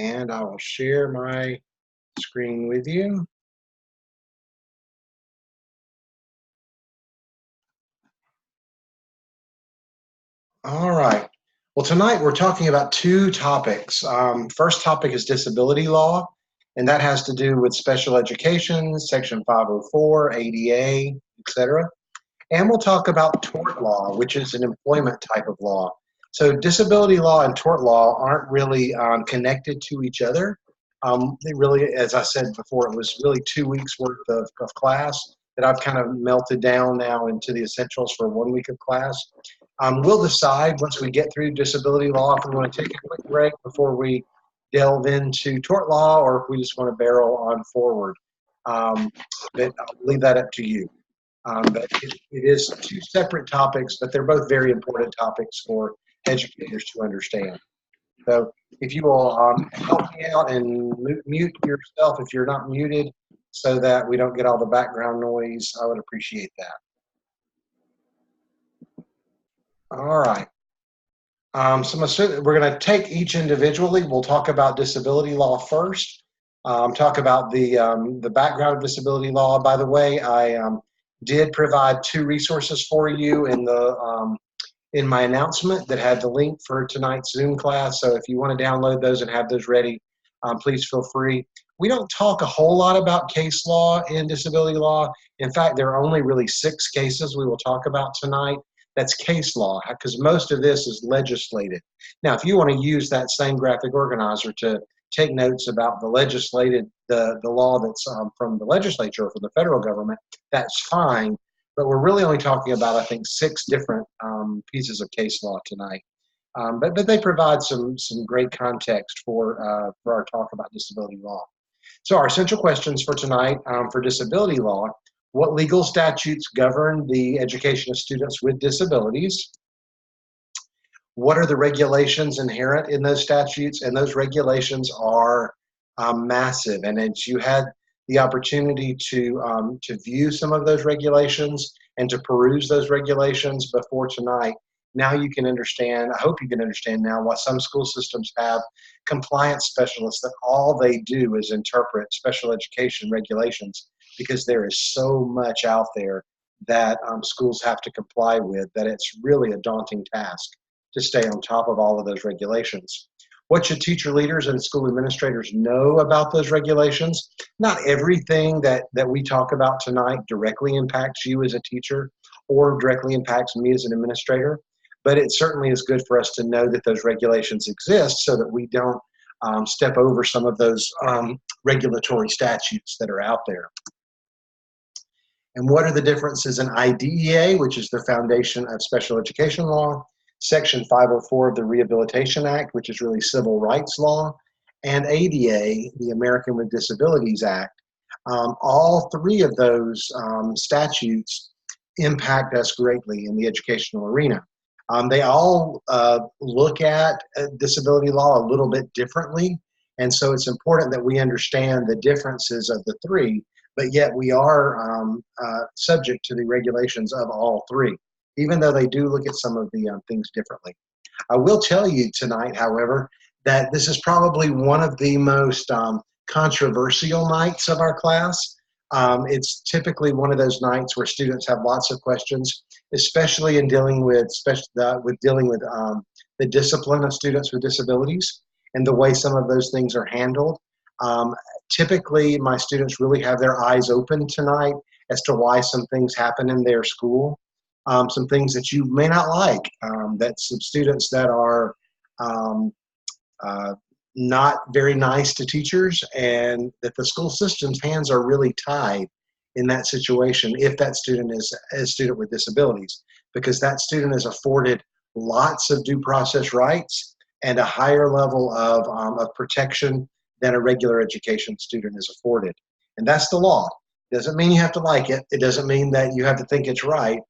and I will share my screen with you. All right. Well, tonight we're talking about two topics. First topic is disability law, and that has to do with special education, Section 504, ADA, etc. And we'll talk about tort law, which is an employment type of law. So disability law and tort law aren't really connected to each other. They really, as I said before, it was really 2 weeks worth of class that I've kind of melted down now into the essentials for 1 week of class. We'll decide once we get through disability law if we want to take a quick break before we delve into tort law or if we just want to barrel on forward. But I'll leave that up to you. But it is two separate topics, but they're both very important topics for educators to understand. So if you will help me out and mute yourself if you're not muted so that we don't get all the background noise, I would appreciate that. All right. So we're going to take each individually. We'll talk about disability law first. Talk about the background of disability law. By the way, I did provide two resources for you in my announcement that had the link for tonight's Zoom class. So if you want to download those and have those ready, please feel free. We don't talk a whole lot about case law in disability law. In fact, there are only really 6 cases we will talk about tonight. That's case law, because most of this is legislated. Now, if you want to use that same graphic organizer to take notes about the law that's from the legislature or from the federal government, that's fine. But we're really only talking about, I think, 6 different pieces of case law tonight. But they provide some great context for our talk about disability law. So our essential questions for tonight for disability law: what legal statutes govern the education of students with disabilities? What are the regulations inherent in those statutes? And those regulations are massive. And as you had the opportunity to view some of those regulations and to peruse those regulations before tonight, now you can understand, I hope you can understand now, why some school systems have compliance specialists that all they do is interpret special education regulations, because there is so much out there that schools have to comply with that it's really a daunting task to stay on top of all of those regulations. What should teacher leaders and school administrators know about those regulations? Not everything that we talk about tonight directly impacts you as a teacher or directly impacts me as an administrator, but it certainly is good for us to know that those regulations exist so that we don't step over some of those regulatory statutes that are out there. And what are the differences in IDEA, which is the foundation of special education law, Section 504 of the Rehabilitation Act, which is really civil rights law, and ADA, the American with Disabilities Act? All 3 of those statutes impact us greatly in the educational arena. They all look at disability law a little bit differently, and so it's important that we understand the differences of the 3, but yet we are subject to the regulations of all 3, even though they do look at some of the things differently. I will tell you tonight, however, that this is probably one of the most controversial nights of our class. It's typically one of those nights where students have lots of questions, especially in dealing with the discipline of students with disabilities and the way some of those things are handled. Typically, my students really have their eyes open tonight as to why some things happen in their school, some things that you may not like, that some students that are not very nice to teachers, and that the school system's hands are really tied in that situation if that student is a student with disabilities, because that student is afforded lots of due process rights and a higher level of protection than a regular education student is afforded. And that's the law. It doesn't mean you have to like it. It doesn't mean that you have to think it's right,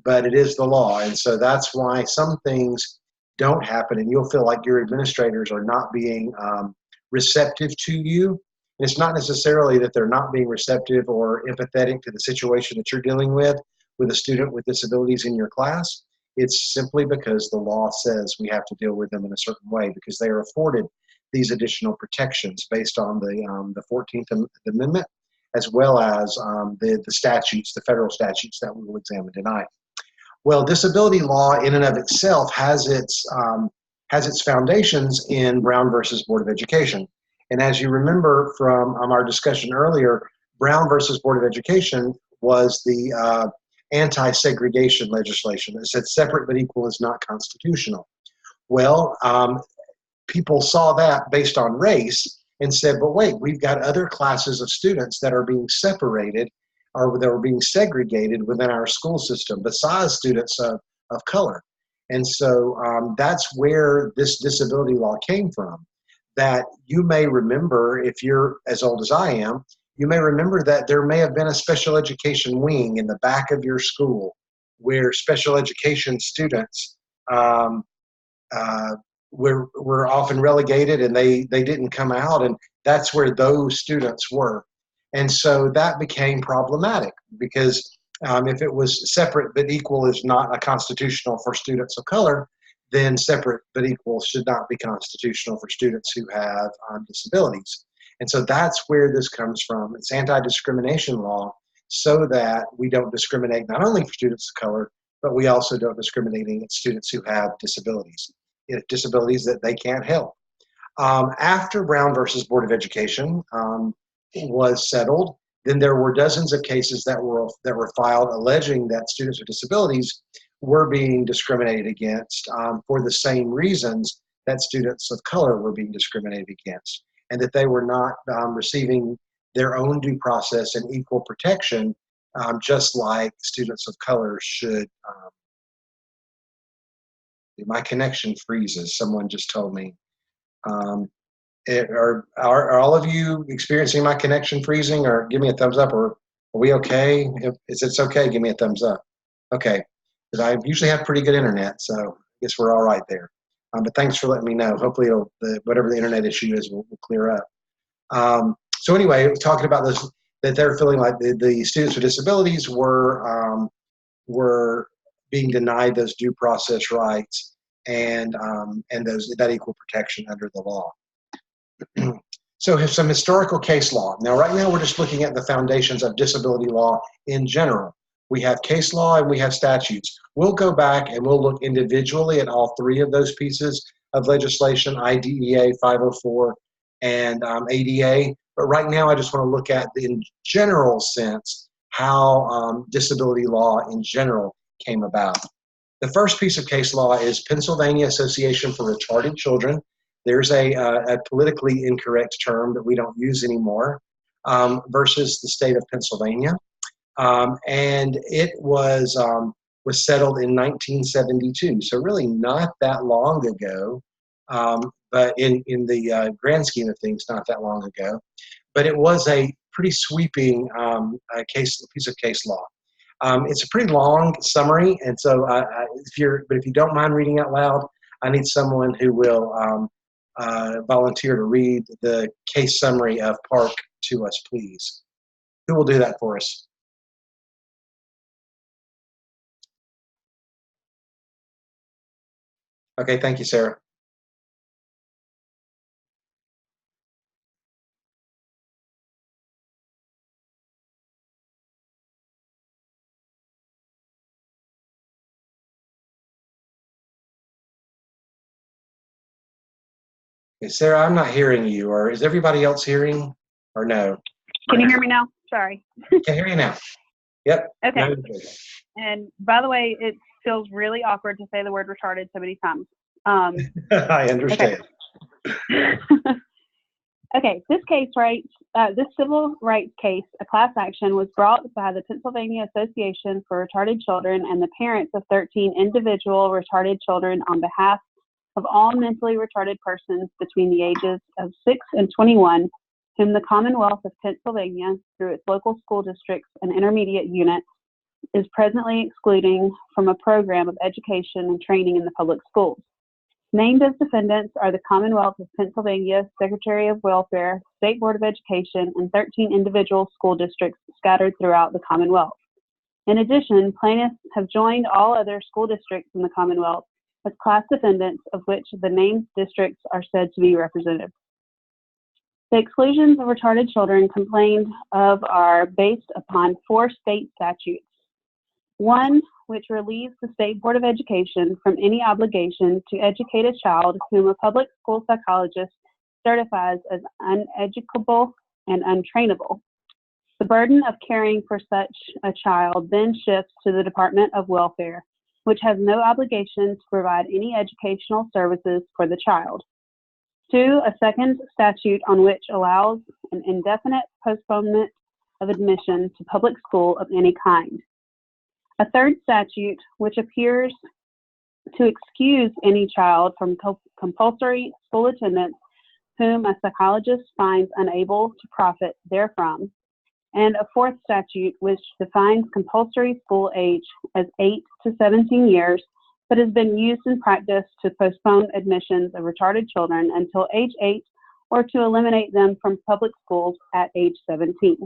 but it is the law. And so that's why some things don't happen, and you'll feel like your administrators are not being receptive to you. And it's not necessarily that they're not being receptive or empathetic to the situation that you're dealing with a student with disabilities in your class. It's simply because the law says we have to deal with them in a certain way because they are afforded these additional protections based on the 14th Amendment, as well as the statutes, the federal statutes that we will examine tonight. Well, disability law in and of itself has its foundations in Brown versus Board of Education. And as you remember from our discussion earlier, Brown versus Board of Education was the anti-segregation legislation that said separate but equal is not constitutional. Well, people saw that based on race and said, but wait, we've got other classes of students that are being separated or that are being segregated within our school system besides students of color. And so that's where this disability law came from. That you may remember, if you're as old as I am, you may remember that there may have been a special education wing in the back of your school where special education students were often relegated and they didn't come out, and that's where those students were. And so that became problematic because if it was separate but equal is not a constitutional for students of color, then separate but equal should not be constitutional for students who have disabilities. And so that's where this comes from. It's anti-discrimination law so that we don't discriminate not only for students of color, but we also don't discriminate against students who have disabilities, disabilities that they can't help. After Brown versus Board of Education was settled, then there were dozens of cases that were filed alleging that students with disabilities were being discriminated against for the same reasons that students of color were being discriminated against, and that they were not receiving their own due process and equal protection, just like students of color should. My connection freezes. Someone just told me. Are all of you experiencing my connection freezing? Or give me a thumbs up. Or are we okay? If it's okay, give me a thumbs up. Okay, because I usually have pretty good internet, so I guess we're all right there. But thanks for letting me know. Hopefully, whatever the internet issue is will clear up. So anyway, talking about this, that they're feeling like the students with disabilities were being denied those due process rights and that equal protection under the law. So some historical case law. Now, right now, we're just looking at the foundations of disability law in general. We have case law and we have statutes. We'll go back and we'll look individually at all three of those pieces of legislation, IDEA, 504, and ADA. But right now, I just want to look at, in general sense, how disability law in general came about. The first piece of case law is Pennsylvania Association for Retarded Children. There's a politically incorrect term that we don't use anymore, versus the state of Pennsylvania. And it was settled in 1972, so really not that long ago, but in the grand scheme of things, not that long ago. But it was a pretty sweeping piece of case law. It's a pretty long summary, and so if you don't mind reading out loud, I need someone who will volunteer to read the case summary of Park to us, please. Who will do that for us? Okay, thank you, Sarah. Okay, Sarah, I'm not hearing you, or is everybody else hearing, or no? Can you hear me now? Sorry. I can hear you now. Yep. Okay. And by the way, it feels really awkward to say the word retarded so many times. I understand. Okay. Okay, this civil rights case, a class action, was brought by the Pennsylvania Association for Retarded Children and the parents of 13 individual retarded children on behalf of all mentally retarded persons between the ages of 6 and 21, whom the Commonwealth of Pennsylvania, through its local school districts and intermediate units, is presently excluding from a program of education and training in the public schools. Named as defendants are the Commonwealth of Pennsylvania Secretary of Welfare, State Board of Education, and 13 individual school districts scattered throughout the Commonwealth. In addition, plaintiffs have joined all other school districts in the Commonwealth as class defendants of which the named districts are said to be representative. The exclusions of retarded children complained of are based upon 4 state statutes. One, which relieves the State Board of Education from any obligation to educate a child whom a public school psychologist certifies as uneducable and untrainable. The burden of caring for such a child then shifts to the Department of Welfare, which has no obligation to provide any educational services for the child. 2, a second statute on which allows an indefinite postponement of admission to public school of any kind. A third statute which appears to excuse any child from compulsory school attendance whom a psychologist finds unable to profit therefrom. And a fourth statute which defines compulsory school age as 8 to 17 years, but has been used in practice to postpone admissions of retarded children until age 8 or to eliminate them from public schools at age 17.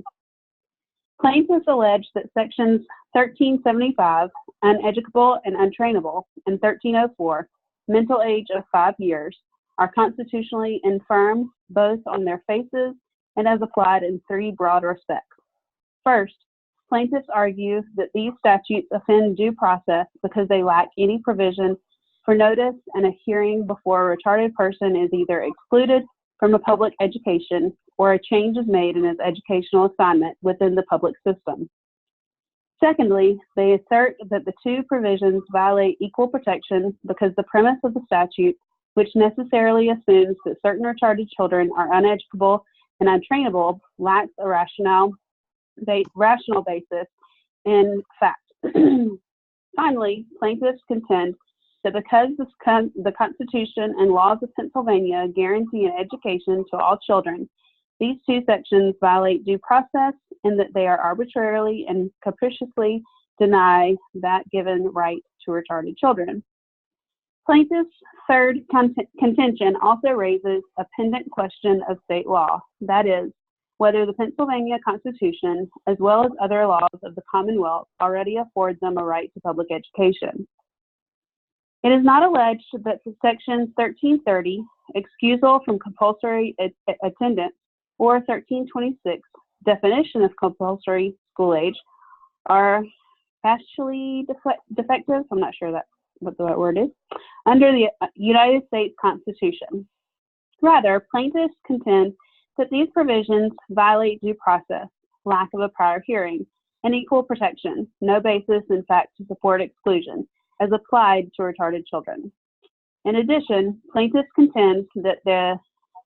Plaintiffs allege that sections 1375, uneducable and untrainable, and 1304, mental age of 5 years, are constitutionally infirm both on their faces and as applied in 3 broad respects. First, plaintiffs argue that these statutes offend due process because they lack any provision for notice and a hearing before a retarded person is either excluded from a public education or a change is made in his educational assignment within the public system. Secondly, they assert that the 2 provisions violate equal protection because the premise of the statute, which necessarily assumes that certain retarded children are uneducable and untrainable, lacks a rational basis in fact. Finally, plaintiffs contend that because the Constitution and laws of Pennsylvania guarantee an education to all children, these 2 sections violate due process and that they are arbitrarily and capriciously deny that given right to retarded children. Plaintiffs' third contention also raises a pendent question of state law, that is, whether the Pennsylvania Constitution, as well as other laws of the Commonwealth, already afford them a right to public education. It is not alleged that the Section 1330, excusal from compulsory attendance, or 1326, definition of compulsory school age, are facially defective, I'm not sure that's what the right word is, under the United States Constitution. Rather, plaintiffs contend that these provisions violate due process, lack of a prior hearing, and equal protection, no basis in fact to support exclusion, as applied to retarded children. In addition, plaintiffs contend that the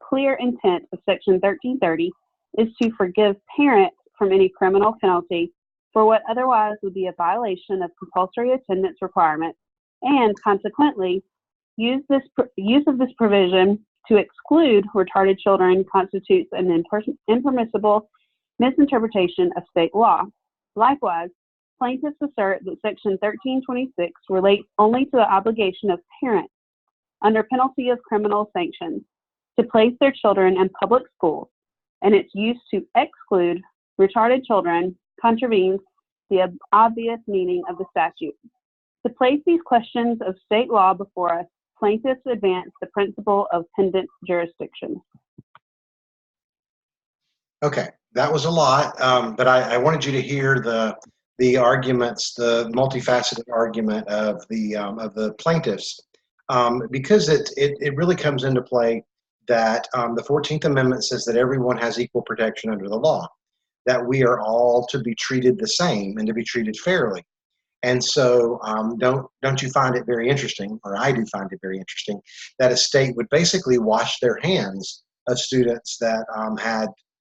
clear intent of Section 1330 is to forgive parents from any criminal penalty for what otherwise would be a violation of compulsory attendance requirements, and consequently, use of this provision to exclude retarded children constitutes an impermissible misinterpretation of state law. Likewise, plaintiffs assert that Section 1326 relates only to the obligation of parents, under penalty of criminal sanctions, to place their children in public schools, and its use to exclude retarded children contravenes the obvious meaning of the statute. To place these questions of state law before us, plaintiffs advance the principle of pendent jurisdiction. Okay, that was a lot, but I wanted you to hear the arguments, the multifaceted argument of the plaintiffs, because it really comes into play that the 14th Amendment says that everyone has equal protection under the law, that we are all to be treated the same and to be treated fairly. And so don't you find it very interesting, or I do find it very interesting, that a state would basically wash their hands of students that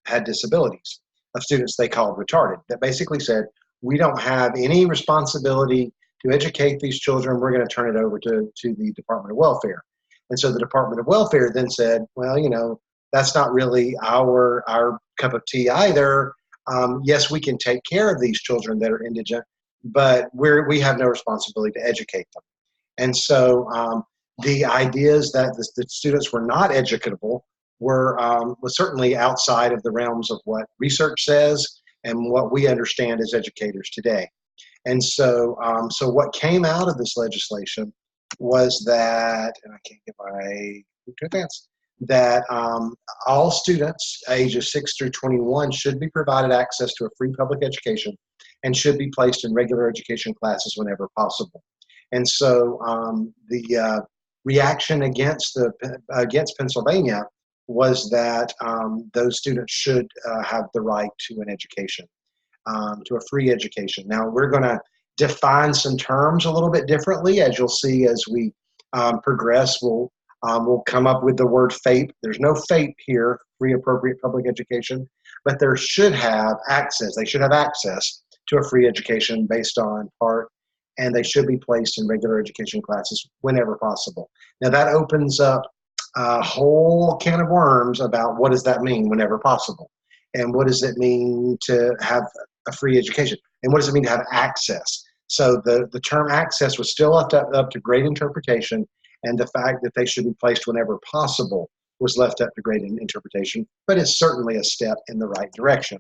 had disabilities, of students they called retarded, that basically said, we don't have any responsibility to educate these children, we're going to turn it over to the Department of Welfare. And so the Department of Welfare then said, well, you know, that's not really our cup of tea either. Yes, we can take care of these children that are indigent, but we have no responsibility to educate them. And so the ideas that the students were not educatable was certainly outside of the realms of what research says and what we understand as educators today. And so so what came out of this legislation was that, and I can't get my to advance, that all students ages 6 through 21 should be provided access to a free public education and should be placed in regular education classes whenever possible. And so the reaction against Pennsylvania was that those students should have the right to an education, to a free education. Now we're going to define some terms a little bit differently, as you'll see as we progress. We'll come up with the word FAPE. There's no FAPE here, free appropriate public education, but there should have access. They should have access to a free education based on part, and they should be placed in regular education classes whenever possible. Now that opens up a whole can of worms about what does that mean, whenever possible, and what does it mean to have a free education, and what does it mean to have access. So the term access was still left up to great interpretation, and the fact that they should be placed whenever possible was left up to great interpretation, but it's certainly a step in the right direction.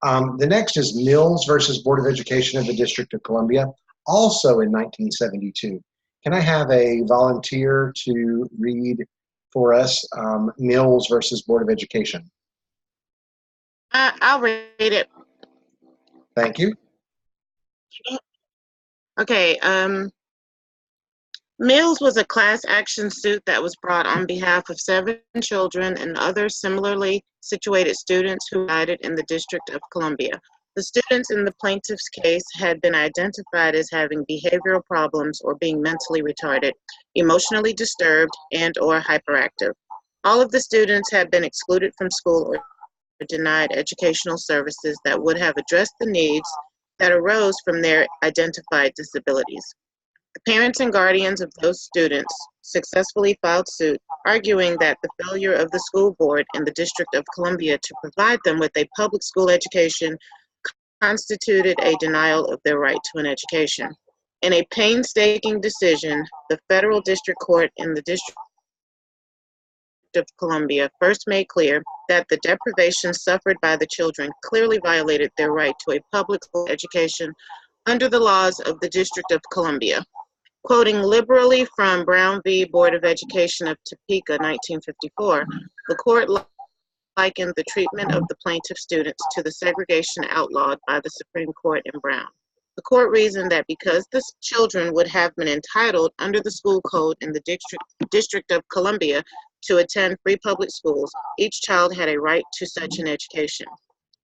The next is Mills versus Board of Education of the District of Columbia, also in 1972. Can I have a volunteer to read for us Mills versus Board of Education? I'll read it. Thank you. Okay. Mills was a class action suit that was brought on behalf of 7 children and other similarly situated students who resided in the District of Columbia. The students in the plaintiff's case had been identified as having behavioral problems or being mentally retarded, emotionally disturbed, and/or hyperactive. All of the students had been excluded from school or denied educational services that would have addressed the needs that arose from their identified disabilities. The parents and guardians of those students successfully filed suit, arguing that the failure of the school board in the District of Columbia to provide them with a public school education constituted a denial of their right to an education. In a painstaking decision, the federal district court in the District of Columbia first made clear that the deprivation suffered by the children clearly violated their right to a public school education under the laws of the District of Columbia. Quoting liberally from Brown v. Board of Education of Topeka, 1954, the court likened the treatment of the plaintiff students to the segregation outlawed by the Supreme Court in Brown. The court reasoned that because the children would have been entitled under the school code in the District of Columbia to attend free public schools, each child had a right to such an education.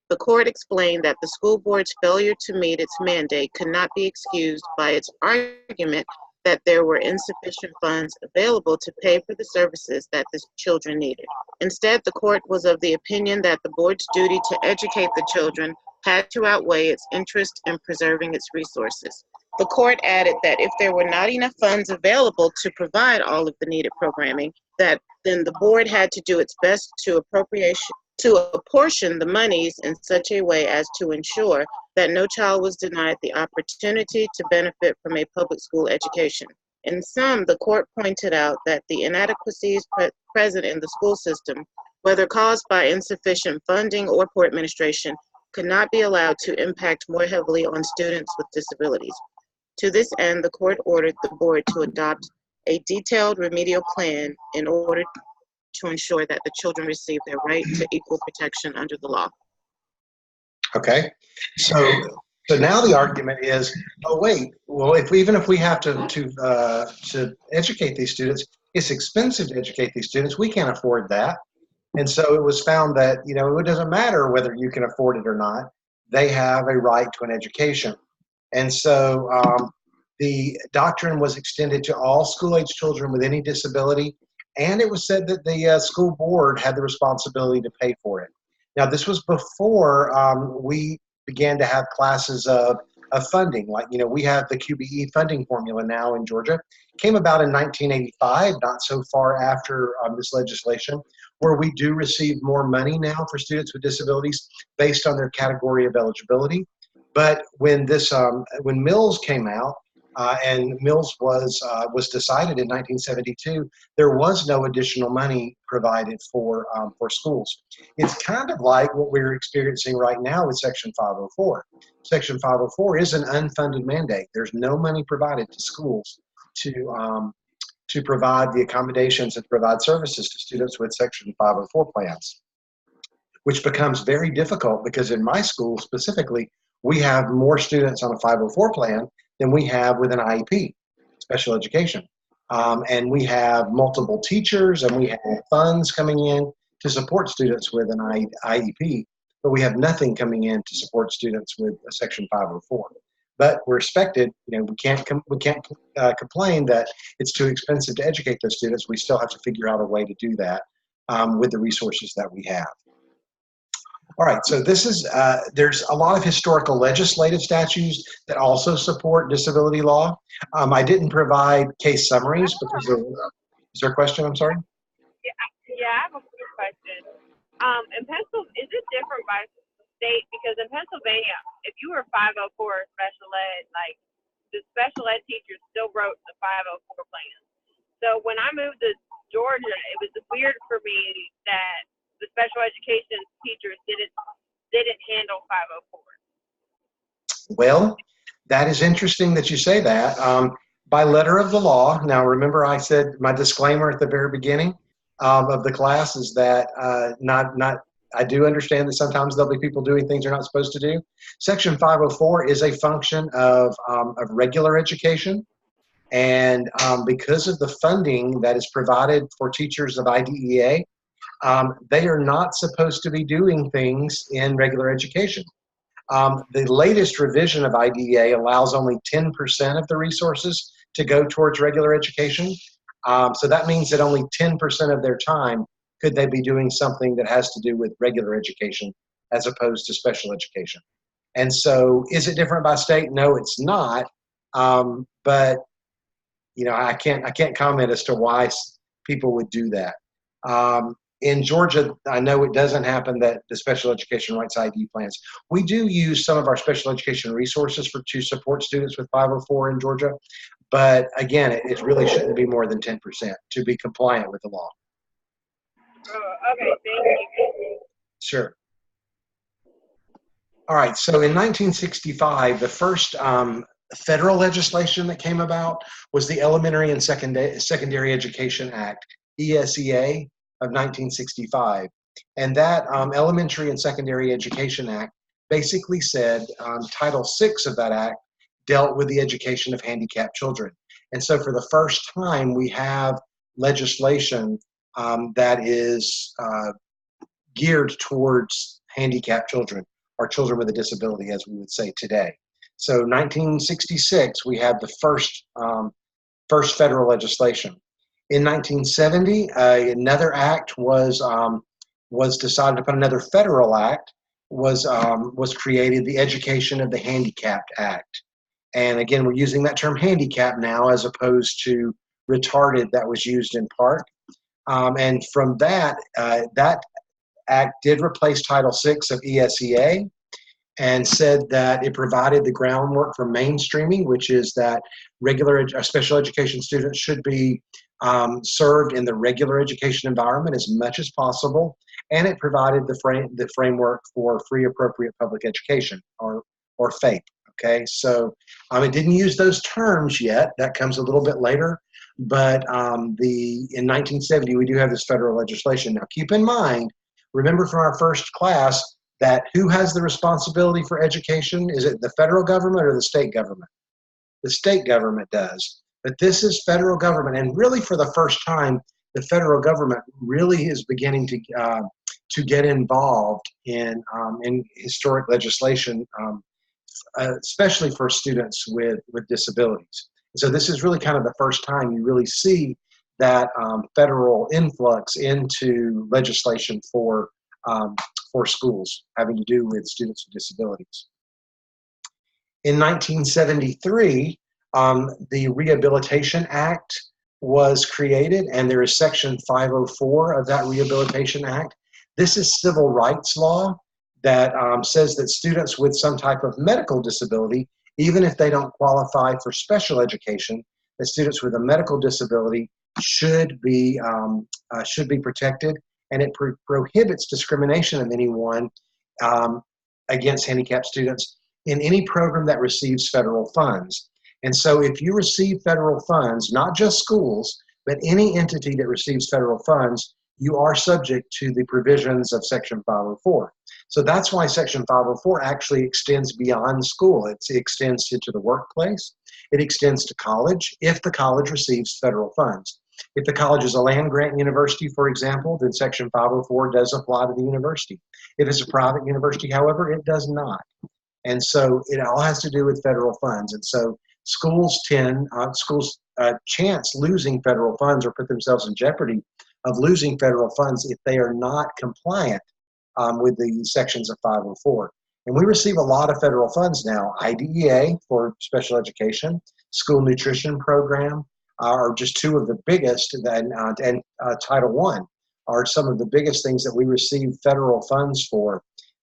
The court explained that the school board's failure to meet its mandate could not be excused by its argument that there were insufficient funds available to pay for the services that the children needed. Instead, the court was of the opinion that the board's duty to educate the children had to outweigh its interest in preserving its resources. The court added that if there were not enough funds available to provide all of the needed programming, then the board had to do its best to apportion the monies in such a way as to ensure that no child was denied the opportunity to benefit from a public school education. In sum, the court pointed out that the inadequacies present in the school system, whether caused by insufficient funding or poor administration, could not be allowed to impact more heavily on students with disabilities. To this end, the court ordered the board to adopt a detailed remedial plan in order to ensure that the children receive their right to equal protection under the law. Okay, so now the argument is, oh wait, well even if we have to educate these students, it's expensive to educate these students. We can't afford that, and so it was found that it doesn't matter whether you can afford it or not. They have a right to an education, and so the doctrine was extended to all school-age children with any disability, and it was said that the school board had the responsibility to pay for it. Now, this was before we began to have classes of funding. Like, we have the QBE funding formula now in Georgia. It came about in 1985, not so far after this legislation, where we do receive more money now for students with disabilities based on their category of eligibility. But when when Mills came out, and Mills was decided in 1972, there was no additional money provided for schools. It's kind of like what we're experiencing right now with Section 504. Section 504 is an unfunded mandate. There's no money provided to schools to provide the accommodations and provide services to students with Section 504 plans, which becomes very difficult because in my school specifically, we have more students on a 504 plan than we have with an IEP, special education. And we have multiple teachers and we have funds coming in to support students with an IEP, but we have nothing coming in to support students with a Section 504. But we're expected, we can't complain that it's too expensive to educate those students. We still have to figure out a way to do that with the resources that we have. All right, so this is, there's a lot of historical legislative statutes that also support disability law. I didn't provide case summaries because of, is there a question? I'm sorry? Yeah, I have a quick question. In Pennsylvania, is it different by state? Because in Pennsylvania, if you were 504 special ed, like the special ed teachers still wrote the 504 plan. So when I moved to Georgia, it was weird for me that the special education teachers didn't handle 504. Well, that is interesting that you say that. By letter of the law, now remember I said my disclaimer at the very beginning of the class is that I do understand that sometimes there'll be people doing things they're not supposed to do. Section 504 is a function of regular education. And because of the funding that is provided for teachers of IDEA, they are not supposed to be doing things in regular education. The latest revision of IDEA allows only 10% of the resources to go towards regular education. So that means that only 10% of their time could they be doing something that has to do with regular education as opposed to special education. And so is it different by state? No, it's not. But I can't comment as to why people would do that. In Georgia, I know it doesn't happen that the special education writes ID plans. We do use some of our special education resources to support students with 504 in Georgia, but again, it really shouldn't be more than 10% to be compliant with the law. Okay, thank you. Sure. All right, so in 1965, the first federal legislation that came about was the Elementary and Secondary Education Act, ESEA, of 1965. And that Elementary and Secondary Education Act basically said Title VI of that act dealt with the education of handicapped children. And so for the first time, we have legislation that is geared towards handicapped children, or children with a disability, as we would say today. So 1966, we had the first federal legislation. In 1970, another act was decided upon. Another federal act was created, the Education of the Handicapped Act. And again, we're using that term handicap now as opposed to retarded that was used in part. And from that, that act did replace Title VI of ESEA and said that it provided the groundwork for mainstreaming, which is that special education students should be served in the regular education environment as much as possible, and it provided the framework for free appropriate public education, or FAPE. Okay, so it didn't use those terms yet. That comes a little bit later, but in 1970 we do have this federal legislation. Now keep in mind, remember from our first class, that who has the responsibility for education? Is it the federal government or the state government? The state government does. But this is federal government, and really for the first time, the federal government really is beginning to get involved in historic legislation, especially for students with disabilities. So this is really kind of the first time you really see that federal influx into legislation for schools having to do with students with disabilities. In 1973, the Rehabilitation Act was created, and there is Section 504 of that Rehabilitation Act. This is civil rights law that says that students with some type of medical disability, even if they don't qualify for special education, that students with a medical disability should be protected, and it prohibits discrimination of anyone against handicapped students in any program that receives federal funds. And so if you receive federal funds, not just schools, but any entity that receives federal funds, you are subject to the provisions of Section 504. So that's why Section 504 actually extends beyond school. It extends into the workplace. It extends to college if the college receives federal funds. If the college is a land-grant university, for example, then Section 504 does apply to the university. If it's a private university, however, it does not. And so it all has to do with federal funds. And so schools chance losing federal funds or put themselves in jeopardy of losing federal funds if they are not compliant with the sections of 504. And we receive a lot of federal funds now. IDEA for special education, school nutrition program are just two of the biggest, and Title I are some of the biggest things that we receive federal funds for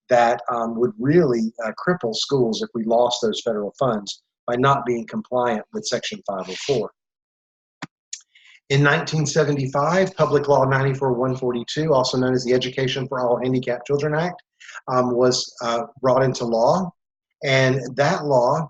that would really cripple schools if we lost those federal funds by not being compliant with Section 504. In 1975, Public Law 94-142, also known as the Education for All Handicapped Children Act, was brought into law. And that law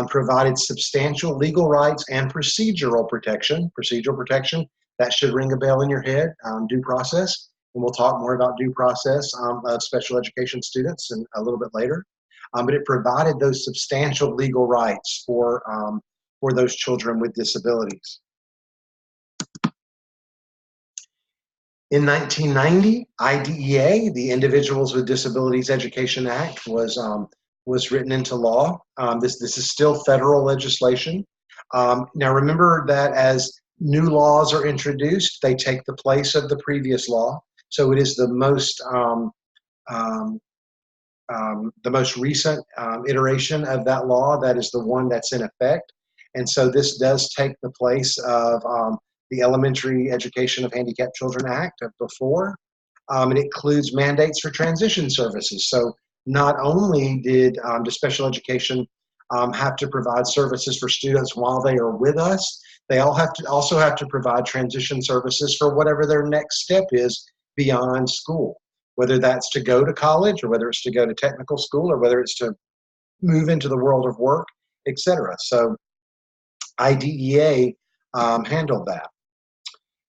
provided substantial legal rights and procedural protection. Procedural protection, that should ring a bell in your head, due process. And we'll talk more about due process of special education students a little bit later. But it provided those substantial legal rights for those children with disabilities. In 1990, IDEA, the Individuals with Disabilities Education Act, was written into law. This is still federal legislation. Now remember that as new laws are introduced, they take the place of the previous law. So it is the most recent iteration of that law that is the one that's in effect. And so this does take the place of the Elementary Education of Handicapped Children Act of before. It includes mandates for transition services. So not only did the special education have to provide services for students while they are with us, they also have to provide transition services for whatever their next step is beyond school, whether that's to go to college or whether it's to go to technical school or whether it's to move into the world of work, etc. So IDEA handled that.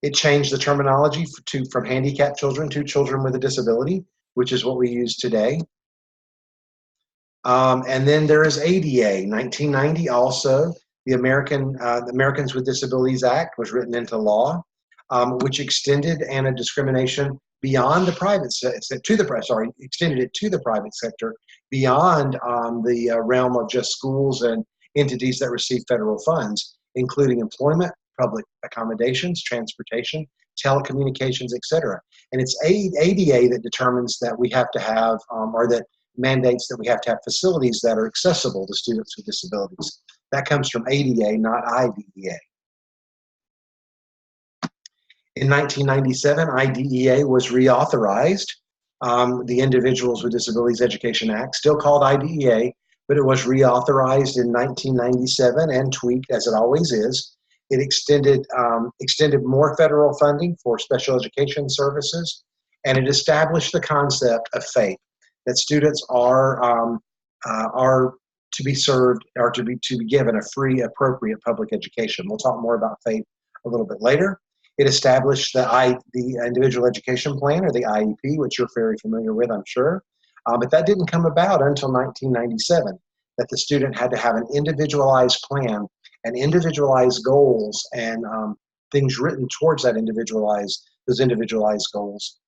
It changed the terminology from handicapped children to children with a disability, which is what we use today. And then there is ADA. 1990 also, the Americans with Disabilities Act was written into law, which extended anti-discrimination beyond the private extended it to the private sector beyond the realm of just schools and entities that receive federal funds, including employment, public accommodations, transportation, telecommunications, etc. And it's ADA that determines that we have to have, or that mandates that we have to have facilities that are accessible to students with disabilities. That comes from ADA, not IDEA. In 1997, IDEA was reauthorized. The Individuals with Disabilities Education Act, still called IDEA, but it was reauthorized in 1997 and tweaked, as it always is. It extended more federal funding for special education services, and it established the concept of FAPE, that students are to be served or to be given a free, appropriate public education. We'll talk more about FAPE a little bit later. It established the Individual Education Plan, or the IEP, which you're very familiar with, I'm sure. But that didn't come about until 1997, that the student had to have an individualized plan and individualized goals and things written towards those individualized goals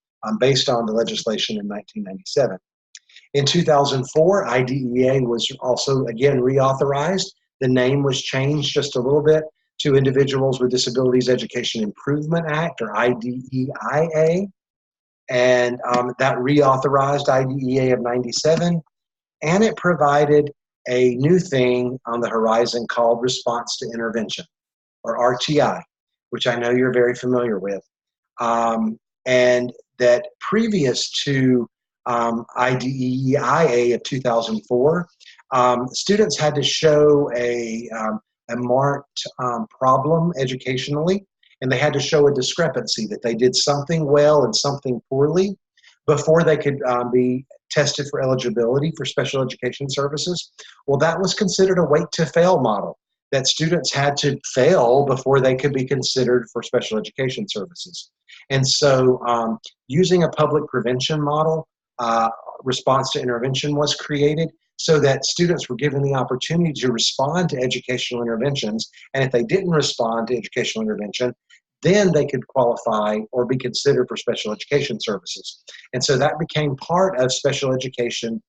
based on the legislation in 1997. In 2004, IDEA was also, again, reauthorized. The name was changed just a little bit to Individuals with Disabilities Education Improvement Act, or IDEIA. And that reauthorized IDEA of 97. And it provided a new thing on the horizon called Response to Intervention, or RTI, which I know you're very familiar with. And that previous to IDEIA of 2004, students had to show a marked problem educationally, and they had to show a discrepancy, that they did something well and something poorly before they could be tested for eligibility for special education services. Well, that was considered a wait to fail model. that students had to fail before they could be considered for special education services. And so using a public prevention model, response to intervention was created so that students were given the opportunity to respond to educational interventions. And if they didn't respond to educational intervention, then they could qualify or be considered for special education services. And so that became part of special education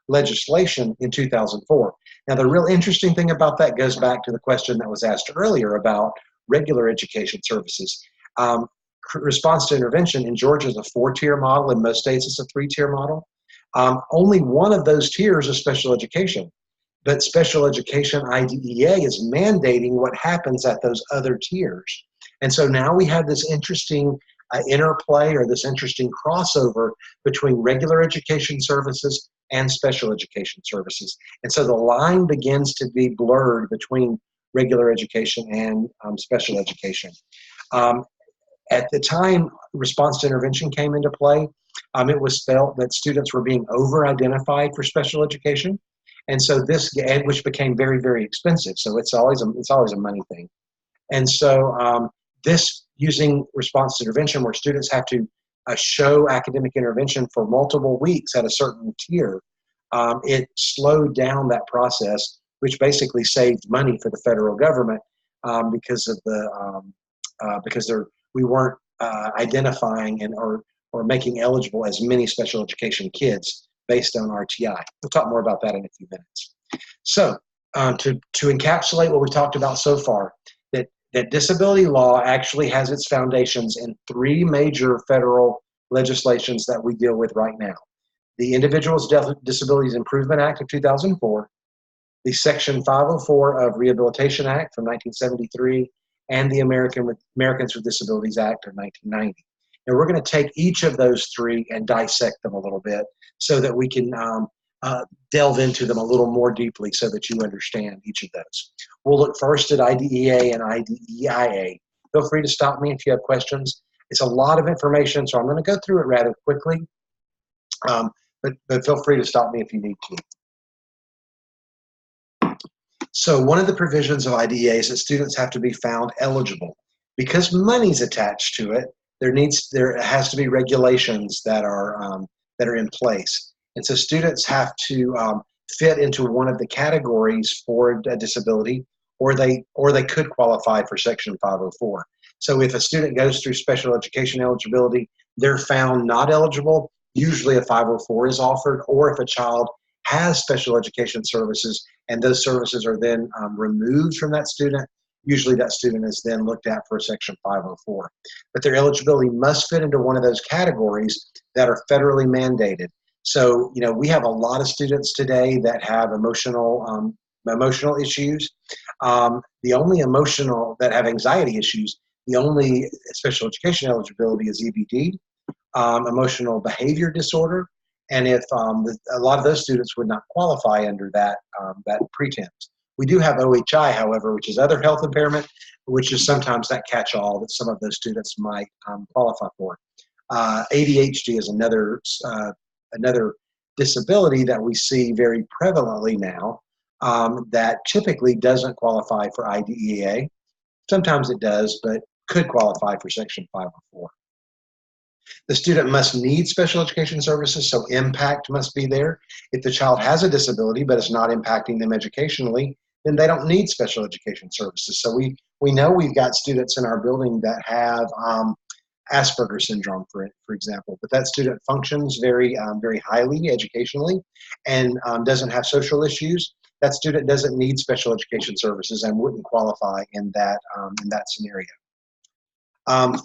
legislation in 2004. Now, the real interesting thing about that goes back to the question that was asked earlier about regular education services. Response to intervention in Georgia is a 4-tier model. In most states, it's a 3-tier model. Only one of those tiers is special education. But special education IDEA is mandating what happens at those other tiers. And so now we have this interesting interplay, or this interesting crossover between regular education services and special education services. And so the line begins to be blurred between regular education and special education. At the time response to intervention came into play, it was felt that students were being over-identified for special education. And so which became very, very expensive. So it's always a money thing. And so this using response to intervention, where students have to show academic intervention for multiple weeks at a certain tier, it slowed down that process, which basically saved money for the federal government because we weren't identifying or making eligible as many special education kids based on RTI. We'll talk more about that in a few minutes. So to encapsulate what we talked about so far, that disability law actually has its foundations in 3 major federal legislations that we deal with right now. The Individuals with Disabilities Improvement Act of 2004, the Section 504 of Rehabilitation Act from 1973, and the Americans with Disabilities Act of 1990. And we're going to take each of those 3 and dissect them a little bit so that we can delve into them a little more deeply so that you understand each of those. We'll look first at IDEA and IDEIA. Feel free to stop me if you have questions. It's a lot of information, so I'm going to go through it rather quickly, but feel free to stop me if you need to. So one of the provisions of IDEA is that students have to be found eligible. Because money's attached to it, there has to be regulations that are in place. And so students have to fit into one of the categories for a disability, or they could qualify for Section 504. So if a student goes through special education eligibility, they're found not eligible, usually a 504 is offered, or if a child has special education services and those services are then removed from that student, usually that student is then looked at for a Section 504. But their eligibility must fit into one of those categories that are federally mandated. So, we have a lot of students today that have emotional issues. The only that have anxiety issues, the only special education eligibility is EBD, emotional behavior disorder, and if a lot of those students would not qualify under that pretense. We do have OHI, however, which is other health impairment, which is sometimes that catch-all that some of those students might qualify for. ADHD is another disability that we see very prevalently now that typically doesn't qualify for IDEA. Sometimes it does, but could qualify for Section 504. The student must need special education services, so impact must be there. If the child has a disability but it's not impacting them educationally, then they don't need special education services. So we know we've got students in our building that have Asperger's syndrome, for example, but that student functions very highly educationally and doesn't have social issues. That student doesn't need special education services and wouldn't qualify in that scenario.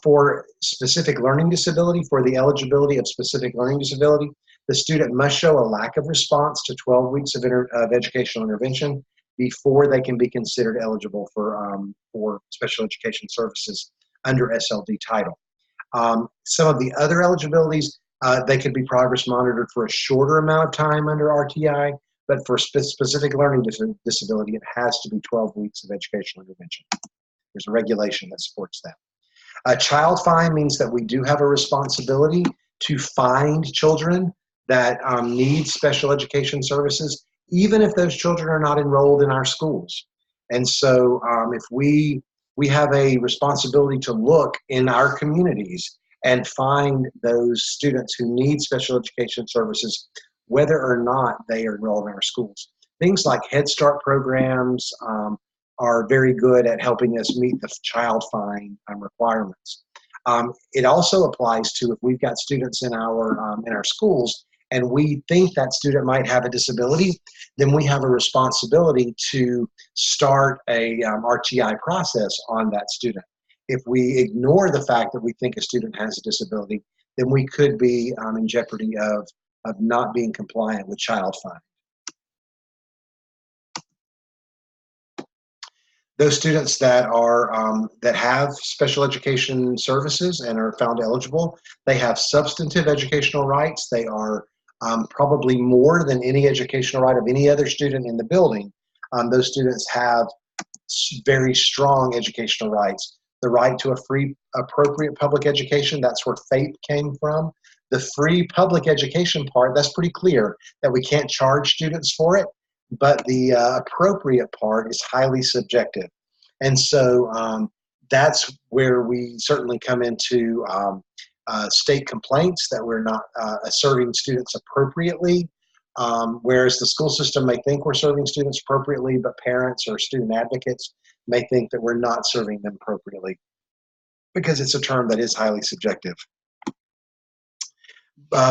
For specific learning disability, for the eligibility of specific learning disability, the student must show a lack of response to 12 weeks of educational intervention before they can be considered eligible for special education services under SLD title. Some of the other eligibilities, they could be progress monitored for a shorter amount of time under RTI, but for specific learning disability, it has to be 12 weeks of educational intervention. There's a regulation that supports that. A child find means that we do have a responsibility to find children that need special education services, even if those children are not enrolled in our schools. And so if we have a responsibility to look in our communities and find those students who need special education services, whether or not they are enrolled in our schools. Things like Head Start programs are very good at helping us meet the child find requirements. It also applies to if we've got students in our schools and we think that student might have a disability, then we have a responsibility to start a RTI process on that student. If we ignore the fact that we think a student has a disability, then we could be in jeopardy of not being compliant with child find. Those students that are that have special education services and are found eligible, they have substantive educational rights. They are probably more than any educational right of any other student in the building. Those students have very strong educational rights. The right to a free, appropriate public education, that's where FAPE came from. The free public education part, that's pretty clear that we can't charge students for it, but the appropriate part is highly subjective. And so that's where we certainly come into state complaints that we're not serving students appropriately, whereas the school system may think we're serving students appropriately, but parents or student advocates may think that we're not serving them appropriately because it's a term that is highly subjective.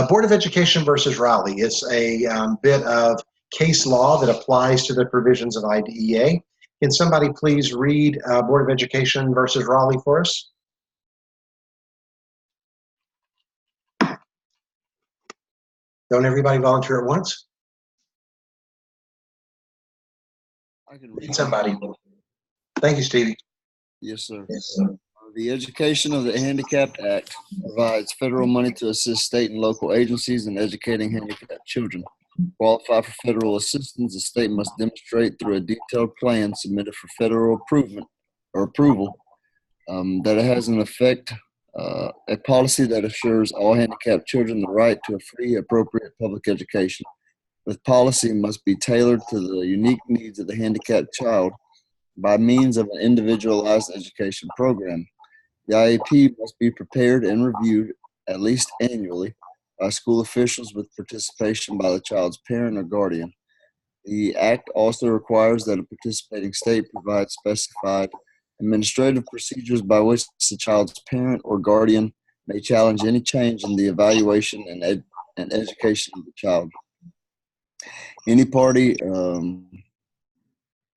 Board of Education versus Raleigh is a bit of case law that applies to the provisions of IDEA. Can somebody please read Board of Education versus Raleigh for us? Don't everybody volunteer at once? I can read Somebody. Thank you, Stevie. Yes, sir. The Education of the Handicapped Act provides federal money to assist state and local agencies in educating handicapped children. To qualify for federal assistance, the state must demonstrate through a detailed plan submitted for federal approval that it has in effect a policy that assures all handicapped children the right to a free, appropriate public education. The policy must be tailored to the unique needs of the handicapped child by means of an individualized education program. The IEP must be prepared and reviewed at least annually by school officials with participation by the child's parent or guardian. The Act also requires that a participating state provide specified administrative procedures by which the child's parent or guardian may challenge any change in the evaluation and education of the child. Any party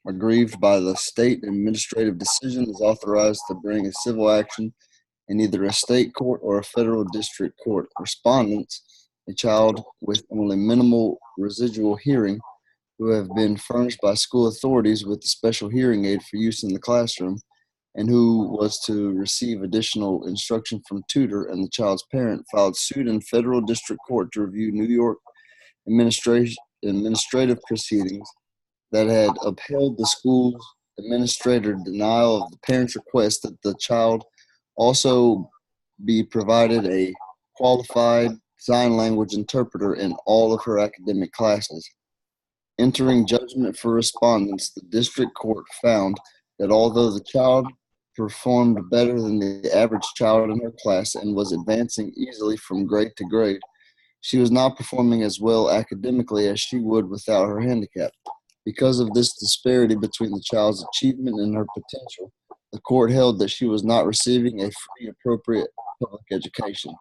aggrieved by the state administrative decision is authorized to bring a civil action in either a state court or a federal district court. Respondents, a child with only minimal residual hearing who have been furnished by school authorities with a special hearing aid for use in the classroom and who was to receive additional instruction from tutor and the child's parent, filed suit in federal district court to review New York administrative proceedings that had upheld the school's administrator denial of the parent's request that the child also be provided a qualified sign language interpreter in all of her academic classes. Entering judgment for respondents, the district court found that although the child performed better than the average child in her class and was advancing easily from grade to grade, she was not performing as well academically as she would without her handicap. Because of this disparity between the child's achievement and her potential, the court held that she was not receiving a free, appropriate public education,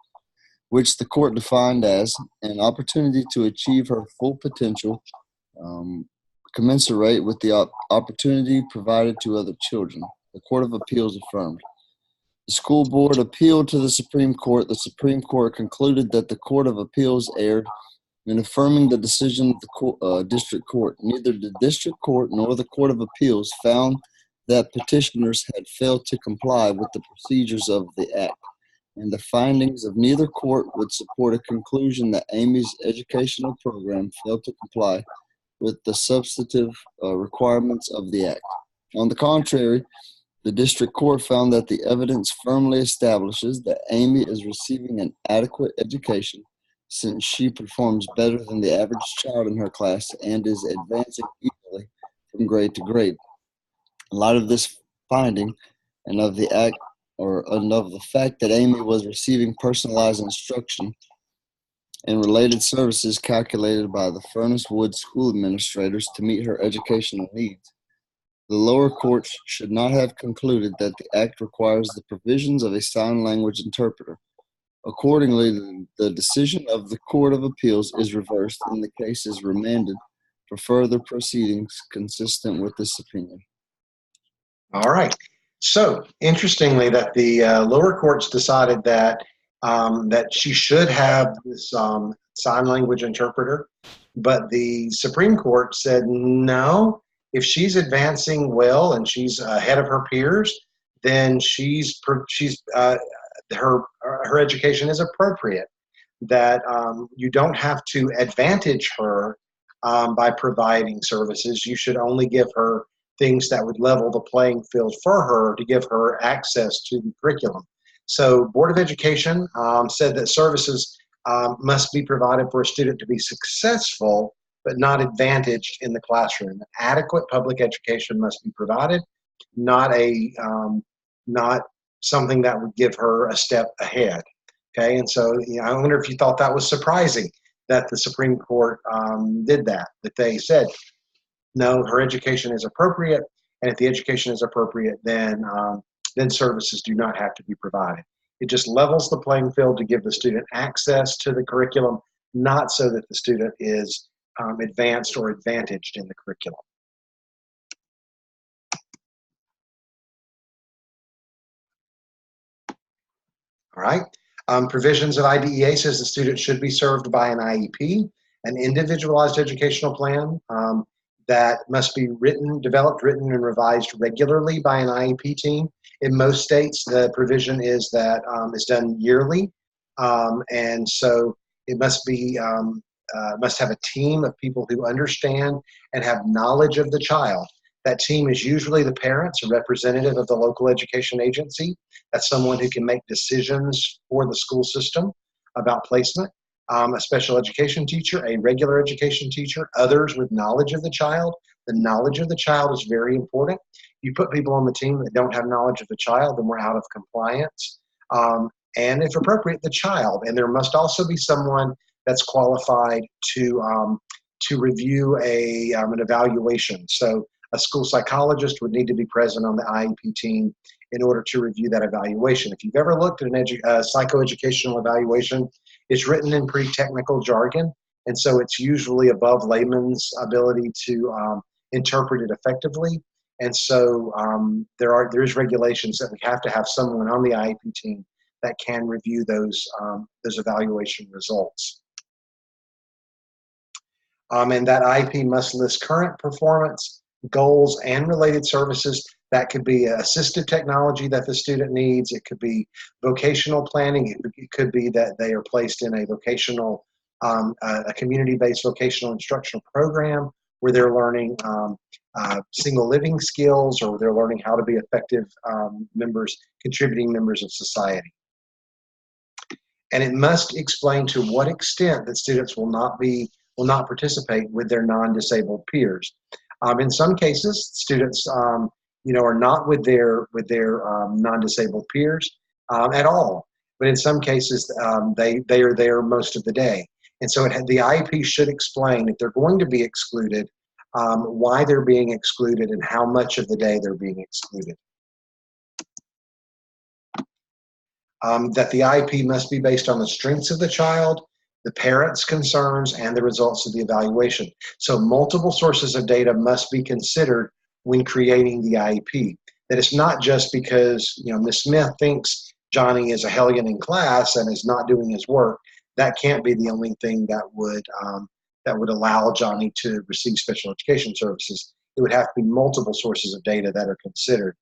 which the court defined as an opportunity to achieve her full potential, commensurate with the opportunity provided to other children. The Court of Appeals affirmed. The school board appealed to the Supreme Court. The Supreme Court concluded that the Court of Appeals erred in affirming the decision of the district court. Neither the district court nor the Court of Appeals found that petitioners had failed to comply with the procedures of the Act, and the findings of neither court would support a conclusion that Amy's educational program failed to comply with the substantive requirements of the Act. On the contrary, the district court found that the evidence firmly establishes that Amy is receiving an adequate education since she performs better than the average child in her class and is advancing equally from grade to grade. In light of this finding and of the fact that Amy was receiving personalized instruction and related services calculated by the Furnace Woods school administrators to meet her educational needs, the lower courts should not have concluded that the act requires the provisions of a sign language interpreter. Accordingly, the decision of the Court of Appeals is reversed and the case is remanded for further proceedings consistent with this opinion. All right. So, interestingly, that the lower courts decided that that she should have this sign language interpreter, but the Supreme Court said no. If she's advancing well and she's ahead of her peers, then her education is appropriate. That you don't have to advantage her by providing services. You should only give her things that would level the playing field for her to give her access to the curriculum. So Board of Education said that services must be provided for a student to be successful, but not advantaged in the classroom. Adequate public education must be provided, not something that would give her a step ahead. Okay, and so I wonder if you thought that was surprising that the Supreme Court did that they said, no, her education is appropriate, and if the education is appropriate, then services do not have to be provided. It just levels the playing field to give the student access to the curriculum, not so that the student is advanced or advantaged in the curriculum. All right. Provisions of IDEA says the student should be served by an IEP, an individualized educational plan that must be developed, written, and revised regularly by an IEP team. In most states, the provision is that it's done yearly, and so it must have a team of people who understand and have knowledge of the child. That team is usually the parents, a representative of the local education agency. That's someone who can make decisions for the school system about placement. A special education teacher, a regular education teacher, others with knowledge of the child. The knowledge of the child is very important. You put people on the team that don't have knowledge of the child, then we're out of compliance. And if appropriate, the child. And there must also be someone that's qualified to review an evaluation. So a school psychologist would need to be present on the IEP team in order to review that evaluation. If you've ever looked at a psychoeducational evaluation, it's written in pretty technical jargon, and so it's usually above layman's ability to interpret it effectively. And so there's regulations that we have to have someone on the IEP team that can review those evaluation results. And that IEP must list current performance, goals, and related services. That could be assistive technology that the student needs. It could be vocational planning. It could be that they are placed in a vocational, a community-based vocational instructional program where they're learning single living skills, or they're learning how to be effective contributing members of society. And it must explain to what extent that students will not participate with their non-disabled peers. In some cases, students are not with their non-disabled peers at all. But in some cases, they are there most of the day. And so the IEP should explain, if they're going to be excluded, why they're being excluded and how much of the day they're being excluded. That the IEP must be based on the strengths of the child, the parents' concerns, and the results of the evaluation. So multiple sources of data must be considered when creating the IEP. That it's not just because Ms. Smith thinks Johnny is a hellion in class and is not doing his work. That can't be the only thing that would allow Johnny to receive special education services. It would have to be multiple sources of data that are considered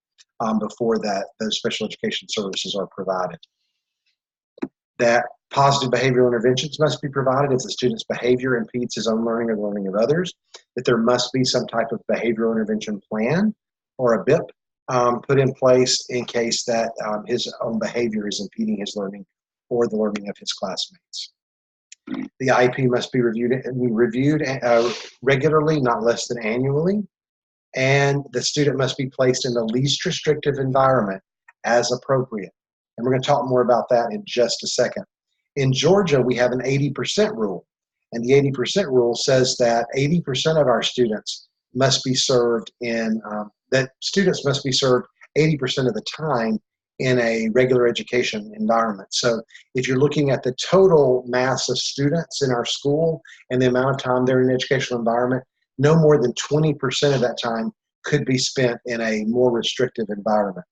before those special education services are provided. That positive behavioral interventions must be provided if the student's behavior impedes his own learning or the learning of others. That there must be some type of behavioral intervention plan or a BIP put in place in case that his own behavior is impeding his learning or the learning of his classmates. The IEP must be reviewed regularly, not less than annually. And the student must be placed in the least restrictive environment as appropriate. And we're going to talk more about that in just a second. In Georgia, we have an 80% rule. And the 80% rule says that 80% of our students must be served that students must be served 80% of the time in a regular education environment. So if you're looking at the total mass of students in our school and the amount of time they're in an educational environment, no more than 20% of that time could be spent in a more restrictive environment.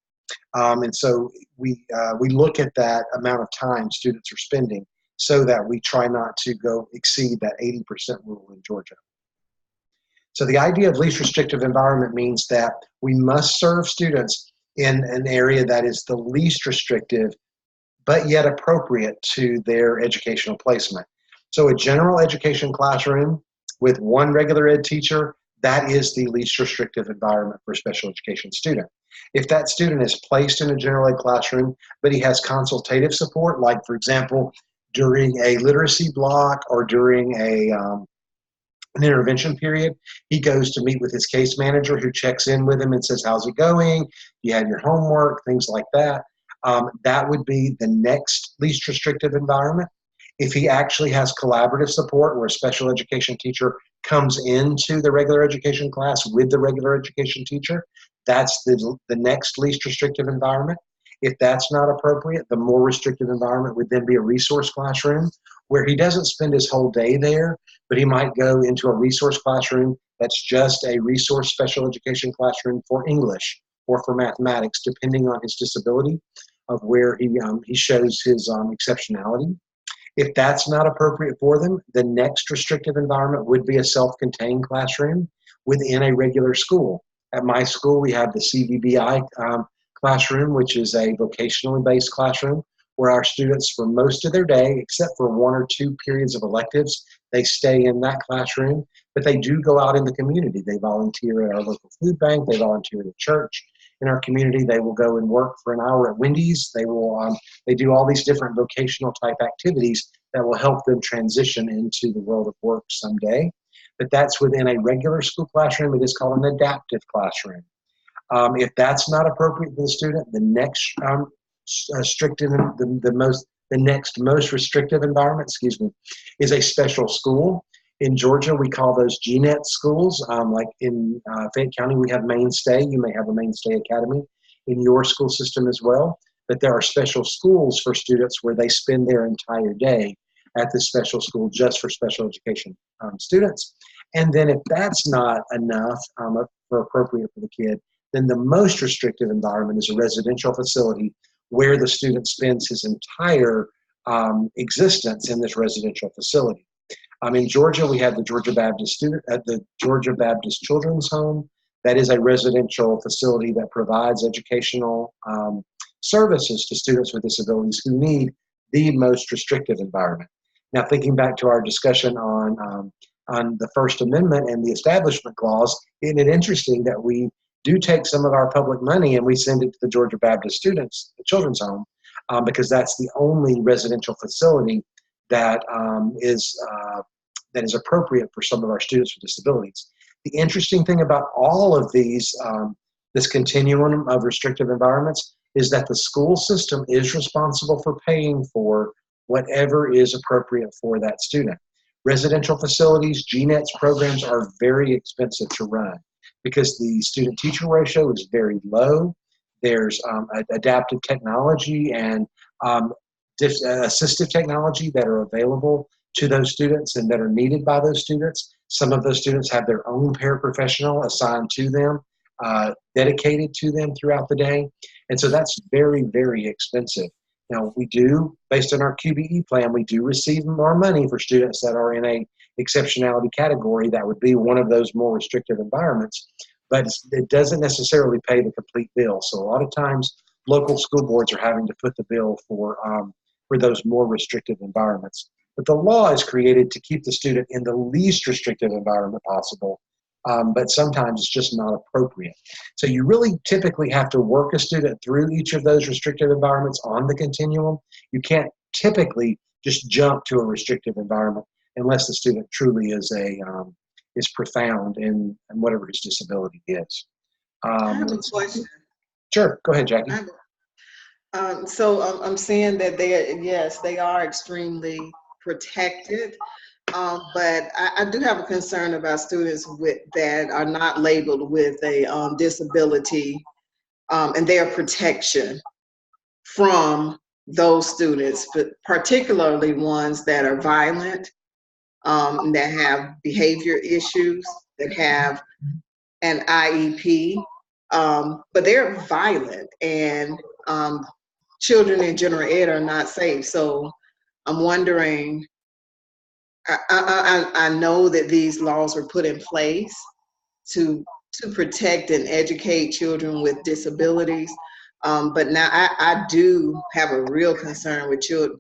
And so we look at that amount of time students are spending so that we try not to go exceed that 80% rule in Georgia. So the idea of least restrictive environment means that we must serve students in an area that is the least restrictive, but yet appropriate to their educational placement. So a general education classroom with one regular ed teacher, that is the least restrictive environment for a special education student. If that student is placed in a general ed classroom, but he has consultative support, like for example, during a literacy block or during an intervention period, he goes to meet with his case manager who checks in with him and says, how's it going? You had your homework, things like that. That would be the next least restrictive environment. If he actually has collaborative support where a special education teacher comes into the regular education class with the regular education teacher, that's the next least restrictive environment. If that's not appropriate, the more restrictive environment would then be a resource classroom where he doesn't spend his whole day there, but he might go into a resource classroom that's just a resource special education classroom for English or for mathematics, depending on his disability of where he shows his exceptionality. If that's not appropriate for them, the next restrictive environment would be a self-contained classroom within a regular school. At my school, we have the CVBI classroom, which is a vocationally based classroom where our students, for most of their day, except for 1 or 2 periods of electives, they stay in that classroom, but they do go out in the community. They volunteer at our local food bank, they volunteer at a church in our community, they will go and work for an hour at Wendy's, they do all these different vocational type activities that will help them transition into the world of work someday. But that's within a regular school classroom. It is called an adaptive classroom. If that's not appropriate for the student, the next the next most restrictive environment, is a special school. In Georgia, we call those GNET schools. Like in Fayette County, we have Mainstay. You may have a Mainstay Academy in your school system as well. But there are special schools for students where they spend their entire day at this special school just for special education students. And then if that's not enough for appropriate for the kid, then the most restrictive environment is a residential facility where the student spends his entire existence in this residential facility. In Georgia, we have the Georgia Baptist Children's Home. That is a residential facility that provides educational services to students with disabilities who need the most restrictive environment. Now, thinking back to our discussion on the First Amendment and the Establishment Clause, isn't it interesting that we do take some of our public money and we send it to the Georgia Baptist Children's Home, because that's the only residential facility that is appropriate for some of our students with disabilities. The interesting thing about all of these, this continuum of restrictive environments, is that the school system is responsible for paying for whatever is appropriate for that student. Residential facilities, GNETs programs are very expensive to run because the student-teacher ratio is very low. There's adaptive technology and assistive technology that are available to those students and that are needed by those students. Some of those students have their own paraprofessional assigned to them, dedicated to them throughout the day. And so that's very, very expensive. Now, we do, based on our QBE plan, we do receive more money for students that are in a exceptionality category. That would be one of those more restrictive environments, but it doesn't necessarily pay the complete bill. So a lot of times, local school boards are having to foot the bill for those more restrictive environments. But the law is created to keep the student in the least restrictive environment possible, but sometimes it's just not appropriate. So you really typically have to work a student through each of those restrictive environments on the continuum. You can't typically just jump to a restrictive environment unless the student truly is profound in whatever his disability is. I have a question. Sure, go ahead, Jackie. So I'm saying that they are extremely protected, but I do have a concern about students that are not labeled with a disability and their protection from those students, but particularly ones that are violent, that have behavior issues, that have an IEP, but they're violent, and children in general ed are not safe. So I'm wondering, I know that these laws were put in place to protect and educate children with disabilities, but now I do have a real concern with children,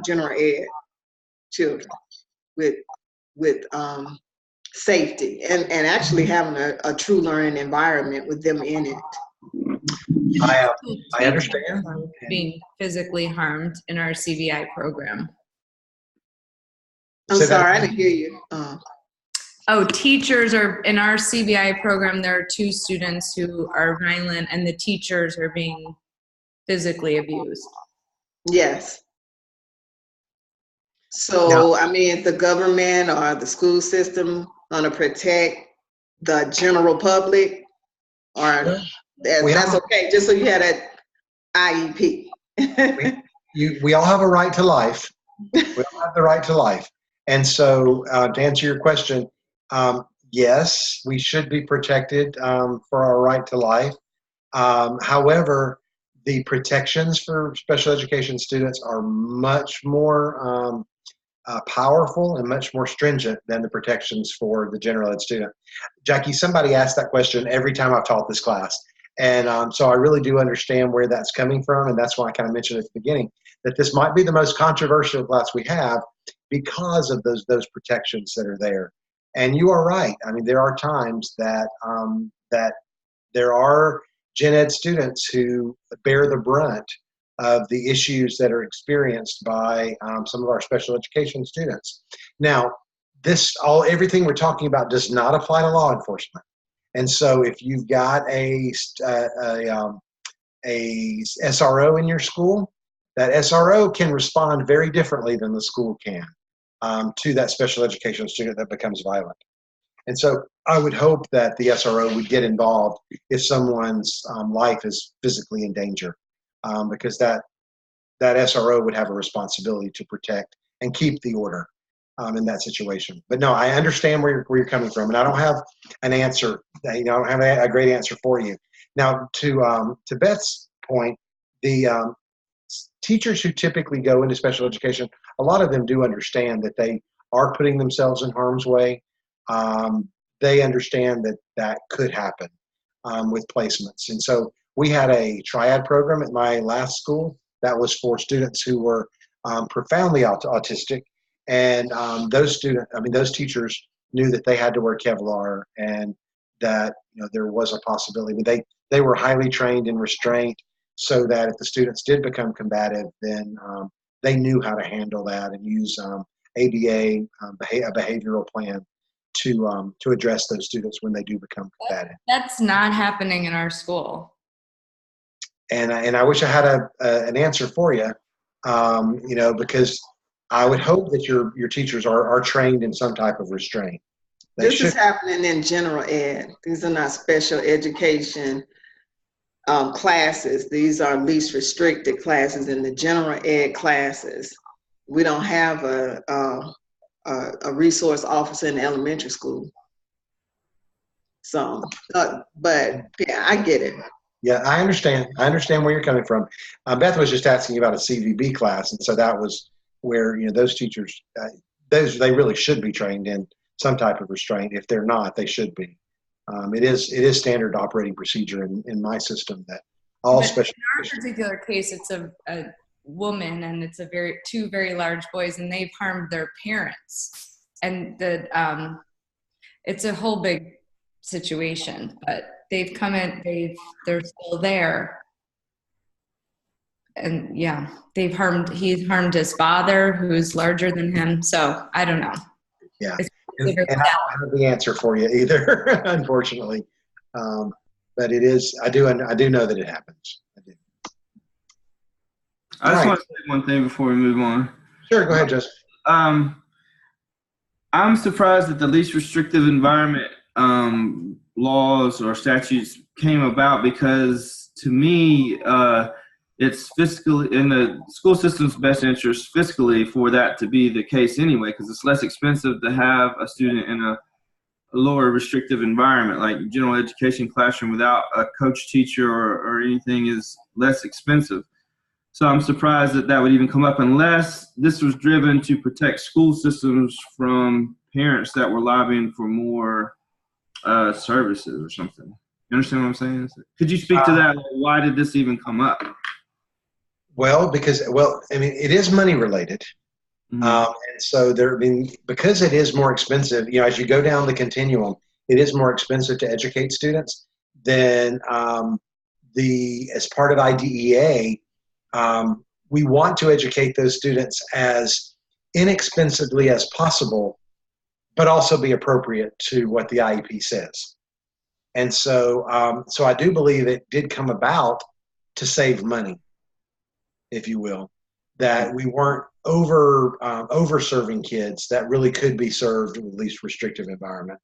general ed children with safety and actually having a true learning environment with them in it. I understand. Being physically harmed in our CVI program. I'm sorry, I didn't hear you. Oh, teachers are in our CVI program. There are 2 students who are violent, and the teachers are being physically abused. Yes. So, I mean, is the government or the school system going to protect the general public? Or that's okay, just so you had an IEP. We all have a right to life. We all have the right to life. And so to answer your question, yes, we should be protected for our right to life. However, the protections for special education students are much more powerful and much more stringent than the protections for the general ed student. Jackie, somebody asked that question every time I've taught this class. And so I really do understand where that's coming from. And that's why I kind of mentioned at the beginning that this might be the most controversial class we have because of those protections that are there. And you are right. I mean, there are times that that there are gen ed students who bear the brunt of the issues that are experienced by some of our special education students. Now, everything we're talking about does not apply to law enforcement. And so if you've got a SRO in your school, that SRO can respond very differently than the school can to that special education student that becomes violent. And so I would hope that the SRO would get involved if someone's life is physically in danger, because that SRO would have a responsibility to protect and keep the order in that situation. But no, I understand where you're coming from, and I don't have an answer. I don't have a great answer for you. Now, to Beth's point, the teachers who typically go into special education, a lot of them do understand that they are putting themselves in harm's way. They understand that could happen with placements. And so we had a triad program at my last school that was for students who were profoundly autistic. And those teachers knew that they had to wear Kevlar and that there was a possibility. But they were highly trained in restraint so that if the students did become combative, then they knew how to handle that and use ABA, a behavioral plan to address those students when they do become combative. That's not happening in our school. And I wish I had an answer for you, because I would hope that your teachers are trained in some type of restraint. This is happening in general ed. These are not special education classes. These are least restricted classes in the general ed classes. We don't have a resource officer in elementary school. So, but yeah, I get it. Yeah, I understand. I understand where you're coming from. Beth was just asking about a CVB class, and so that was where those teachers, they really should be trained in some type of restraint. If they're not, they should be. It is standard operating procedure in my system that all special. In our particular case, it's a woman, and it's two very large boys, and they've harmed their parents, and it's a whole big situation. But they've come in, they're still there. and yeah, he's harmed his father, who's larger than him. So I don't know. Yeah. It's And I don't have the answer for you either, unfortunately. But it is, I do know that it happens. I do. I just Right. want to say one thing before we move on. Sure, go ahead, Joseph. I'm surprised that the least restrictive environment laws or statutes came about, because to me, it's fiscally in the school system's best interest fiscally for that to be the case anyway, because it's less expensive to have a student in a lower restrictive environment, like general education classroom without a coach teacher or anything is less expensive. So I'm surprised that would even come up, unless this was driven to protect school systems from parents that were lobbying for more services or something. You understand what I'm saying? Could you speak to that? Why did this even come up? Well, I mean, it is money related. Mm-hmm. And so because it is more expensive, as you go down the continuum, it is more expensive to educate students. Then as part of IDEA, we want to educate those students as inexpensively as possible, but also be appropriate to what the IEP says. And so I do believe it did come about to save money, if you will, that we weren't over-serving kids that really could be served with least restrictive environment.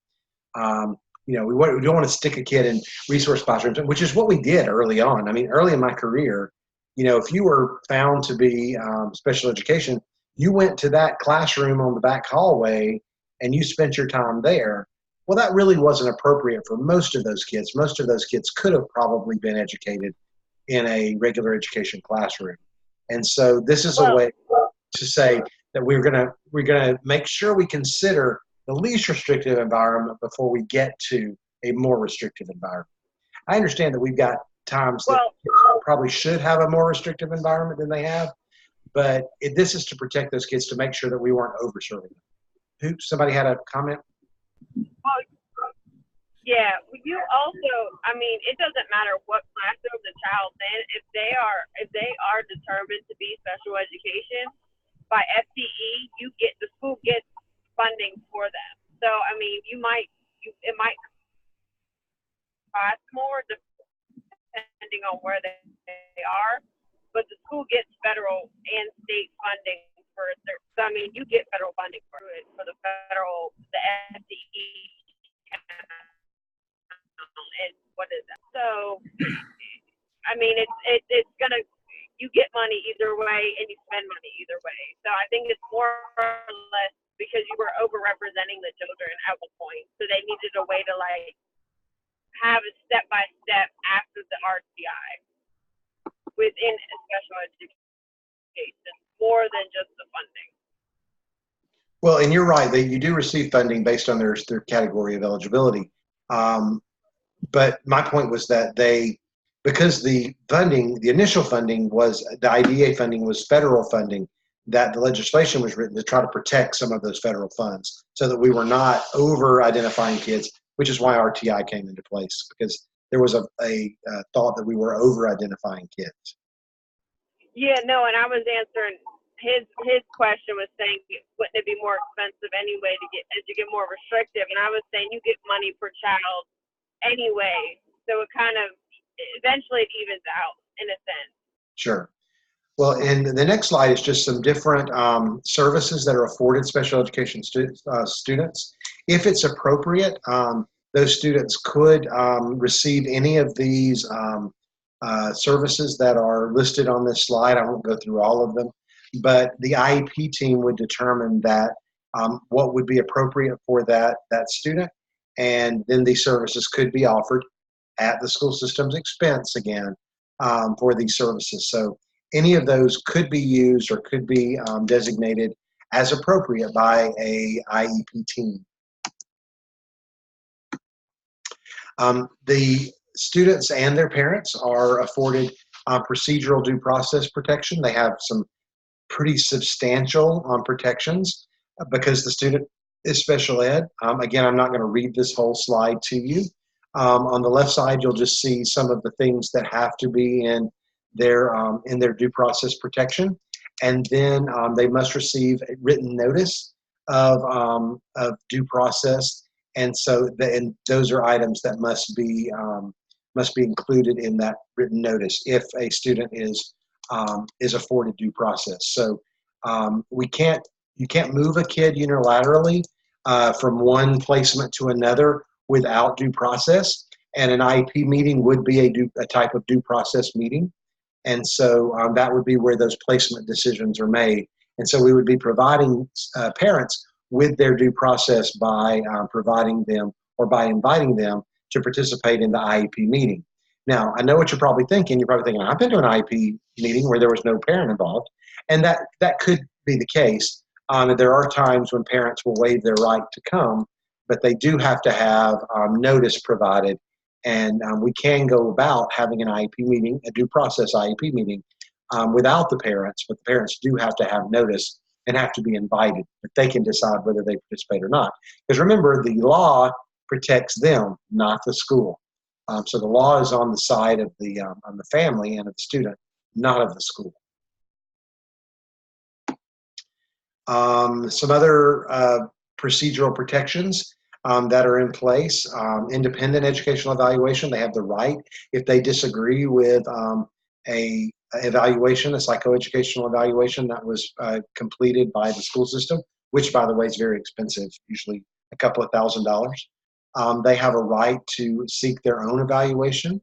We don't want to stick a kid in resource classrooms, which is what we did early on. I mean, early in my career, if you were found to be special education, you went to that classroom on the back hallway and you spent your time there. Well, that really wasn't appropriate for most of those kids. Most of those kids could have probably been educated in a regular education classroom. And so this is a way to say that we're gonna make sure we consider the least restrictive environment before we get to a more restrictive environment. I understand that we've got times that probably should have a more restrictive environment than they have, but this is to protect those kids, to make sure that we weren't over-serving them. Somebody had a comment? Yeah, you also, I mean, it doesn't matter what classroom the child's in, if they are determined to be special education by FTE, the school gets funding for them. So I mean, it might cost more depending on where they are, but the school gets federal and state funding for it. So I mean, you get federal funding for it, for the FTE. And what is that? So, I mean, it's gonna, you get money either way and you spend money either way. So I think it's more or less because you were overrepresenting the children at one point. So they needed a way to have a step-by-step after the RTI within a special education, more than just the funding. Well, and you're right, that you do receive funding based on their category of eligibility. But my point was that because the initial funding the IDEA funding was federal funding, that the legislation was written to try to protect some of those federal funds so that we were not over-identifying kids, which is why RTI came into place, because there was a thought that we were over-identifying kids. Yeah, no, and I was answering his question was saying, wouldn't it be more expensive anyway as you get more restrictive? And I was saying you get money per child anyway, so it kind of eventually it evens out in a sense. Sure. Well, and the next slide is just some different services that are afforded special education students. If it's appropriate, those students could receive any of these services that are listed on this slide. I won't go through all of them, but the IEP team would determine that what would be appropriate for that student, and then these services could be offered at the school system's expense again for these services. So any of those could be used or could be designated as appropriate by a IEP team. The students and their parents are afforded procedural due process protection. They have some pretty substantial protections because the student is special ed. Again, I'm not going to read this whole slide to you. On the left side, you'll just see some of the things that have to be in in their due process protection. And then they must receive a written notice of due process. And so and those are items that must be included in that written notice if a student is afforded due process. So you can't move a kid unilaterally from one placement to another without due process. And an IEP meeting would be a type of due process meeting. And so that would be where those placement decisions are made. And so we would be providing parents with their due process by providing them or by inviting them to participate in the IEP meeting. Now, I know what you're probably thinking. You're probably thinking, I've been to an IEP meeting where there was no parent involved. And that could be the case. There are times when parents will waive their right to come, but they do have to have notice provided. And we can go about having an IEP meeting, a due process IEP meeting, without the parents, but the parents do have to have notice and have to be invited, but they can decide whether they participate or not. Because remember, the law protects them, not the school. So the law is on the side of the family and of the student, not of the school. Some other procedural protections that are in place. Independent educational evaluation, they have the right, if they disagree with a evaluation, a psychoeducational evaluation that was completed by the school system, which by the way is very expensive, usually a couple of $1,000s. They have a right to seek their own evaluation.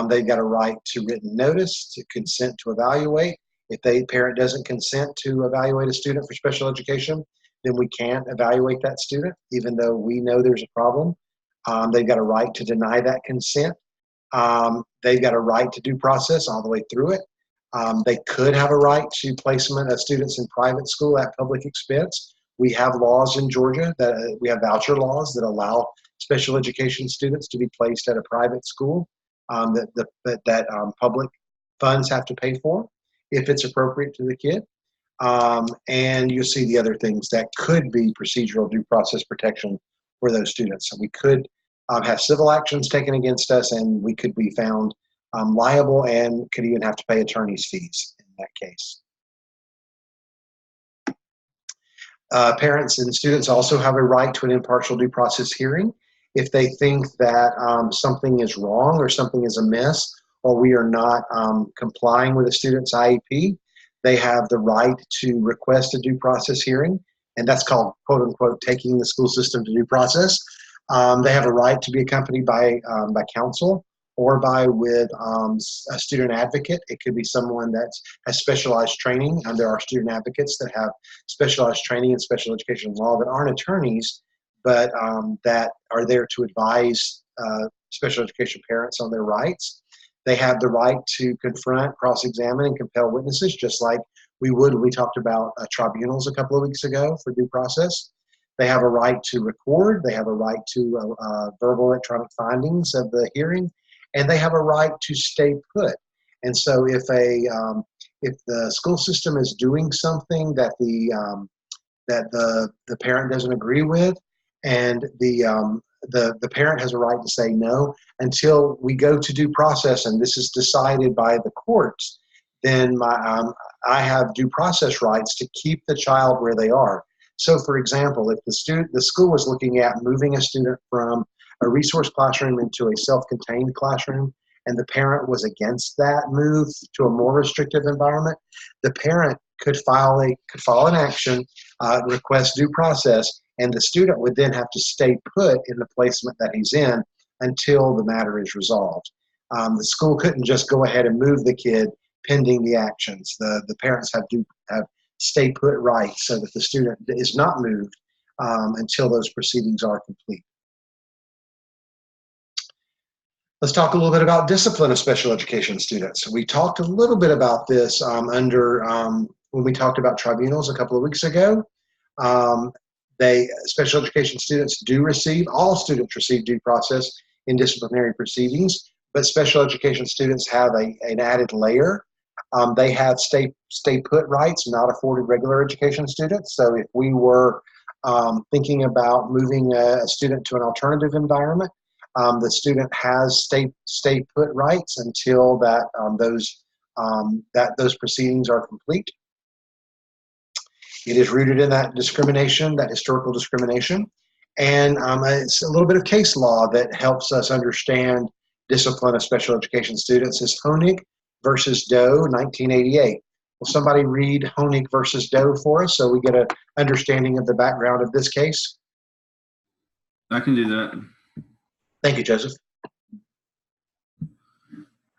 They've got a right to written notice, to consent to evaluate. If the parent doesn't consent to evaluate a student for special education, then we can't evaluate that student, even though we know there's a problem. They've got a right to deny that consent. They've got a right to due process all the way through it. They could have a right to placement of students in private school at public expense. We have laws in Georgia that we have voucher laws that allow special education students to be placed at a private school that public funds have to pay for if it's appropriate to the kid. And you'll see the other things that could be procedural due process protection for those students. So we could have civil actions taken against us, and we could be found liable and could even have to pay attorney's fees in that case. Parents and students also have a right to an impartial due process hearing. If they think that something is wrong or something is amiss, or we are not complying with a student's IEP, they have the right to request a due process hearing, and that's called, quote unquote, taking the school system to due process. They have a right to be accompanied by counsel or with a student advocate. It could be someone that has specialized training. There are student advocates that have specialized training in special education law that aren't attorneys, but that are there to advise special education parents on their rights. They have the right to confront, cross-examine, and compel witnesses, just like we would when we talked about tribunals a couple of weeks ago for due process. They have a right to record. They have a right to verbal electronic findings of the hearing, and they have a right to stay put. And so if the school system is doing something that the parent doesn't agree with, and the parent has a right to say no until we go to due process and this is decided by the courts, then I have due process rights to keep the child where they are. So for example, if the school was looking at moving a student from a resource classroom into a self-contained classroom, and the parent was against that move to a more restrictive environment, the parent could file an action, request due process, and the student would then have to stay put in the placement that he's in until the matter is resolved. The school couldn't just go ahead and move the kid pending the actions. The parents have stay put rights so that the student is not moved until those proceedings are complete. Let's talk a little bit about discipline of special education students. We talked a little bit about this when we talked about tribunals a couple of weeks ago. Special education students all students receive due process in disciplinary proceedings, but special education students have an added layer. They have stay put rights not afforded regular education students. So if we were thinking about moving a student to an alternative environment, the student has stay put rights until that those that those proceedings are complete. It is rooted in that discrimination, that historical discrimination. And it's a little bit of case law that helps us understand discipline of special education students. Is Honig versus Doe, 1988. Will somebody read Honig versus Doe for us so we get an understanding of the background of this case? I can do that. Thank you, Joseph.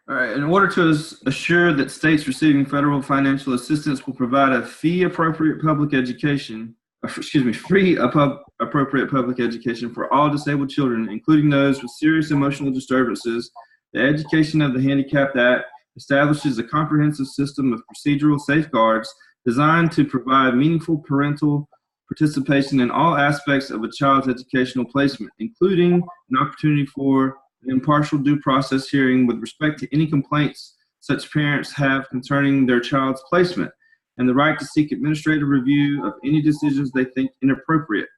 All right. In order to assure that states receiving federal financial assistance will provide a free appropriate public education for all disabled children, including those with serious emotional disturbances, the Education of the Handicapped Act establishes a comprehensive system of procedural safeguards designed to provide meaningful parental participation in all aspects of a child's educational placement, including an opportunity for an impartial due process hearing with respect to any complaints such parents have concerning their child's placement, and the right to seek administrative review of any decisions they think inappropriate.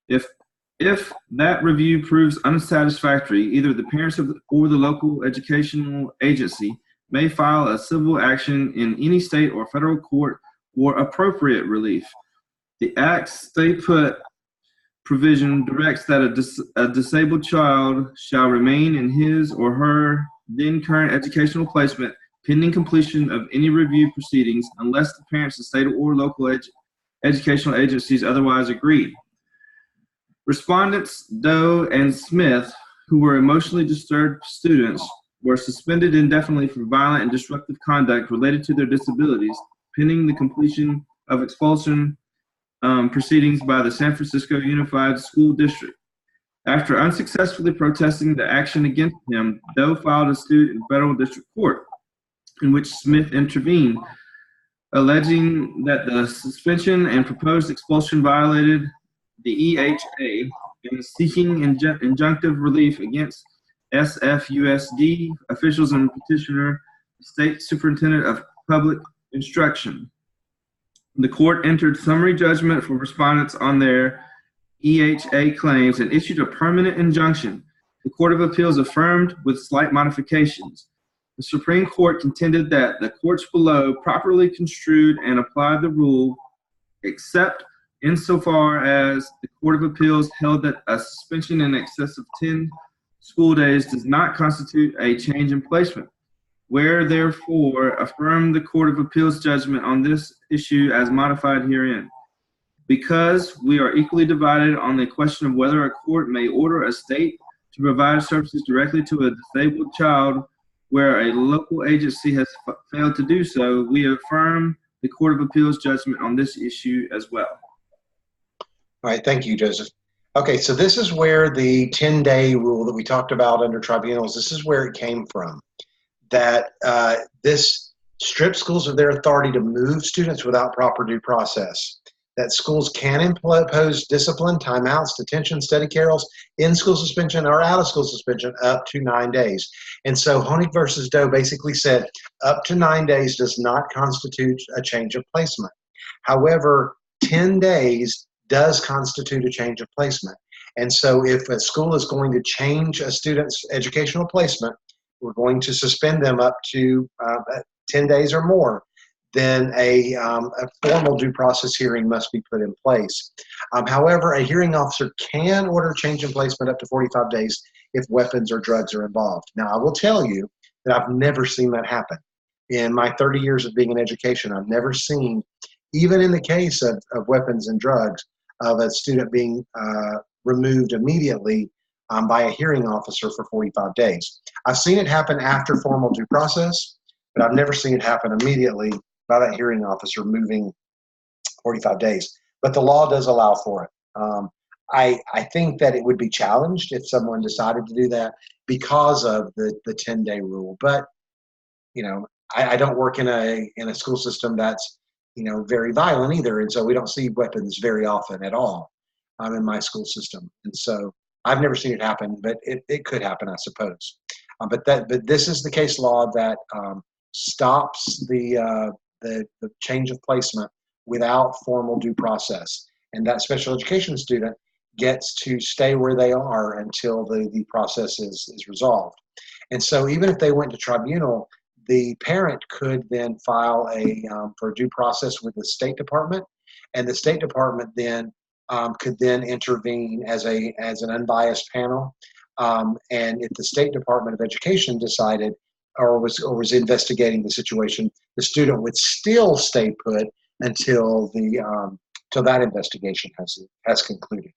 If that review proves unsatisfactory, either the parents or the local educational agency may file a civil action in any state or federal court for appropriate relief. The Act's stay put provision directs that a disabled child shall remain in his or her then current educational placement pending completion of any review proceedings unless the parents, the state or local educational agencies otherwise agree. Respondents Doe and Smith, who were emotionally disturbed students, were suspended indefinitely for violent and disruptive conduct related to their disabilities pending the completion of expulsion proceedings by the San Francisco Unified School District. After unsuccessfully protesting the action against him, Doe filed a suit in federal district court in which Smith intervened, alleging that the suspension and proposed expulsion violated the EHA and seeking injunctive relief against SFUSD officials and petitioner, State Superintendent of Public Instruction. The court entered summary judgment for respondents on their EHA claims and issued a permanent injunction. The Court of Appeals affirmed with slight modifications. The Supreme Court contended that the courts below properly construed and applied the rule, except insofar as the Court of Appeals held that a suspension in excess of 10 school days does not constitute a change in placement. Where therefore affirm the Court of Appeals judgment on this issue as modified herein. Because we are equally divided on the question of whether a court may order a state to provide services directly to a disabled child where a local agency has failed to do so, we affirm the Court of Appeals judgment on this issue as well. All right, thank you, Joseph. Okay, so this is where the 10-day rule that we talked about under tribunals, this is where it came from. That this strips schools of their authority to move students without proper due process. That schools can impose discipline, timeouts, detention, study carrels, in-school suspension, or out-of-school suspension up to 9 days. And so Honig versus Doe basically said up to 9 days does not constitute a change of placement. However, 10 days does constitute a change of placement. And so if a school is going to change a student's educational placement, we're going to suspend them up to 10 days or more, then a formal due process hearing must be put in place. However, a hearing officer can order change in placement up to 45 days if weapons or drugs are involved. Now, I will tell you that I've never seen that happen. In my 30 years of being in education, I've never seen, even in the case of weapons and drugs, of a student being removed immediately by a hearing officer for 45 days. I've seen it happen after formal due process, but I've never seen it happen immediately by that hearing officer moving 45 days. But the law does allow for it. I think that it would be challenged if someone decided to do that because of the 10-day rule. But, you know, I don't work in a school system that's, you know, very violent either. And so we don't see weapons very often at all in my school system. And so I've never seen it happen, but it could happen, I suppose. But this is the case law that stops the change of placement without formal due process, and that special education student gets to stay where they are until the process is resolved. And so even if they went to tribunal, the parent could then file for due process with the State Department, and the State Department then could then intervene as an unbiased panel. And if the State Department of Education decided or was investigating the situation, the student would still stay put until till that investigation has concluded.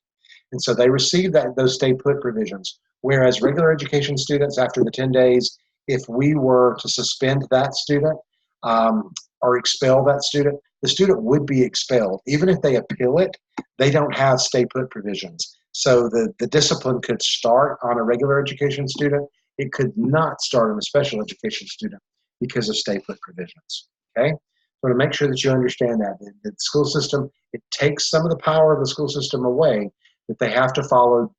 And so they receive those stay put provisions. Whereas regular education students, after the 10 days, if we were to suspend that student or expel that student, the student would be expelled. Even if they appeal it, they don't have stay put provisions. So the discipline could start on a regular education student. It could not start on a special education student because of stay put provisions. Okay? So to make sure that you understand that, the school system, it takes some of the power of the school system away, that they have to follow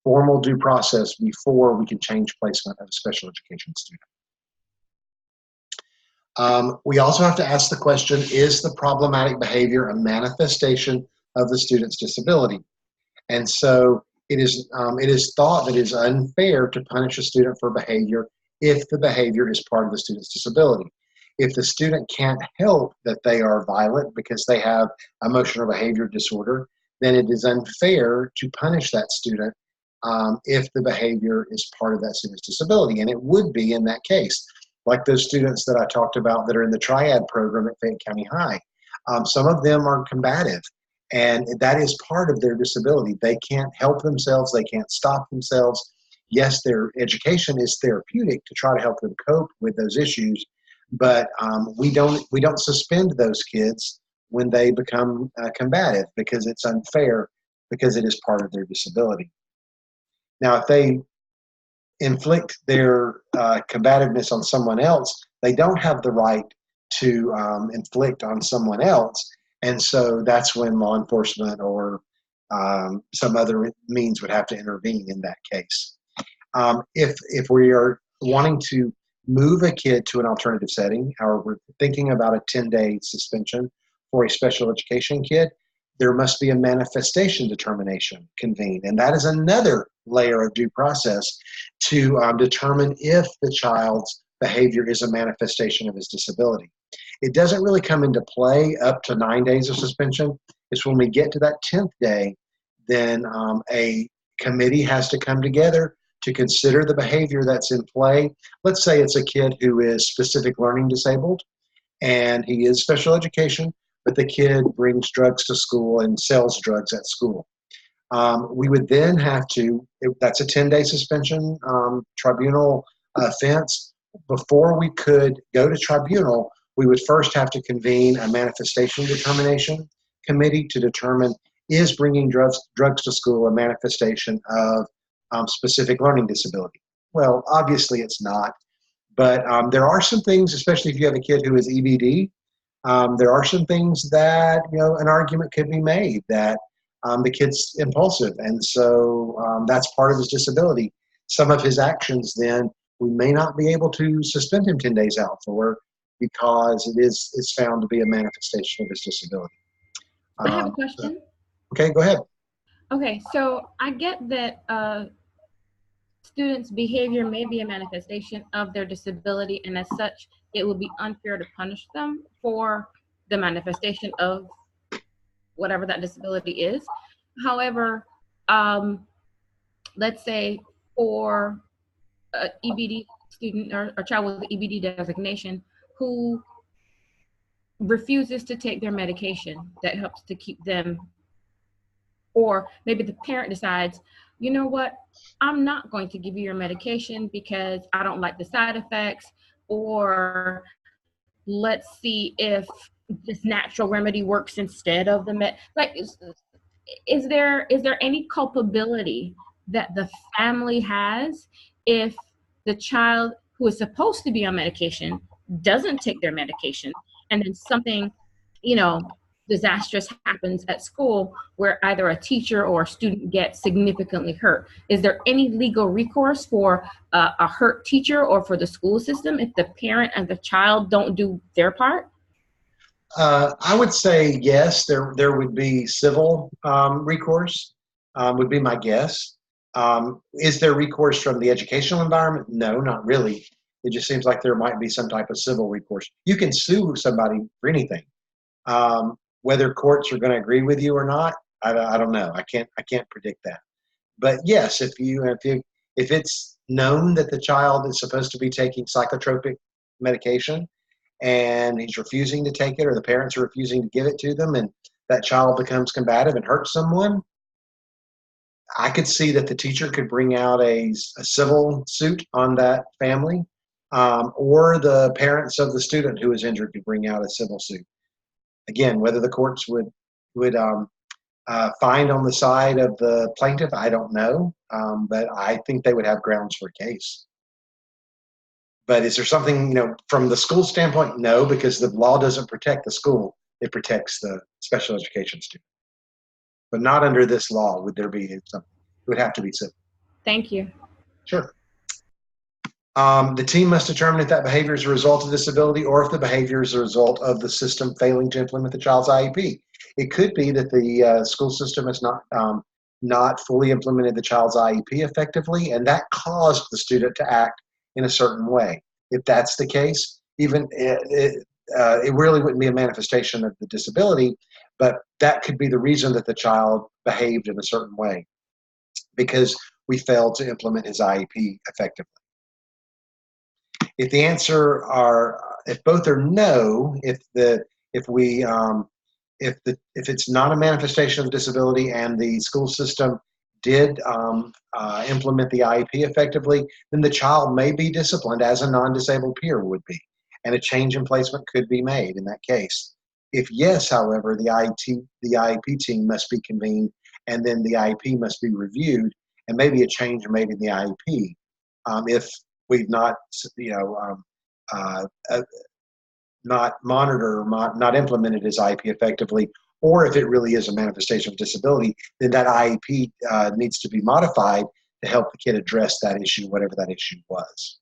formal due process before we can change placement of a special education student. We also have to ask the question, is the problematic behavior a manifestation of the student's disability? And so it is thought that it is unfair to punish a student for behavior if the behavior is part of the student's disability. If the student can't help that they are violent because they have emotional behavior disorder, then it is unfair to punish that student if the behavior is part of that student's disability. And it would be in that case, like those students that I talked about that are in the Triad program at Fayette County High. Some of them are combative, and that is part of their disability. They can't help themselves. They can't stop themselves. Yes, their education is therapeutic to try to help them cope with those issues, but we don't suspend those kids when they become combative, because it's unfair, because it is part of their disability. Now, if they inflict their combativeness on someone else, they don't have the right to inflict on someone else. And so that's when law enforcement or some other means would have to intervene in that case. If we are wanting to move a kid to an alternative setting, or we're thinking about a 10-day suspension for a special education kid, there must be a manifestation determination convened. And that is another layer of due process to determine if the child's behavior is a manifestation of his disability. It doesn't really come into play up to 9 days of suspension. It's when we get to that 10th day, then a committee has to come together to consider the behavior that's in play. Let's say it's a kid who is specific learning disabled, and he is special education, but the kid brings drugs to school and sells drugs at school. We would then have to, that's a 10-day suspension tribunal offense. Before we could go to tribunal, we would first have to convene a manifestation determination committee to determine, is bringing drugs to school a manifestation of specific learning disability? Well, obviously it's not, but there are some things, especially if you have a kid who is EBD, there are some things that, an argument could be made that the kid's impulsive, and so that's part of his disability. Some of his actions, then, we may not be able to suspend him 10 days out for, because it's found to be a manifestation of his disability. I have a question. Okay, go ahead. Okay, so I get that students' behavior may be a manifestation of their disability, and as such, it would be unfair to punish them for the manifestation of whatever that disability is. However, let's say for an EBD student or child with EBD designation who refuses to take their medication that helps to keep them, or maybe the parent decides, you know what, I'm not going to give you your medication because I don't like the side effects, or let's see if this natural remedy works instead of the is there any culpability that the family has if the child who is supposed to be on medication doesn't take their medication, and then something, disastrous happens at school where either a teacher or a student gets significantly hurt? Is there any legal recourse for a hurt teacher or for the school system if the parent and the child don't do their part? I would say yes, there would be civil recourse, would be my guess. Is there recourse from the educational environment? No, not really. It just seems like there might be some type of civil recourse. You can sue somebody for anything. Whether courts are going to agree with you or not, I don't know. I can't predict that. But yes, if it's known that the child is supposed to be taking psychotropic medication and he's refusing to take it, or the parents are refusing to give it to them, and that child becomes combative and hurts someone, I could see that the teacher could bring out a civil suit on that family, or the parents of the student who was injured could bring out a civil suit. Again, whether the courts would find on the side of the plaintiff, I don't know, but I think they would have grounds for a case. But is there something, from the school standpoint? No, because the law doesn't protect the school. It protects the special education student. But not under this law would there be something. It would have to be civil. Thank you. Sure. The team must determine if that behavior is a result of disability or if the behavior is a result of the system failing to implement the child's IEP. It could be that the school system has not fully implemented the child's IEP effectively, and that caused the student to act in a certain way. If that's the case, even it really wouldn't be a manifestation of the disability, but that could be the reason that the child behaved in a certain way, because we failed to implement his IEP effectively. If the answer if both are no, if it's not a manifestation of disability and the school system did implement the IEP effectively, then the child may be disciplined as a non-disabled peer would be, and a change in placement could be made in that case. If yes, however, the IEP team must be convened, and then the IEP must be reviewed, and maybe a change made in the IEP if we've not monitored or not implemented his IEP effectively, or if it really is a manifestation of disability, then that IEP needs to be modified to help the kid address that issue, whatever that issue was.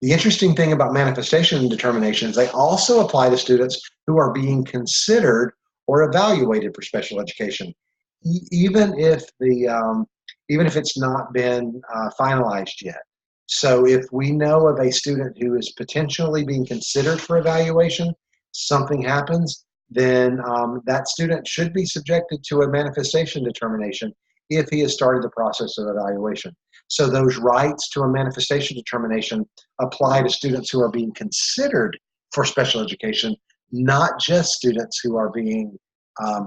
The interesting thing about manifestation determinations, they also apply to students who are being considered or evaluated for special education, even if it's not been finalized yet. So if we know of a student who is potentially being considered for evaluation, something happens, then that student should be subjected to a manifestation determination if he has started the process of evaluation. So those rights to a manifestation determination apply to students who are being considered for special education, not just students who are being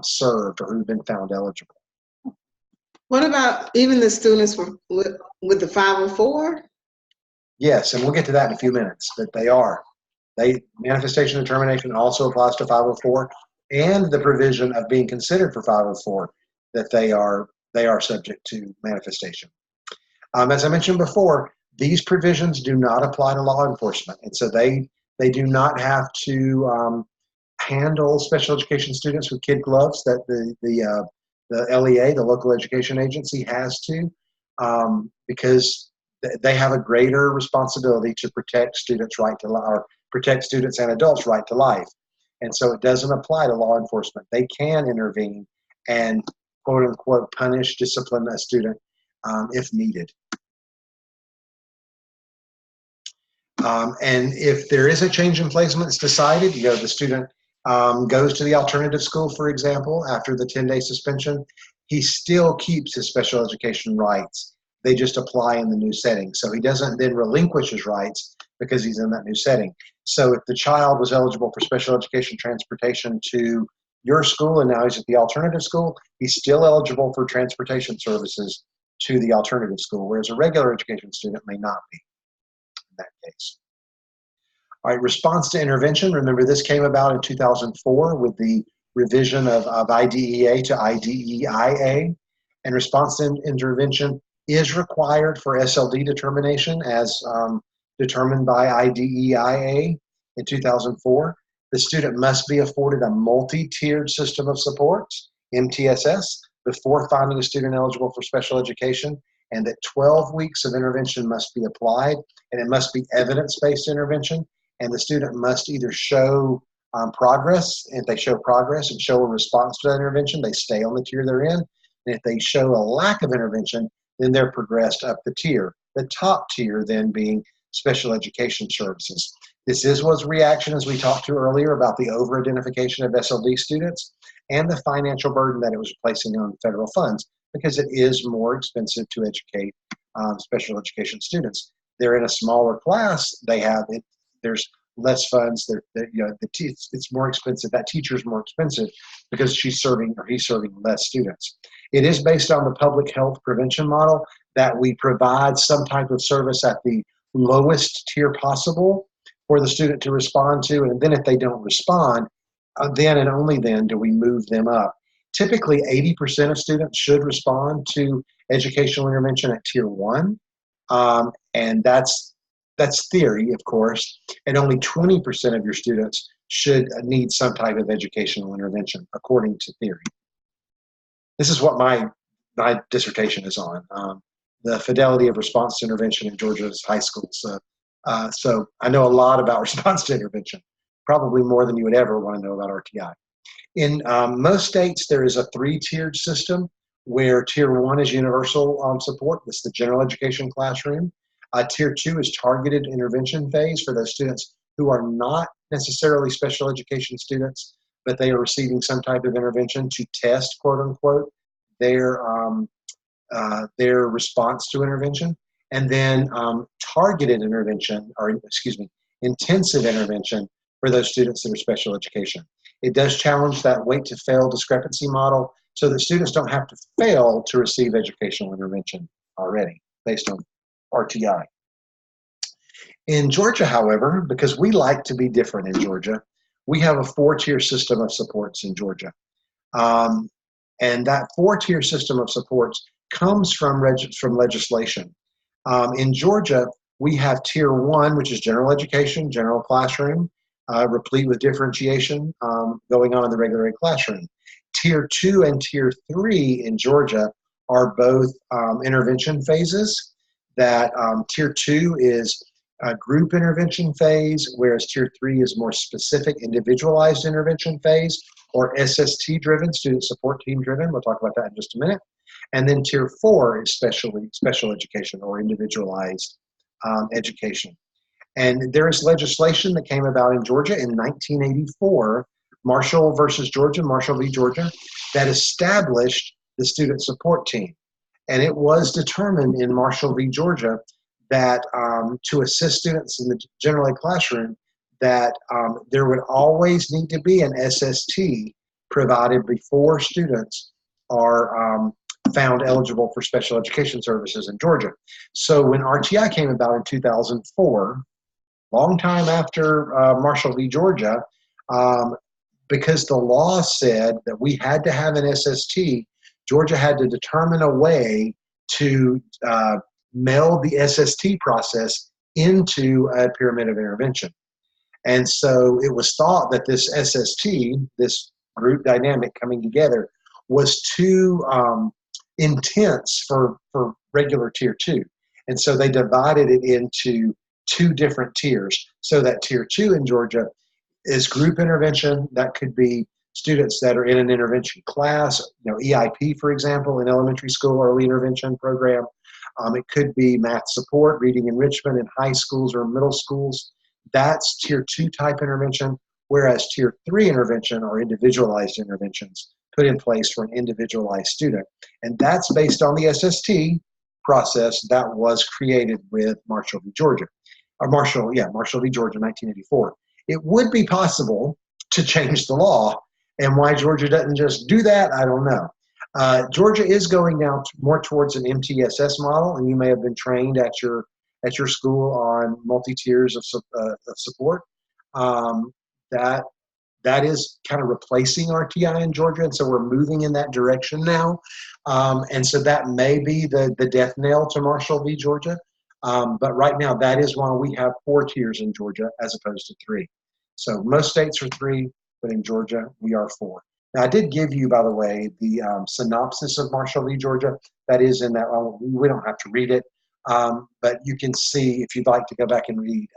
served or who've been found eligible. What about even the students with the 504? Yes, and we'll get to that in a few minutes, but manifestation determination also applies to 504, and the provision of being considered for 504, that they are subject to manifestation. As I mentioned before, these provisions do not apply to law enforcement, and so they do not have to handle special education students with kid gloves that the LEA, the local education agency, has to, because they have a greater responsibility to protect students' right to life, or protect students and adults' right to life. And so it doesn't apply to law enforcement. They can intervene and quote unquote punish, discipline a student if needed. And if there is a change in placement that's decided, the student goes to the alternative school, for example, after the 10-day suspension, he still keeps his special education rights. They just apply in the new setting. So he doesn't then relinquish his rights because he's in that new setting. So if the child was eligible for special education transportation to your school and now he's at the alternative school, he's still eligible for transportation services to the alternative school, whereas a regular education student may not be in that case. All right, response to intervention. Remember, this came about in 2004 with the revision of IDEA to IDEIA. And response to intervention is required for SLD determination as determined by IDEIA in 2004. The student must be afforded a multi-tiered system of supports, MTSS, before finding a student eligible for special education, and that 12 weeks of intervention must be applied, and it must be evidence-based intervention, and the student must either show progress. If they show progress and show a response to that intervention, they stay on the tier they're in. And if they show a lack of intervention, then they're progressed up the tier. The top tier then being special education services. This was reaction, as we talked to earlier, about the over-identification of SLD students and the financial burden that it was placing on federal funds, because it is more expensive to educate special education students. They're in a smaller class. There's less funds. It's more expensive. That teacher's more expensive because he's serving less students. It is based on the public health prevention model that we provide some type of service at the lowest tier possible for the student to respond to, and then if they don't respond, then and only then do we move them up. Typically, 80% of students should respond to educational intervention at tier 1, and that's theory, of course, and only 20% of your students should need some type of educational intervention, according to theory. This is what my dissertation is on, the fidelity of response to intervention in Georgia's high schools. So I know a lot about response to intervention, probably more than you would ever want to know about RTI. In most states, there is a 3-tiered system where tier 1 is universal support. This is the general education classroom. Tier 2 is targeted intervention phase for those students who are not necessarily special education students, but they are receiving some type of intervention to test, quote unquote, their response to intervention. And then targeted intervention, intensive intervention for those students that are special education. It does challenge that wait to fail discrepancy model so that students don't have to fail to receive educational intervention already based on RTI. In Georgia, however, because we like to be different in Georgia, we have a 4-tier system of supports in Georgia. And that 4-tier system of supports comes from legislation. In Georgia, we have tier 1, which is general education, general classroom, replete with differentiation going on in the regular ed classroom. Tier 2 and tier 3 in Georgia are both intervention phases. That tier 2 is a group intervention phase, whereas tier 3 is more specific individualized intervention phase, or SST driven, student support team driven. We'll talk about that in just a minute. And then tier 4 is special education or individualized education. And there is legislation that came about in Georgia in 1984, Marshall v. Georgia, that established the student support team. And it was determined in Marshall v. Georgia that to assist students in the general ed classroom, that there would always need to be an SST provided before students are found eligible for special education services in Georgia. So when RTI came about in 2004, long time after Marshall v. Georgia, because the law said that we had to have an SST, Georgia had to determine a way to meld the SST process into a pyramid of intervention. And so it was thought that this SST, this group dynamic coming together, was too intense for regular tier 2. And so they divided it into 2 different tiers. So that tier 2 in Georgia is group intervention. That could be students that are in an intervention class, EIP, for example, in elementary school, early intervention program. It could be math support, reading enrichment in high schools or middle schools. That's tier 2 type intervention, whereas tier 3 intervention are individualized interventions put in place for an individualized student. And that's based on the SST process that was created with Marshall v. Georgia. Marshall v. Georgia, 1984. It would be possible to change the law, and why Georgia doesn't just do that, I don't know. Georgia is going now more towards an MTSS model, and you may have been trained at your school on multi-tiers of support. That is kind of replacing RTI in Georgia, and so we're moving in that direction now. And so that may be the death knell to Marshall v. Georgia. But right now, that is why we have 4 tiers in Georgia as opposed to 3. So most states are 3, but in Georgia, we are 4. Now, I did give you, by the way, the synopsis of Marshall v. Georgia. That is in that. We don't have to read it, but you can see, if you'd like to go back and read,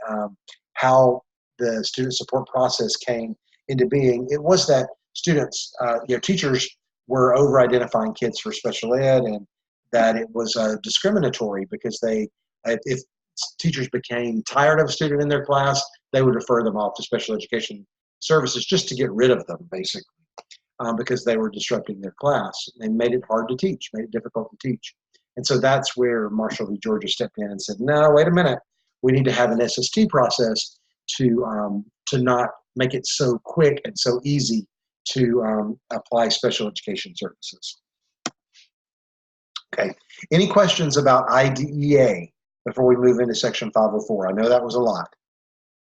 how the student support process came into being. It was that students, teachers were over-identifying kids for special ed, and that it was discriminatory because if teachers became tired of a student in their class, they would refer them off to special education services just to get rid of them, basically, because they were disrupting their class and made it hard to teach, made it difficult to teach. And so that's where Marshall v. Georgia stepped in and said, no, wait a minute, we need to have an SST process to not make it so quick and so easy to apply special education services. Okay, any questions about IDEA before we move into Section 504? I know that was a lot,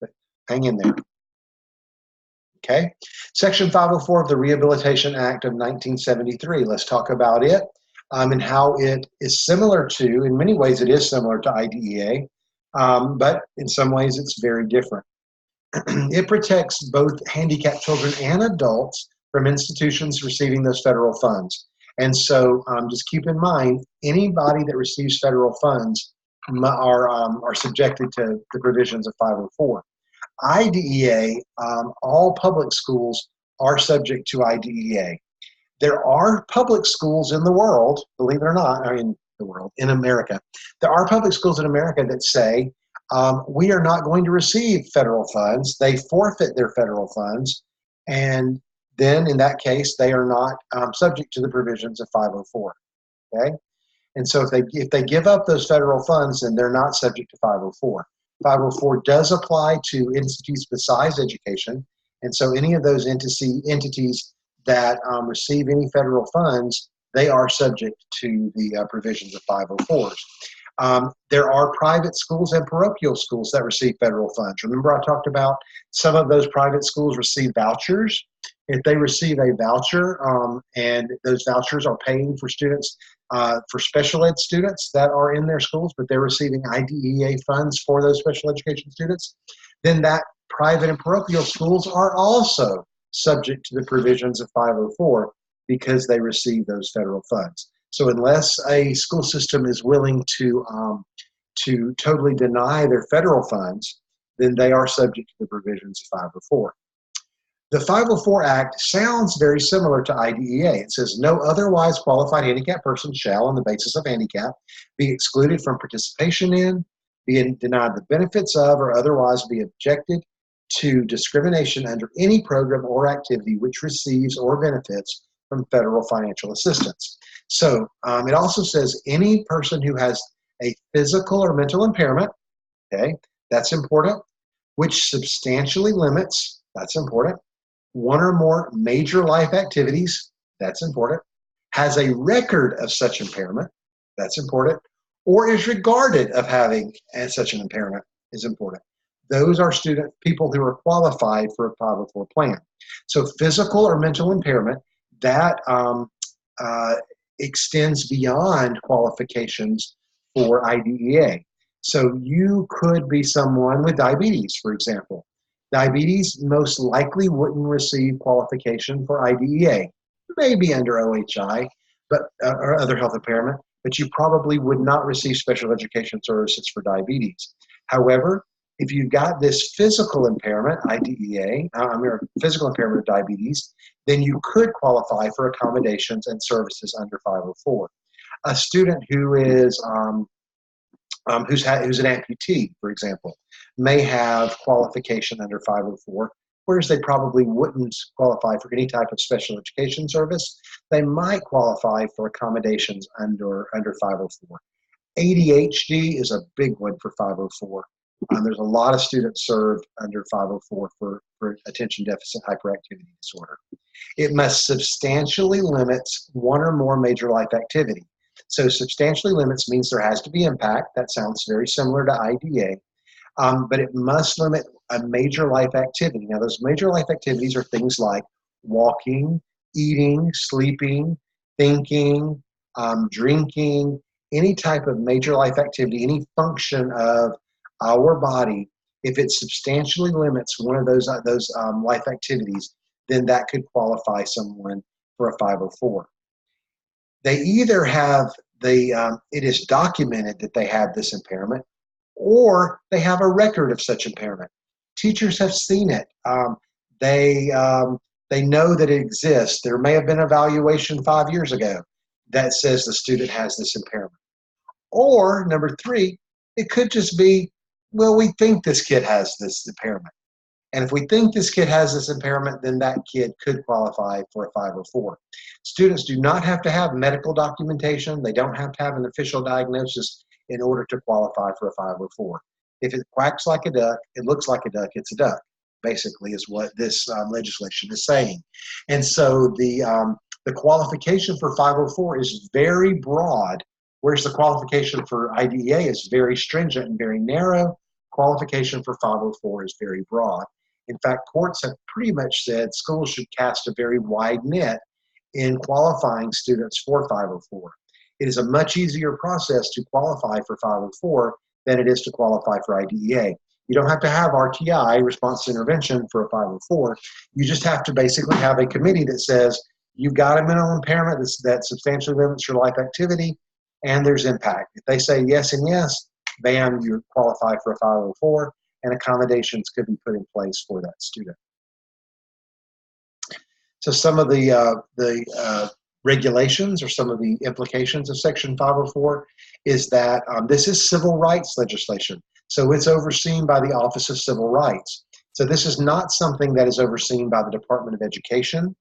but hang in there. Okay, Section 504 of the Rehabilitation Act of 1973. Let's talk about it and how it is similar to, in many ways it is similar to IDEA, but in some ways it's very different. It protects both handicapped children and adults from institutions receiving those federal funds. And so just keep in mind, anybody that receives federal funds are subjected to the provisions of 504. IDEA, all public schools are subject to IDEA. There are public schools in the world, believe it or not, in America. There are public schools in America that say, we are not going to receive federal funds. They forfeit their federal funds, and then in that case, they are not subject to the provisions of 504, okay? And so if they give up those federal funds, then they're not subject to 504. 504 does apply to entities besides education, and so any of those entities that receive any federal funds, they are subject to the provisions of 504s. There are private schools and parochial schools that receive federal funds. Remember I talked about some of those private schools receive vouchers. If they receive a voucher and those vouchers are paying for students, for special ed students that are in their schools, but they're receiving IDEA funds for those special education students, then that private and parochial schools are also subject to the provisions of 504 because they receive those federal funds. So unless a school system is willing to totally deny their federal funds, then they are subject to the provisions of 504. The 504 Act sounds very similar to IDEA. It says, no otherwise qualified handicapped person shall, on the basis of handicap, be excluded from participation in, be denied the benefits of, or otherwise be objected to discrimination under any program or activity which receives or benefits from federal financial assistance. So it also says any person who has a physical or mental impairment, okay, that's important, which substantially limits, that's important, one or more major life activities, that's important, has a record of such impairment, that's important, or is regarded of having such an impairment is important. Those are people who are qualified for a 504 plan. So physical or mental impairment, that extends beyond qualifications for IDEA. So you could be someone with diabetes, for example. Diabetes most likely wouldn't receive qualification for IDEA, maybe under OHI, but or other health impairment, but you probably would not receive special education services for diabetes. However, if you've got this physical impairment, IDEA, or physical impairment of diabetes, then you could qualify for accommodations and services under 504. A student who is who's an amputee, for example, may have qualification under 504, whereas they probably wouldn't qualify for any type of special education service. They might qualify for accommodations under 504. ADHD is a big one for 504. There's a lot of students served under 504 for attention deficit hyperactivity disorder. It must substantially limit one or more major life activity. So substantially limits means there has to be impact. That sounds very similar to IDEA, but it must limit a major life activity. Now, those major life activities are things like walking, eating, sleeping, thinking, drinking, any type of major life activity, any function of our body. If it substantially limits one of those life activities, then that could qualify someone for a 504. They either have it is documented that they have this impairment, or they have a record of such impairment. Teachers have seen it. They know that it exists. There may have been an evaluation 5 years ago. that says the student has this impairment. Or number three, it could just be, well, we think this kid has this impairment. And if we think this kid has this impairment, then that kid could qualify for a 504. Students do not have to have medical documentation. They don't have to have an official diagnosis in order to qualify for a 504. If it quacks like a duck, it looks like a duck, it's a duck, basically is what this legislation is saying. And so the qualification for 504 is very broad, whereas the qualification for IDEA is very stringent and very narrow. Qualification for 504 is very broad. In fact, courts have pretty much said schools should cast a very wide net in qualifying students for 504. It is a much easier process to qualify for 504 than it is to qualify for IDEA. You don't have to have RTI, response to intervention, for a 504. You just have to basically have a committee that says you've got a mental impairment that substantially limits your life activity and there's impact. If they say yes and yes, bam, you qualify for a 504, and accommodations could be put in place for that student. So some of the regulations or some of the implications of Section 504 is that this is civil rights legislation. So it's overseen by the Office of Civil Rights. So this is not something that is overseen by the Department of Education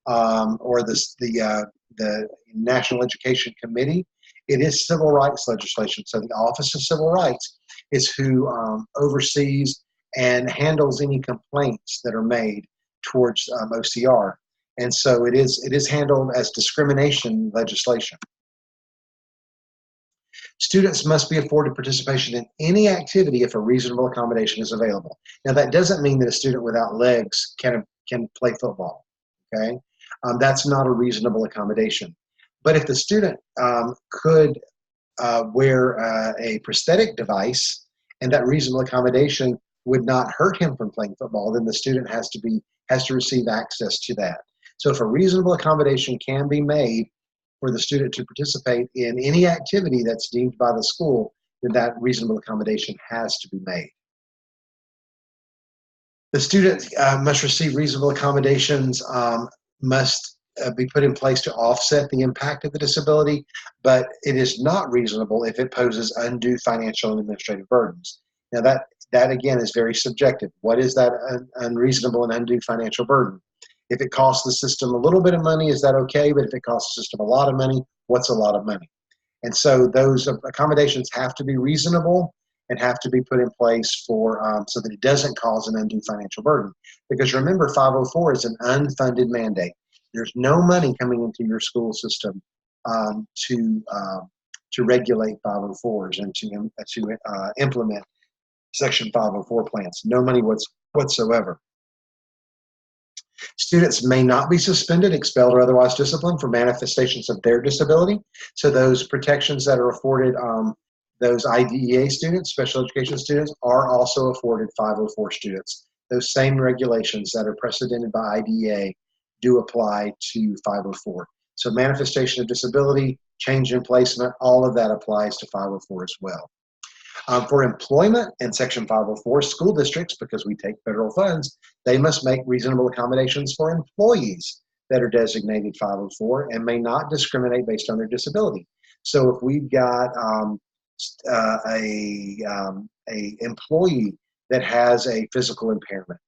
or the National Education Committee. It is civil rights legislation. So the Office of Civil Rights is who oversees and handles any complaints that are made towards OCR. And so it is handled as discrimination legislation. Students must be afforded participation in any activity if a reasonable accommodation is available. Now, that doesn't mean that a student without legs can play football, okay? That's not a reasonable accommodation. But if the student could wear a prosthetic device and that reasonable accommodation would not hurt him from playing football, then the student has to receive access to that. So if a reasonable accommodation can be made for the student to participate in any activity that's deemed by the school, then that reasonable accommodation has to be made. The student must receive reasonable accommodations, must be put in place to offset the impact of the disability, but it is not reasonable if it poses undue financial and administrative burdens. Now that again is very subjective. What is that unreasonable and undue financial burden? If it costs the system a little bit of money, is that okay? But if it costs the system a lot of money, what's a lot of money? And so those accommodations have to be reasonable and have to be put in place for so that it doesn't cause an undue financial burden. Because remember, 504 is an unfunded mandate. There's no money coming into your school system to regulate 504s and to implement Section 504 plans. No money whatsoever. Students may not be suspended, expelled, or otherwise disciplined for manifestations of their disability. So those protections that are afforded those IDEA students, special education students, are also afforded 504 students. Those same regulations that are precedented by IDEA do apply to 504. So manifestation of disability, change in placement, all of that applies to 504 as well. For employment in Section 504, school districts, because we take federal funds, they must make reasonable accommodations for employees that are designated 504 and may not discriminate based on their disability. So if we've got a employee that has a physical impairment,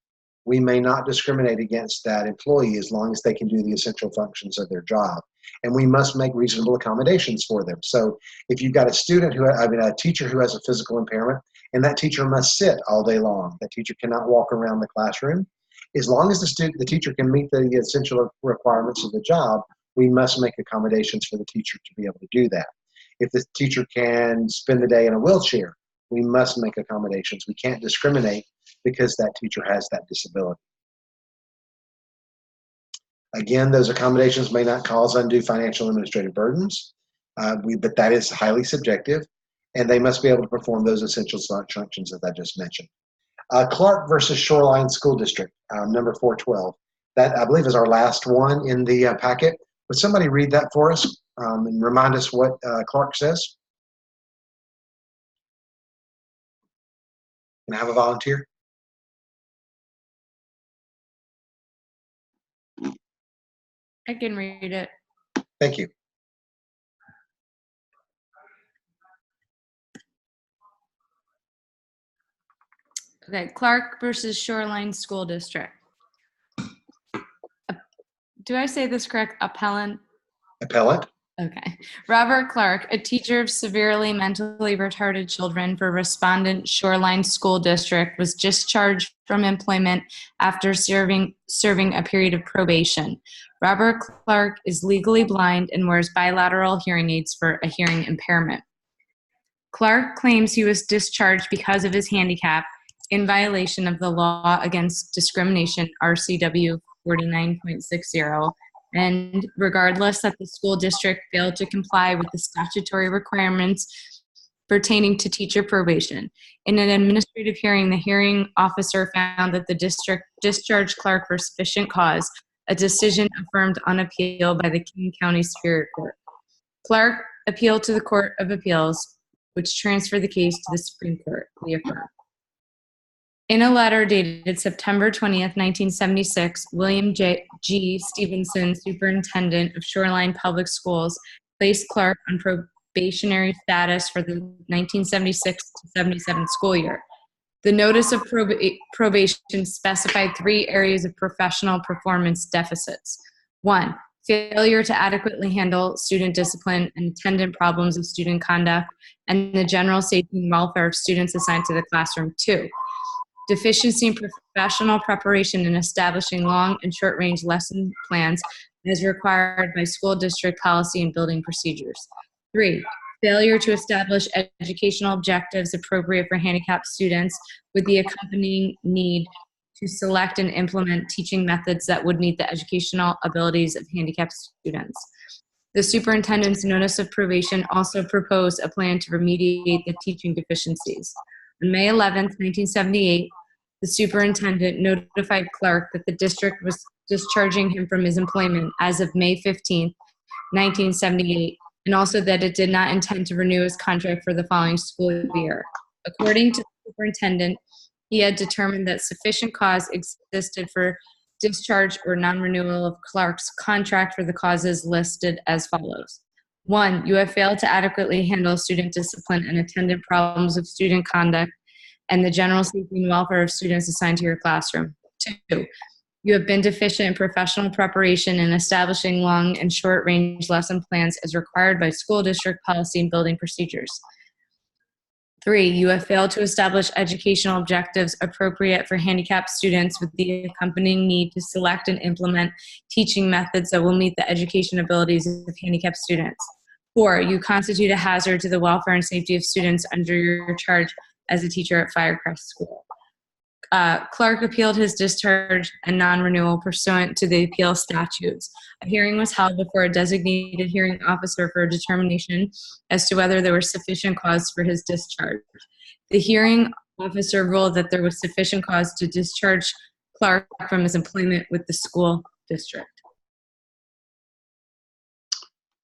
we may not discriminate against that employee as long as they can do the essential functions of their job. And we must make reasonable accommodations for them. So if you've got a teacher who has a physical impairment, and that teacher must sit all day long, that teacher cannot walk around the classroom, as long as the teacher can meet the essential requirements of the job, we must make accommodations for the teacher to be able to do that. If the teacher can spend the day in a wheelchair, we must make accommodations. We can't discriminate because that teacher has that disability. Again, those accommodations may not cause undue financial and administrative burdens, but that is highly subjective, and they must be able to perform those essential functions that I just mentioned. Clark versus Shoreline School District, number 412. That, I believe, is our last one in the packet. Would somebody read that for us and remind us what Clark says? Can I have a volunteer? I can read it. Thank you. Okay, Clark versus Shoreline School District. Do I say this correct? Appellant? Appellant. Okay. Robert Clark, a teacher of severely mentally retarded children for respondent Shoreline School District, was discharged from employment after serving a period of probation. Robert Clark is legally blind and wears bilateral hearing aids for a hearing impairment. Clark claims he was discharged because of his handicap in violation of the law against discrimination, RCW 49.60, and regardless that the school district failed to comply with the statutory requirements pertaining to teacher probation. In an administrative hearing, the hearing officer found that the district discharged Clark for sufficient cause, a decision affirmed on appeal by the King County Superior Court. Clark appealed to the Court of Appeals, which transferred the case to the Supreme Court. We affirm. In a letter dated September 20th, 1976, William G. Stevenson, superintendent of Shoreline Public Schools, placed Clark on probationary status for the 1976-77 school year. The notice of probation specified 3 areas of professional performance deficits. 1, failure to adequately handle student discipline and attendant problems of student conduct and the general safety and welfare of students assigned to the classroom. 2, deficiency in professional preparation in establishing long and short-range lesson plans as required by school district policy and building procedures. 3, failure to establish educational objectives appropriate for handicapped students with the accompanying need to select and implement teaching methods that would meet the educational abilities of handicapped students. The superintendent's notice of probation also proposed a plan to remediate the teaching deficiencies. On May 11th, 1978, the superintendent notified Clark that the district was discharging him from his employment as of May 15th, 1978, and also that it did not intend to renew his contract for the following school year. According to the superintendent, he had determined that sufficient cause existed for discharge or non-renewal of Clark's contract for the causes listed as follows. 1, you have failed to adequately handle student discipline and attendant problems of student conduct and the general safety and welfare of students assigned to your classroom. 2, you have been deficient in professional preparation in establishing long and short-range lesson plans as required by school district policy and building procedures. 3, you have failed to establish educational objectives appropriate for handicapped students with the accompanying need to select and implement teaching methods that will meet the education abilities of handicapped students. 4, you constitute a hazard to the welfare and safety of students under your charge as a teacher at Firecrest School. Clark appealed his discharge and non-renewal pursuant to the appeal statutes. A hearing was held before a designated hearing officer for a determination as to whether there was sufficient cause for his discharge. The hearing officer ruled that there was sufficient cause to discharge Clark from his employment with the school district.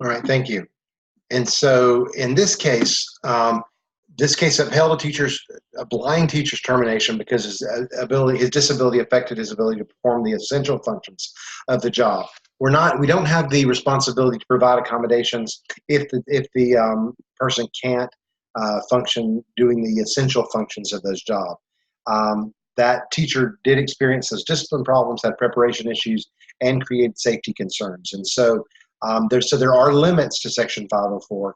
All right, thank you. And so in this case upheld a blind teacher's termination because his disability affected his ability to perform the essential functions of the job. We don't have the responsibility to provide accommodations if the person can't function doing the essential functions of those jobs. That teacher did experience those discipline problems, had preparation issues, and created safety concerns. And so there are limits to Section 504,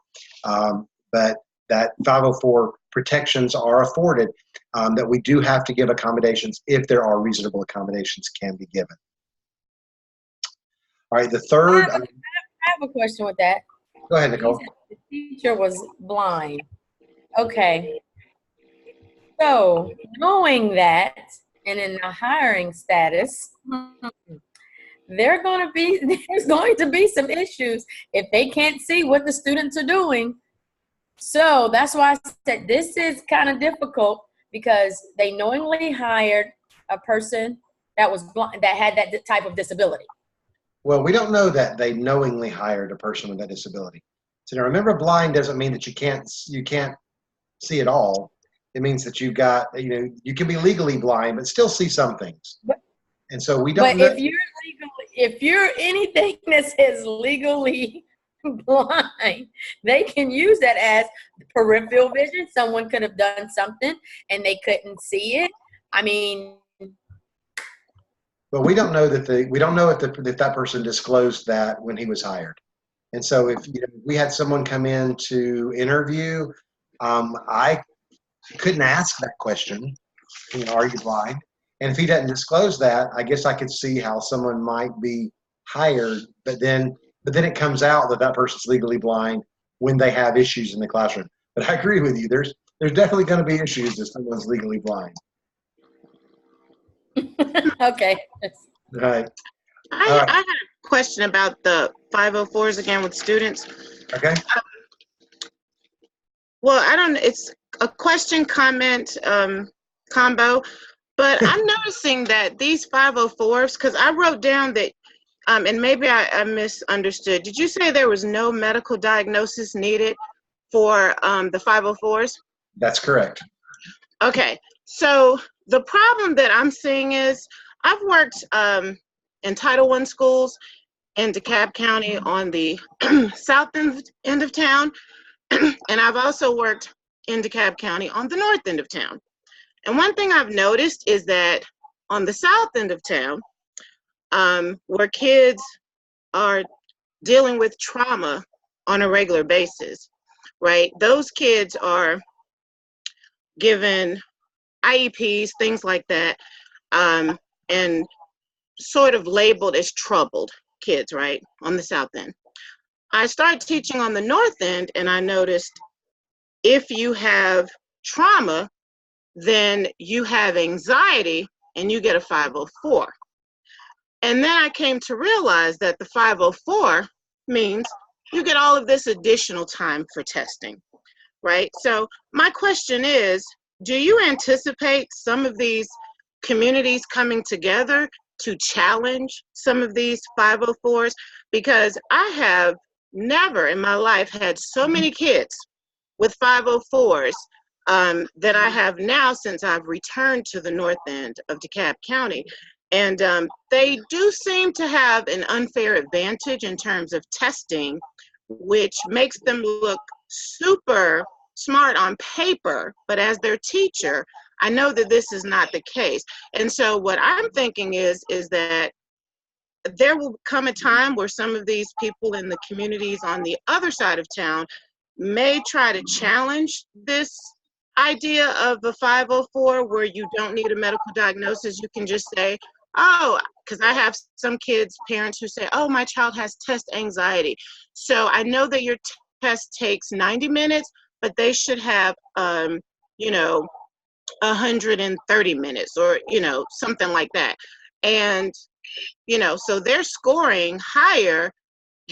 but that 504 protections are afforded, that we do have to give accommodations if there are reasonable accommodations can be given. All right, the third. I have a question with that. Go ahead, Nicole. The teacher was blind. Okay. So knowing that, and in the hiring status, there's going to be some issues if they can't see what the students are doing. So that's why I said this is kind of difficult, because they knowingly hired a person that was blind, that had that type of disability. Well, we don't know that they knowingly hired a person with that disability. So now remember, blind doesn't mean that you can't see at all. It means that you can be legally blind but still see some things. And so we don't know. But if you're anything that says legally blind, they can use that as peripheral vision. Someone could have done something and they couldn't see it. I mean, But we don't know that we don't know if that person disclosed that when he was hired. And so if we had someone come in to interview, I couldn't ask that question. Are you blind? And if he doesn't disclose that, I guess I could see how someone might be hired, but then it comes out that that person's legally blind when they have issues in the classroom. But I agree with you. There's definitely going to be issues if someone's legally blind. okay. Right. I had a question about the 504s again with students. Okay. Well, it's a question comment combo, but I'm noticing that these 504s, because I wrote down that, and maybe I misunderstood. Did you say there was no medical diagnosis needed for the 504s? That's correct. Okay, so the problem that I'm seeing is I've worked in Title I schools in DeKalb County on the south end of town, and I've also worked in DeKalb County on the north end of town. And one thing I've noticed is that on the south end of town, where kids are dealing with trauma on a regular basis, right? Those kids are given IEPs, things like that, and sort of labeled as troubled kids, right, on the south end. I started teaching on the north end, and I noticed if you have trauma, then you have anxiety, and you get a 504. And then I came to realize that the 504 means you get all of this additional time for testing, right? So my question is, do you anticipate some of these communities coming together to challenge some of these 504s? Because I have never in my life had so many kids with 504s that I have now since I've returned to the north end of DeKalb County. And they do seem to have an unfair advantage in terms of testing, which makes them look super smart on paper, but as their teacher, I know that this is not the case. And so what I'm thinking is that there will come a time where some of these people in the communities on the other side of town may try to challenge this idea of a 504 where you don't need a medical diagnosis. You can just say, oh, because I have some kids, parents who say, oh, my child has test anxiety. So I know that your test takes 90 minutes, but they should have, 130 minutes or, something like that. And, so they're scoring higher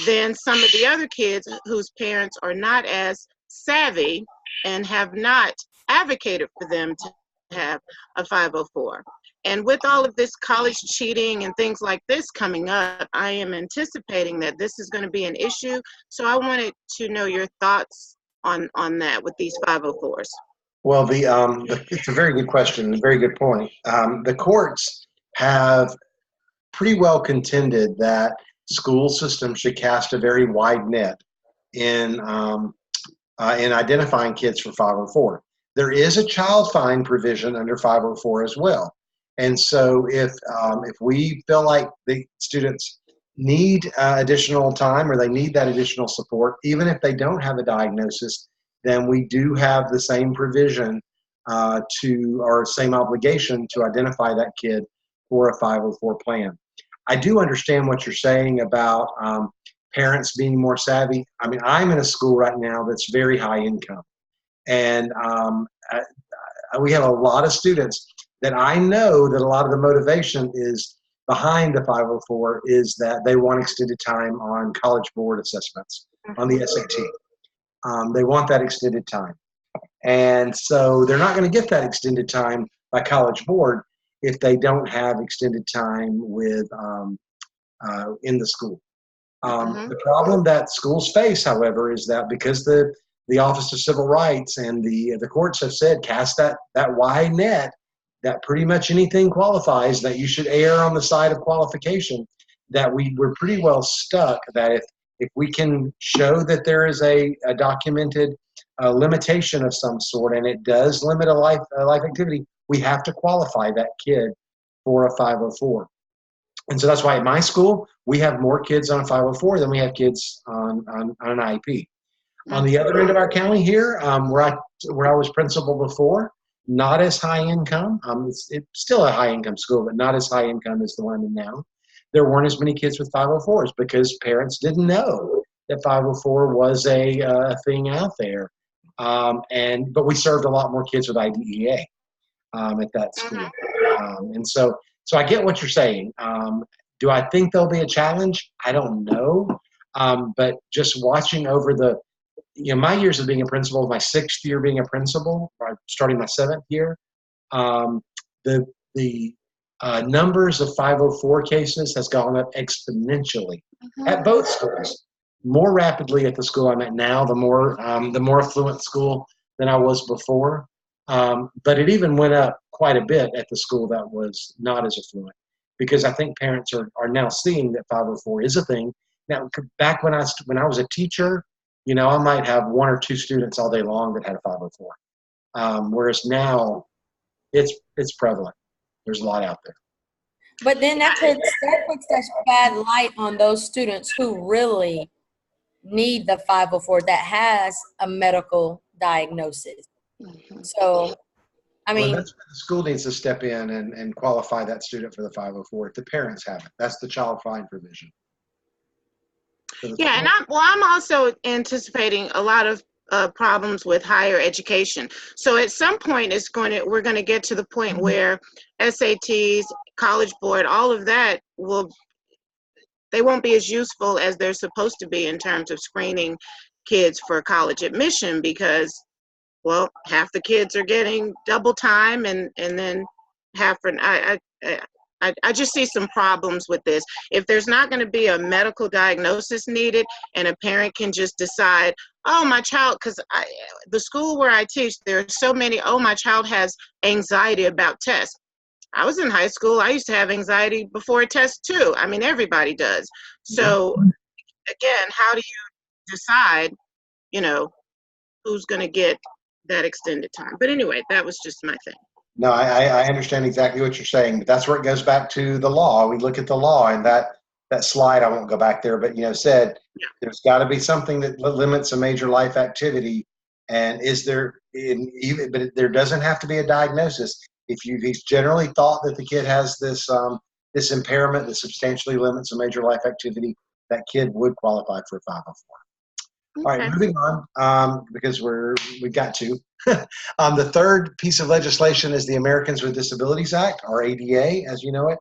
than some of the other kids whose parents are not as savvy and have not advocated for them to have a 504. And with all of this college cheating and things like this coming up, I am anticipating that this is going to be an issue. So I wanted to know your thoughts on that with these 504s. Well, it's a very good question, a very good point. The courts have pretty well contended that school systems should cast a very wide net in identifying kids for 504. There is a child fine provision under 504 as well. And so if we feel like the students need additional time or they need that additional support, even if they don't have a diagnosis, then we do have the same provision or same obligation to identify that kid for a 504 plan. I do understand what you're saying about parents being more savvy. I mean, I'm in a school right now that's very high income. And we have a lot of students that I know that a lot of the motivation is behind the 504 is that they want extended time on College Board assessments, on the SAT. They want that extended time. And so they're not going to get that extended time by College Board if they don't have extended time with in the school. The problem that schools face, however, is that because the Office of Civil Rights and the courts have said cast that wide net, that pretty much anything qualifies, that you should err on the side of qualification, that we're pretty well stuck, that if we can show that there is a documented limitation of some sort and it does limit a life activity, we have to qualify that kid for a 504. And so that's why at my school, we have more kids on a 504 than we have kids on an IEP. On the other end of our county here, where I was principal before, not as high income. It's still a high income school, but not as high income as the one I'm in now. There weren't as many kids with 504s because parents didn't know that 504 was a thing out there. But we served a lot more kids with IDEA at that school. And so I get what you're saying. Do I think there'll be a challenge? I don't know. But just watching over my years of being a principal, my 6th year being a principal, starting my 7th year, the numbers of 504 cases has gone up exponentially at both schools. More rapidly at the school I'm at now, the more affluent school than I was before. But it even went up quite a bit at the school that was not as affluent, because I think parents are now seeing that 504 is a thing. Now, back when I was a teacher, I might have 1 or 2 students all day long that had a 504. Whereas now, it's prevalent. There's a lot out there. But then that puts such bad light on those students who really need the 504 that has a medical diagnosis. So, I mean, that's where the school needs to step in and qualify that student for the 504 if the parents haven't. That's the child find provision. Yeah, and I'm also anticipating a lot of problems with higher education. So at some point, we're going to get to the point where SATs, College Board, all of that they won't be as useful as they're supposed to be in terms of screening kids for college admission, because, well, half the kids are getting double time, and then half are. I just see some problems with this. If there's not going to be a medical diagnosis needed and a parent can just decide, oh, my child, because the school where I teach, there are so many, oh, my child has anxiety about tests. I was in high school. I used to have anxiety before a test too. I mean, everybody does. So again, how do you decide, who's going to get that extended time? But anyway, that was just my thing. No, I understand exactly what you're saying, but that's where it goes back to the law. We look at the law, and that slide, I won't go back there, but said there's got to be something that limits a major life activity. And but there doesn't have to be a diagnosis. If he's generally thought that the kid has this impairment that substantially limits a major life activity, that kid would qualify for 504. All right, moving on, because we got to. The third piece of legislation is the Americans with Disabilities Act, or ADA, as you know it.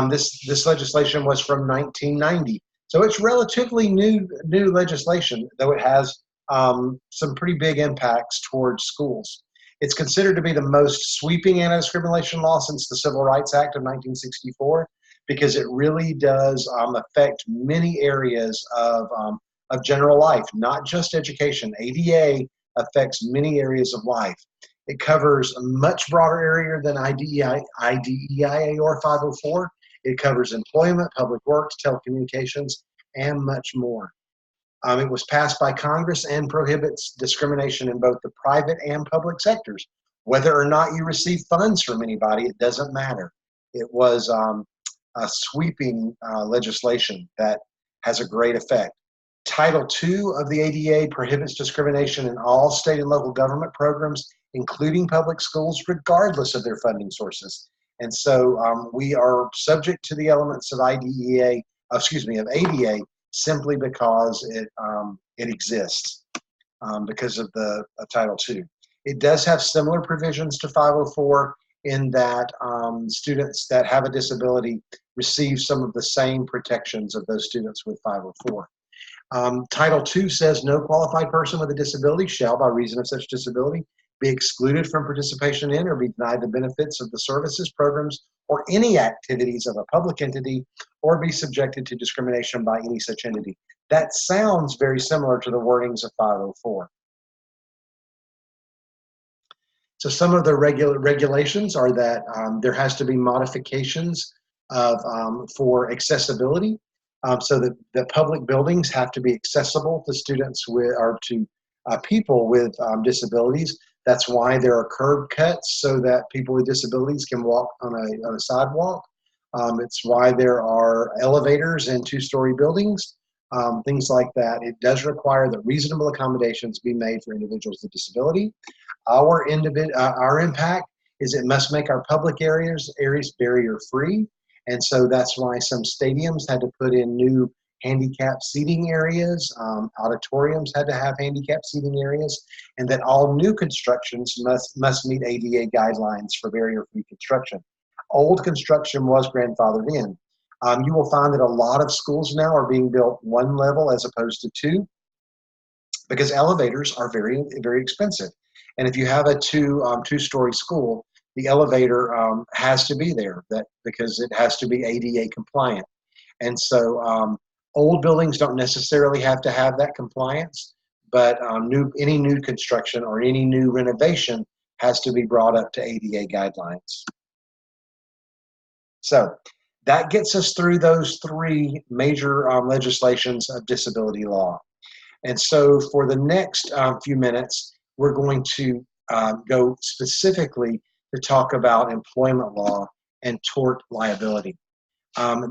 This legislation was from 1990, so it's relatively new legislation, though it has some pretty big impacts towards schools. It's considered to be the most sweeping anti-discrimination law since the Civil Rights Act of 1964, because it really does affect many areas of general life, not just education. ADA affects many areas of life. It covers a much broader area than IDEIA or 504. It covers employment, public works, telecommunications, and much more. It was passed by Congress and prohibits discrimination in both the private and public sectors. Whether or not you receive funds from anybody, it doesn't matter. It was a sweeping legislation that has a great effect. Title II of the ADA prohibits discrimination in all state and local government programs, including public schools, regardless of their funding sources. And so we are subject to the elements of ADA simply because it exists, because of the Title II. It does have similar provisions to 504 in that students that have a disability receive some of the same protections of those students with 504. Title II says no qualified person with a disability shall, by reason of such disability, be excluded from participation in or be denied the benefits of the services, programs, or any activities of a public entity, or be subjected to discrimination by any such entity. That sounds very similar to the wordings of 504. So some of the regulations are that there has to be modifications for accessibility. So that the public buildings have to be accessible to students with, or to people with disabilities. That's why there are curb cuts so that people with disabilities can walk on a sidewalk. It's why there are elevators in two-story buildings, things like that. It does require that reasonable accommodations be made for individuals with disability. Our impact is it must make our public areas barrier-free. And so that's why some stadiums had to put in new handicap seating areas. Auditoriums had to have handicap seating areas, and that all new constructions must meet ADA guidelines for barrier-free construction. Old construction was grandfathered in. You will find that a lot of schools now are being built one level as opposed to two, because elevators are very, very expensive. And if you have a two-story school, the elevator has to be there because it has to be ADA compliant. And so old buildings don't necessarily have to have that compliance, but any new construction or any new renovation has to be brought up to ADA guidelines. So that gets us through those three major legislations of disability law. And so for the next few minutes, we're going to go specifically to talk about employment law and tort liability.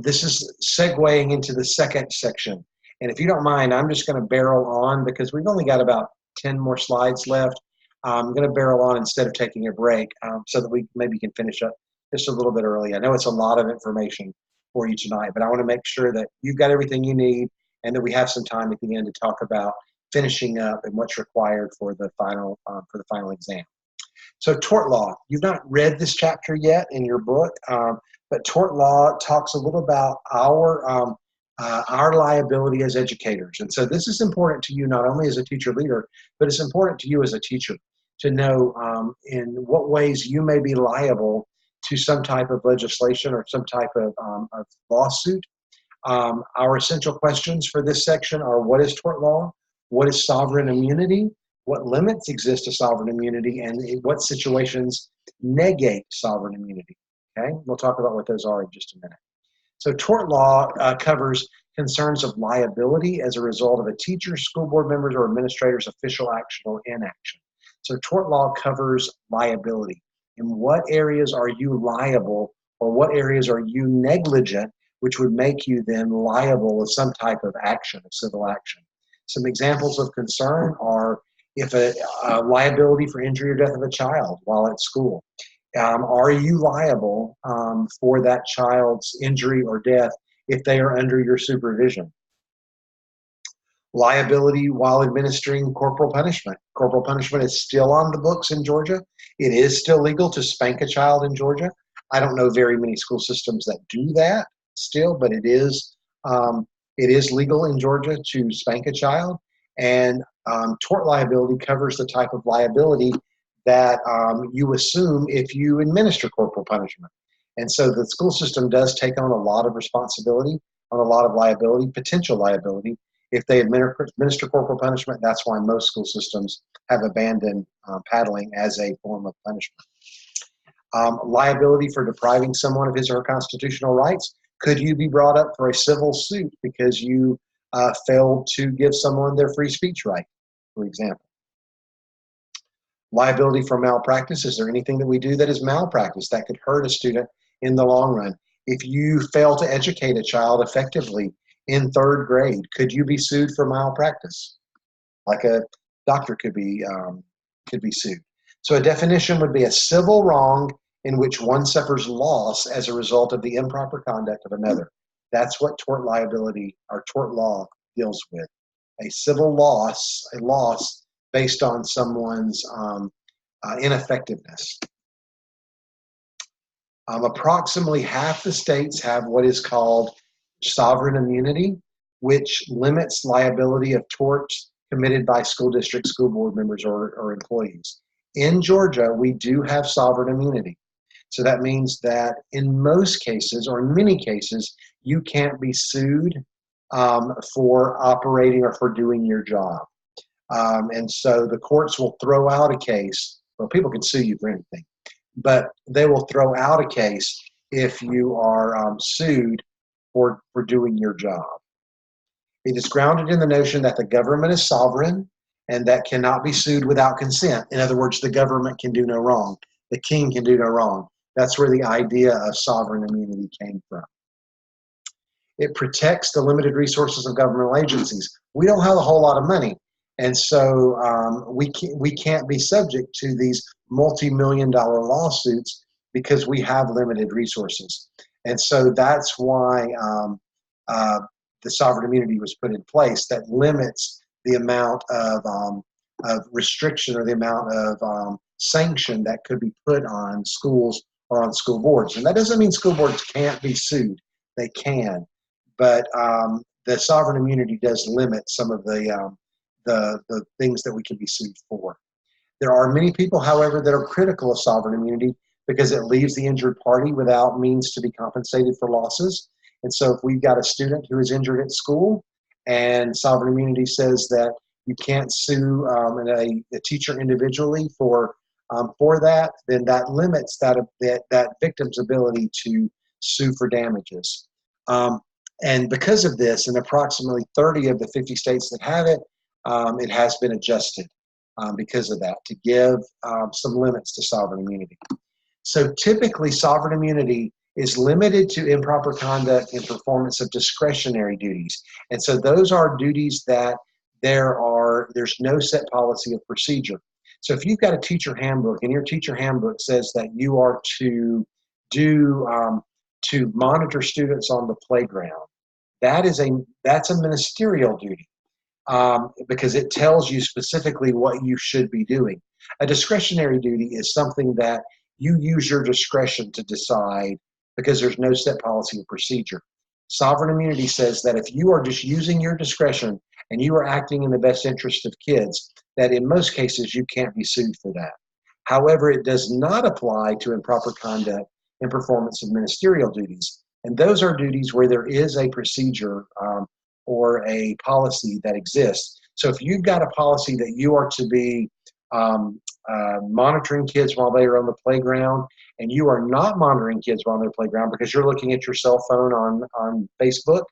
This is segueing into the second section. And if you don't mind, I'm just going to barrel on because we've only got about 10 more slides left. I'm going to barrel on instead of taking a break so that we maybe can finish up just a little bit early. I know it's a lot of information for you tonight, but I want to make sure that you've got everything you need and that we have some time at the end to talk about finishing up and what's required for the final exam. So tort law, you've not read this chapter yet in your book, but tort law talks a little about our liability as educators. And so this is important to you not only as a teacher leader, but it's important to you as a teacher to know in what ways you may be liable to some type of legislation or some type of lawsuit. Our essential questions for this section are: what is tort law? What is sovereign immunity? What limits exist to sovereign immunity, and in what situations negate sovereign immunity? Okay, we'll talk about what those are in just a minute. So tort law covers concerns of liability as a result of a teacher's, school board members, or administrator's official action or inaction. So tort law covers liability. In what areas are you liable, or what areas are you negligent, which would make you then liable of some type of action, a civil action? Some examples of concern are if a liability for injury or death of a child while at school. Are you liable for that child's injury or death if they are under your supervision? Liability while administering corporal punishment. Corporal punishment is still on the books in Georgia. It is still legal to spank a child in Georgia. I don't know very many school systems that do that still, but it is legal in Georgia to spank a child. And tort liability covers the type of liability that you assume if you administer corporal punishment. And so the school system does take on a lot of responsibility, on a lot of liability, potential liability, if they administer corporal punishment. That's why most school systems have abandoned paddling as a form of punishment. Liability for depriving someone of his or her constitutional rights. Could you be brought up for a civil suit because you failed to give someone their free speech right, for example? Liability for malpractice. Is there anything that we do that is malpractice that could hurt a student in the long run? If you fail to educate a child effectively in third grade, could you be sued for malpractice? Like a doctor could be sued. So a definition would be a civil wrong in which one suffers loss as a result of the improper conduct of another. That's what tort liability or tort law deals with. A civil loss, a loss based on someone's ineffectiveness. Approximately half the states have what is called sovereign immunity, which limits liability of torts committed by school districts, school board members, or employees. In Georgia, we do have sovereign immunity. So that means that in most cases, or in many cases, you can't be sued for operating or for doing your job. And so the courts will throw out a case. Well, people can sue you for anything, but they will throw out a case if you are sued for doing your job. It is grounded in the notion that the government is sovereign and that cannot be sued without consent. In other words, the government can do no wrong. The king can do no wrong. That's where the idea of sovereign immunity came from. It protects the limited resources of governmental agencies. We don't have a whole lot of money, and so we can't be subject to these multi-million-dollar lawsuits because we have limited resources. And so that's why the sovereign immunity was put in place that limits the amount of restriction or the amount of sanction that could be put on schools or on school boards. And that doesn't mean school boards can't be sued. They can. But the sovereign immunity does limit some of the things that we can be sued for. There are many people, however, that are critical of sovereign immunity because it leaves the injured party without means to be compensated for losses. And so if we've got a student who is injured at school and sovereign immunity says that you can't sue a teacher individually for that, then that limits that victim's ability to sue for damages. And because of this, in approximately 30 of the 50 states that have it, it has been adjusted because of that to give some limits to sovereign immunity. So typically, sovereign immunity is limited to improper conduct and performance of discretionary duties. And so those are duties that there's no set policy of procedure. So if you've got a teacher handbook and your teacher handbook says that you are to monitor students on the playground, that's a ministerial duty because it tells you specifically what you should be doing. A discretionary duty is something that you use your discretion to decide because there's no set policy or procedure. Sovereign immunity says that if you are just using your discretion and you are acting in the best interest of kids, that in most cases you can't be sued for that. However, it does not apply to improper conduct and performance of ministerial duties. And those are duties where there is a procedure or a policy that exists. So if you've got a policy that you are to be monitoring kids while they are on the playground, and you are not monitoring kids while on their playground because you're looking at your cell phone on Facebook,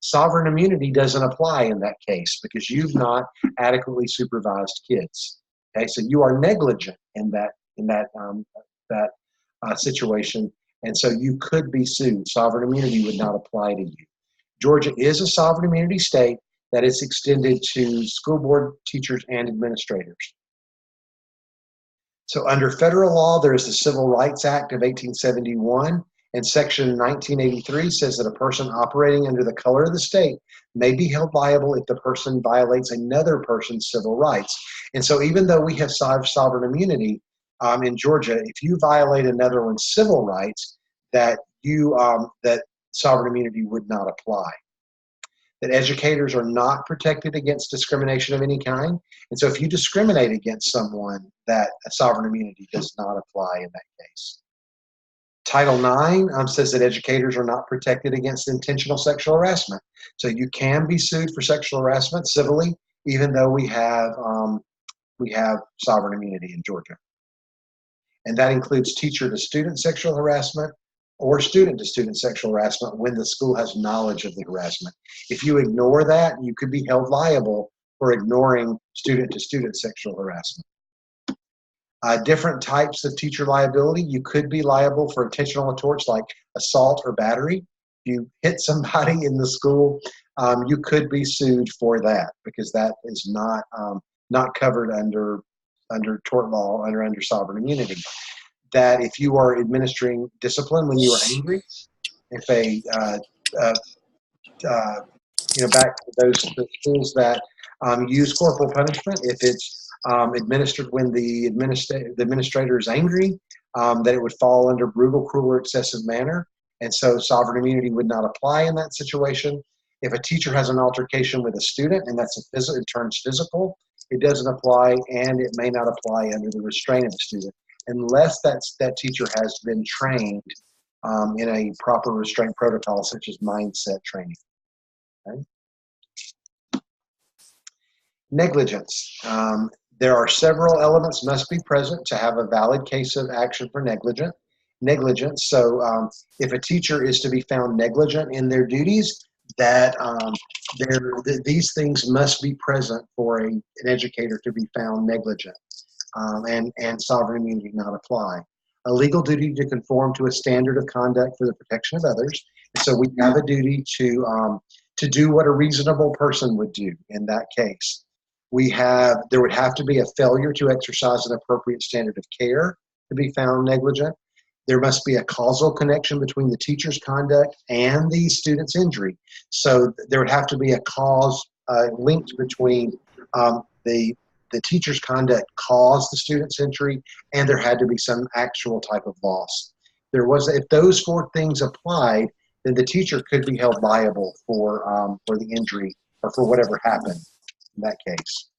sovereign immunity doesn't apply in that case because you've not adequately supervised kids. Okay, so you are negligent in that situation, and so you could be sued. Sovereign immunity would not apply to you. Georgia is a sovereign immunity state that is extended to school board teachers and administrators. So under federal law, there is the Civil Rights Act of 1871, and Section 1983 says that a person operating under the color of the state may be held liable if the person violates another person's civil rights. And so even though we have sovereign immunity in Georgia, if you violate another one's civil rights, that sovereign immunity would not apply. That educators are not protected against discrimination of any kind. And so if you discriminate against someone, that sovereign immunity does not apply in that case. Title IX says that educators are not protected against intentional sexual harassment. So you can be sued for sexual harassment civilly, even though we have sovereign immunity in Georgia. And that includes teacher-to-student sexual harassment or student-to-student sexual harassment when the school has knowledge of the harassment. If you ignore that, you could be held liable for ignoring student-to-student sexual harassment. Different types of teacher liability. You could be liable for intentional torts like assault or battery. If you hit somebody in the school, you could be sued for that because that is not covered under tort law, under sovereign immunity. That if you are administering discipline when you are angry, if back to those schools that use corporal punishment, if it's administered when the administrator is angry, that it would fall under brutal, cruel, or excessive manner. And so sovereign immunity would not apply in that situation. If a teacher has an altercation with a student and it turns physical, it doesn't apply, and it may not apply under the restraint of the student unless that teacher has been trained in a proper restraint protocol such as mindset training. Okay? Negligence. There are several elements must be present to have a valid case of action for negligence. So if a teacher is to be found negligent in their duties, that these things must be present for an educator to be found negligent, and sovereign immunity not apply. A legal duty to conform to a standard of conduct for the protection of others. And so we have a duty to do what a reasonable person would do in that case. There would have to be a failure to exercise an appropriate standard of care to be found negligent. There must be a causal connection between the teacher's conduct and the student's injury. So there would have to be a cause linked between the teacher's conduct caused the student's injury, and there had to be some actual type of loss. If those four things applied, then the teacher could be held liable for the injury or for whatever happened in that case.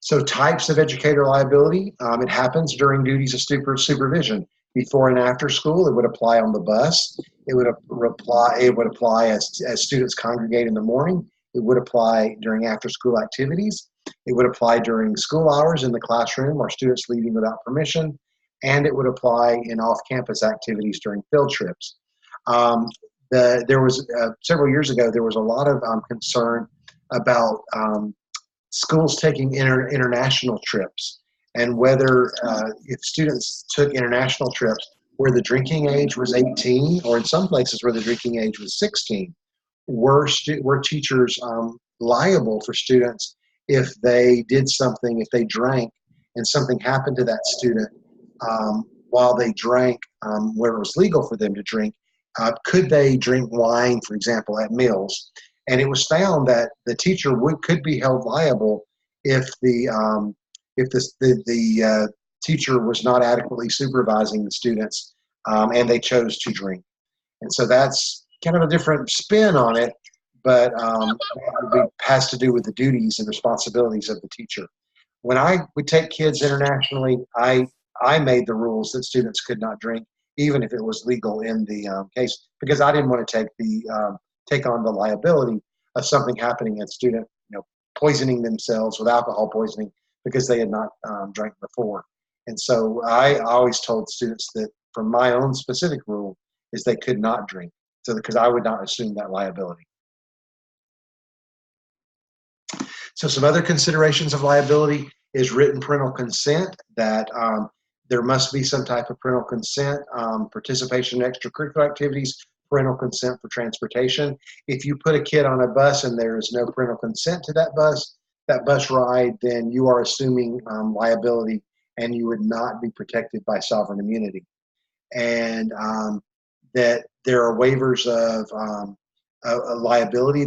So types of educator liability, it happens during duties of supervision. Before and after school, it would apply on the bus. It would apply as students congregate in the morning. It would apply during after-school activities. It would apply during school hours in the classroom or students leaving without permission. And it would apply in off-campus activities during field trips. There was several years ago, there was a lot of concern about schools taking international trips, and whether if students took international trips where the drinking age was 18, or in some places where the drinking age was 16, were teachers liable for students if they did something, if they drank and something happened to that student while they drank, where it was legal for them to drink? Could they drink wine, for example, at meals? And it was found that the teacher could be held liable if the teacher was not adequately supervising the students and they chose to drink. And so that's kind of a different spin on it, but it has to do with the duties and responsibilities of the teacher. When I would take kids internationally, I made the rules that students could not drink, even if it was legal in the case, because I didn't want to take on the liability of something happening, a student, poisoning themselves with alcohol poisoning because they had not drank before. And so I always told students that from my own specific rule is they could not drink, because I would not assume that liability. So some other considerations of liability is written parental consent, that there must be some type of parental consent, participation in extracurricular activities, parental consent for transportation. If you put a kid on a bus and there is no parental consent to that bus ride, then you are assuming liability, and you would not be protected by sovereign immunity. And that there are waivers of liability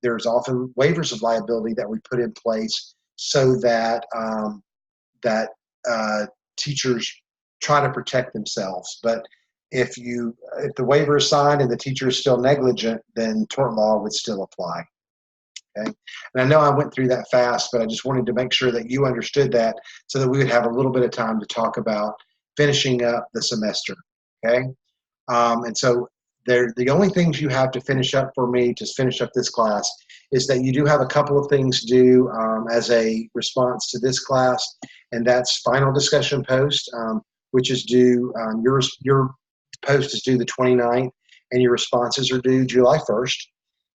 there's often waivers of liability that we put in place so that teachers try to protect themselves. But if the waiver is signed and the teacher is still negligent, then tort law would still apply. Okay. And I know I went through that fast, but I just wanted to make sure that you understood that so that we would have a little bit of time to talk about finishing up the semester. Okay. And so the only things you have to finish up for me to finish up this class is that you do have a couple of things due as a response to this class, and that's final discussion post, which is due, your post is due the 29th, and your responses are due July 1st.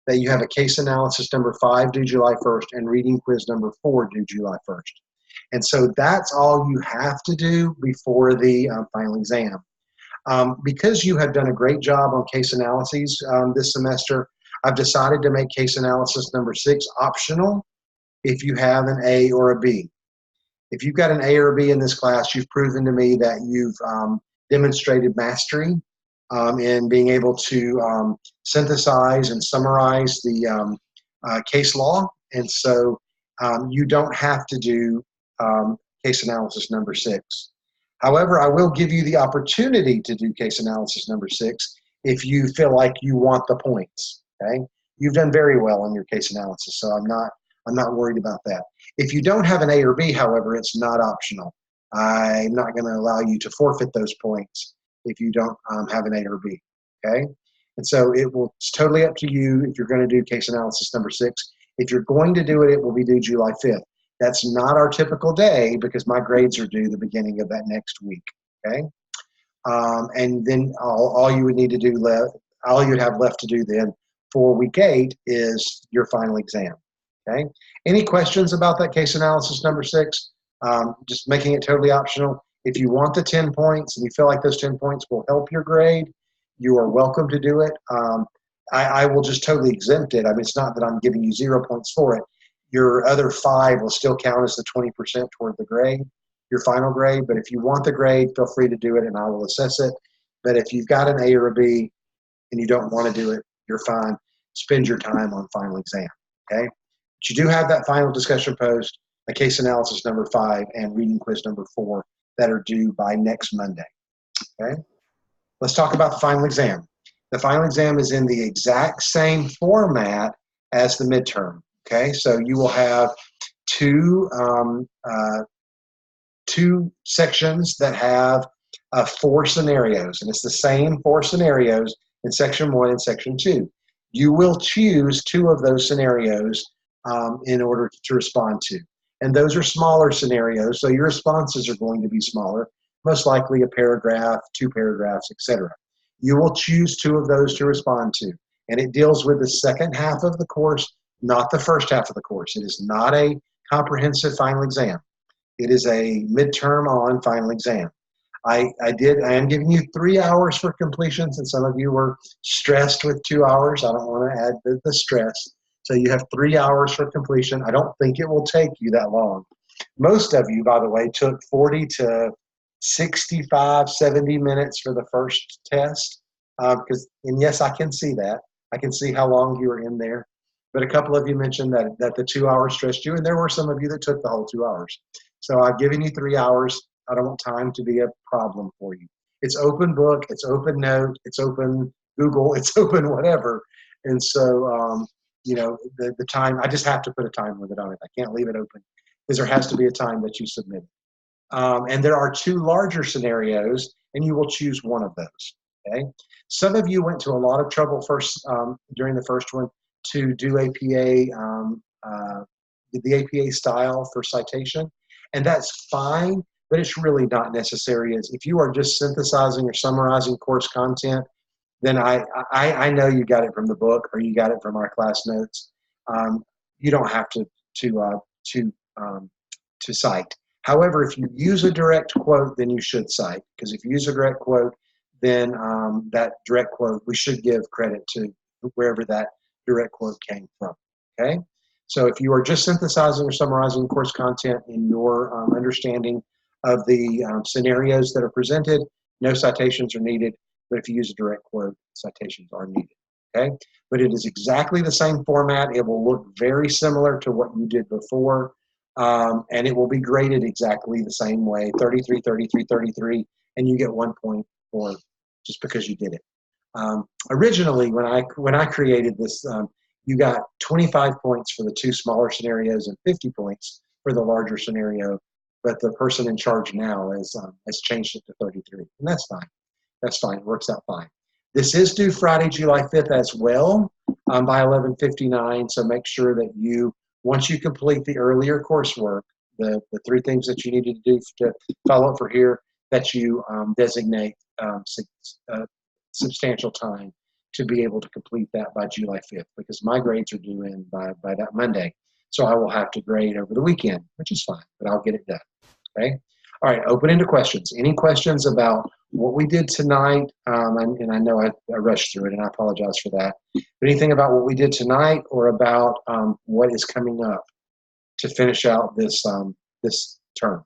That you have a case analysis number 5 due July 1st, and reading quiz number 4 due July 1st. And so that's all you have to do before the final exam. Because you have done a great job on case analyses this semester, I've decided to make case analysis number 6 optional if you have an A or a B. If you've got an A or a B in this class, you've proven to me that you've demonstrated mastery in being able to synthesize and summarize the case law. And so you don't have to do case analysis number 6. However, I will give you the opportunity to do case analysis number 6 if you feel like you want the points. Okay, you've done very well on your case analysis, so I'm not worried about that. If you don't have an A or B, however, it's not optional. I'm not going to allow you to forfeit those points if you don't have an A or B. Okay, and so it's totally up to you if you're going to do case analysis number 6. If you're going to do it, it will be due July 5th. That's not our typical day because my grades are due the beginning of that next week. Okay, and then all you would need to do all you'd have left to do then for week 8 is your final exam. Okay. Any questions about that case analysis number 6? Just making it totally optional. If you want the 10 points and you feel like those 10 points will help your grade, you are welcome to do it. I will just totally exempt it. I mean, it's not that I'm giving you 0 points for it. Your other 5 will still count as the 20% toward the grade, your final grade. But if you want the grade, feel free to do it and I will assess it. But if you've got an A or a B and you don't want to do it, you're fine. Spend your time on final exam. Okay. But you do have that final discussion post, a case analysis number 5, and reading quiz number 4 that are due by next Monday. Okay. Let's talk about the final exam. The final exam is in the exact same format as the midterm. Okay, so you will have two sections that have 4 scenarios, and it's the same 4 scenarios in section 1 and section 2. You will choose 2 of those scenarios in order to respond to, and those are smaller scenarios, so your responses are going to be smaller, most likely a paragraph, 2 paragraphs, etc. You will choose 2 of those to respond to, and it deals with the second half of the course, not the first half of the course. It is not a comprehensive final exam. It is a midterm on final exam. I am giving you 3 hours for completion, since some of you were stressed with 2 hours. I don't want to add the stress. So you have 3 hours for completion. I don't think it will take you that long. Most of you, by the way, took 40 to 65, 70 minutes for the first test. And yes, I can see that. I can see how long you were in there. But a couple of you mentioned that the 2 hours stressed you, and there were some of you that took the whole 2 hours. So I've given you 3 hours. I don't want time to be a problem for you. It's open book, it's open note, it's open Google, it's open whatever. And so, the time, I just have to put a time limit on it. I can't leave it open because there has to be a time that you submit. And there are 2 larger scenarios, and you will choose one of those. Okay. Some of you went to a lot of trouble during the first one to do APA, the APA style for citation, and that's fine, but it's really not necessary. If you are just synthesizing or summarizing course content, then I know you got it from the book or you got it from our class notes. You don't have to cite. However, if you use a direct quote, then you should cite, because if you use a direct quote, then that direct quote, we should give credit to wherever that direct quote came from. Okay? So if you are just synthesizing or summarizing course content in your understanding of the scenarios that are presented, no citations are needed. But if you use a direct quote, citations are needed. Okay? But it is exactly the same format. It will look very similar to what you did before. And it will be graded exactly the same way, 33, 33, 33, and you get 1 point for just because you did it. Originally, when I created this, you got 25 points for the 2 smaller scenarios and 50 points for the larger scenario, but the person in charge now has changed it to 33, and that's fine. That's fine. It works out fine. This is due Friday, July 5th as well by 11:59, so make sure that once you complete the earlier coursework, the 3 things that you needed to do to follow up for here, that you designate substantial time to be able to complete that by July 5th, because my grades are due in by that Monday. So I will have to grade over the weekend, which is fine, but I'll get it done. Okay? All right, open into questions. Any questions about what we did tonight? And I know I rushed through it, and I apologize for that. But anything about what we did tonight, or about what is coming up to finish out this term?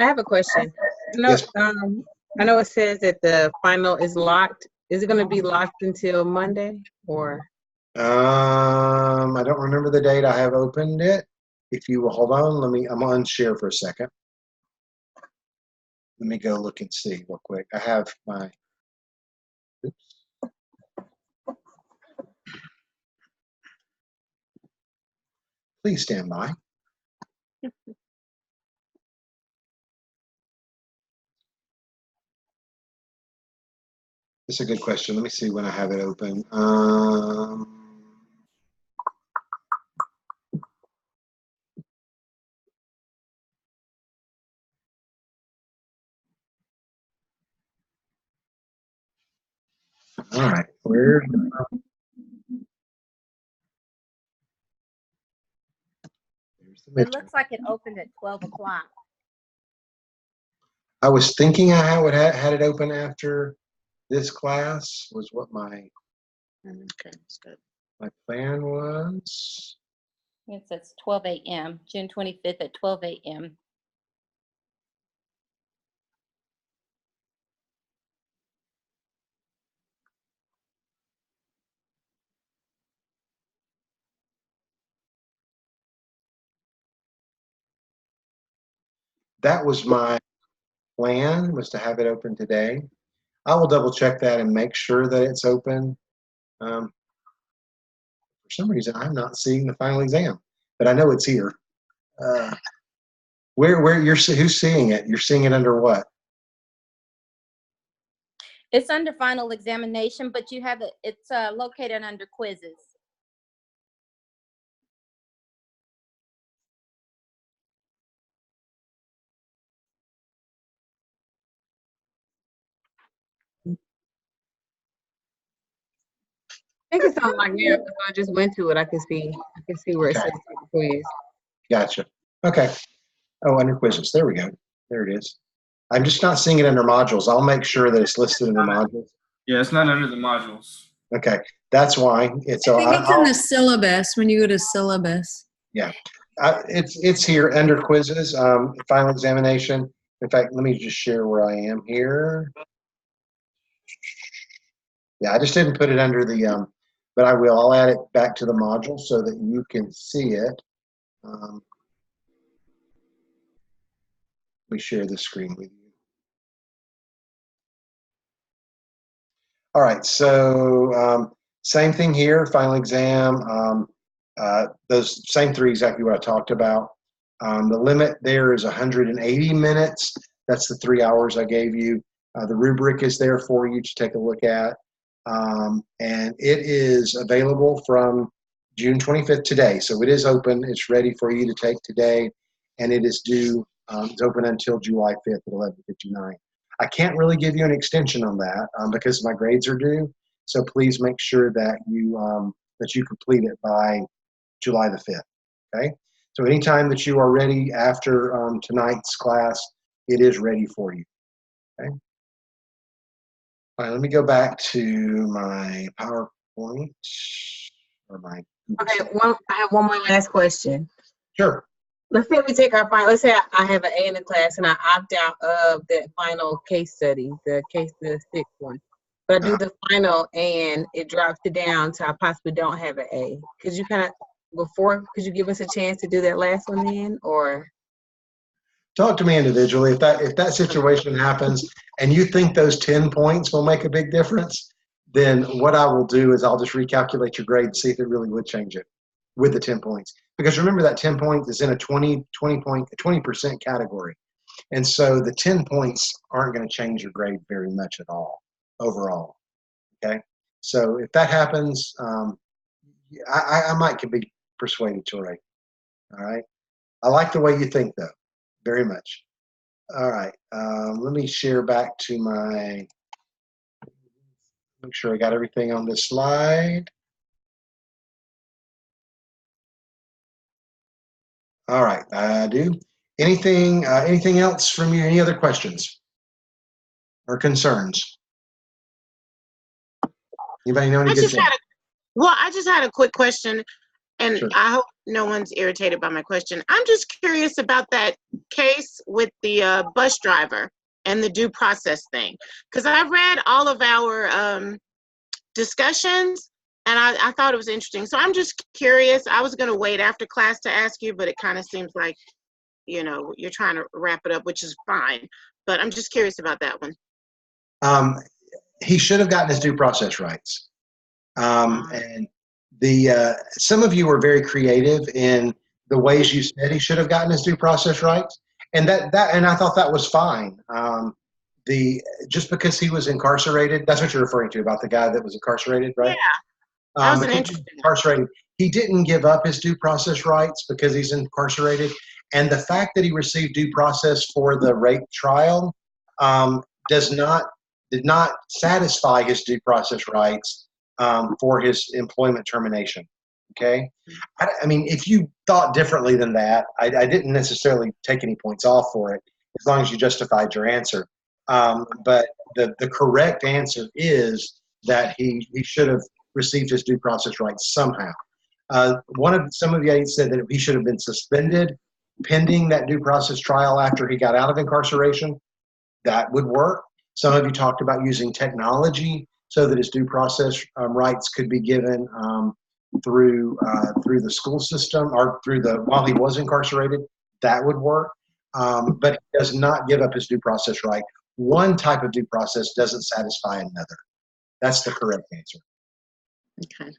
I have a question. Yes. I know it says that the final is locked. Is it going to be locked until Monday, or? I don't remember the date I have opened it. If you will hold on, I'm on share for a second. Let me go look and see real quick. I have my, oops. Please stand by. It's a good question. Let me see when I have it open. All right. It looks like it opened at 12 o'clock. I was thinking I would had it open after this class was what my Okay, that's good. plan was. Yes, it's 12 a.m., June 25th at 12 a.m. That was my plan, was to have it open today. I will double check that and make sure that it's open. For some reason, I'm not seeing the final exam, but I know it's here. Where who's seeing it? You're seeing it under what? It's under final examination, but you have it's located under quizzes. I think it's something like that. Because I just went to it. I can see where it Okay. says quiz. Gotcha. Okay. Oh, under quizzes. There we go. There it is. I'm just not seeing it under modules. I'll make sure that it's listed under modules. Yeah, it's not under the modules. Okay. That's why it's. I think it's in the syllabus when you go to syllabus. Yeah. It's here under quizzes, final examination. In fact, let me just share where I am here. Yeah, I just didn't put it under the, but I will. I'll add it back to the module so that you can see it. Let me share the screen with you. All right, so same thing here, final exam. Those same three exactly what I talked about. The limit there is 180 minutes. That's the 3 hours I gave you. The rubric is there for you to take a look at. And it is available from June 25th today. So it is open. It's ready for you to take today. And it is due, it's open until July 5th at 11:59. I can't really give you an extension on that because my grades are due. So please make sure that you complete it by July the 5th, okay? So anytime that you are ready after tonight's class, it is ready for you, okay? All right, let me go back to my PowerPoint or my Google Okay, Slides. I have one more last question. Sure. Let's say we take our final, let's say I have an A in the class and I opt out of that final case study, the 6th one. But I do the final and it drops it down to I possibly don't have an A. Could you could you give us a chance to do that last one then, or? Talk to me individually. If that situation happens and you think those 10 points will make a big difference, then what I will do is I'll just recalculate your grade and see if it really would change it with the 10 points. Because remember that 10 points is in a 20% category. And so the 10 points aren't going to change your grade very much at all overall. Okay. So if that happens, I might be persuaded to rate. All right. I like the way you think though, very much. All right. Let me share back to make sure I got everything on this slide. All right, I do. Anything else from you? Any other questions or concerns? Anybody know any I good just things? I just had a quick question, and Sure. I hope no one's irritated by my question. I'm just curious about that case with the bus driver and the due process thing, because I read all of our discussions, and I thought it was interesting. So I'm just curious. I was going to wait after class to ask you, but it kind of seems like, you're trying to wrap it up, which is fine. But I'm just curious about that one. He should have gotten his due process rights. And some of you were very creative in the ways you said he should have gotten his due process rights, and and I thought that was fine. Just because he was incarcerated, that's what you're referring to about the guy that was incarcerated, right? Yeah, that was an Because interesting he's incarcerated. He didn't give up his due process rights because he's incarcerated, and the fact that he received due process for the rape trial did not satisfy his due process rights for his employment termination. Okay. I mean, if you thought differently than that, I didn't necessarily take any points off for it, as long as you justified your answer. But the correct answer is that he should have received his due process rights somehow. Some of you said that he should have been suspended pending that due process trial after he got out of incarceration. That would work. Some of you talked about using technology so that his due process rights could be given through the school system or while he was incarcerated. That would work. But he does not give up his due process right. One type of due process doesn't satisfy another. That's the correct answer. Okay.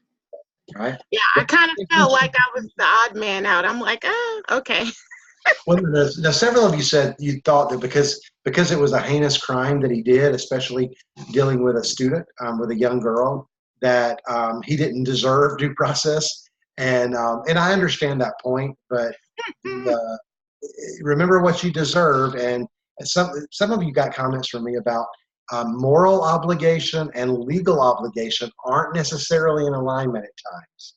Right? Yeah, I kind of felt like I was the odd man out. I'm like, oh, okay. Well, now, several of you said you thought that because it was a heinous crime that he did, especially dealing with a student, with a young girl, that he didn't deserve due process. And I understand that point, but remember what you deserve. And some of you got comments from me about moral obligation and legal obligation aren't necessarily in alignment at times.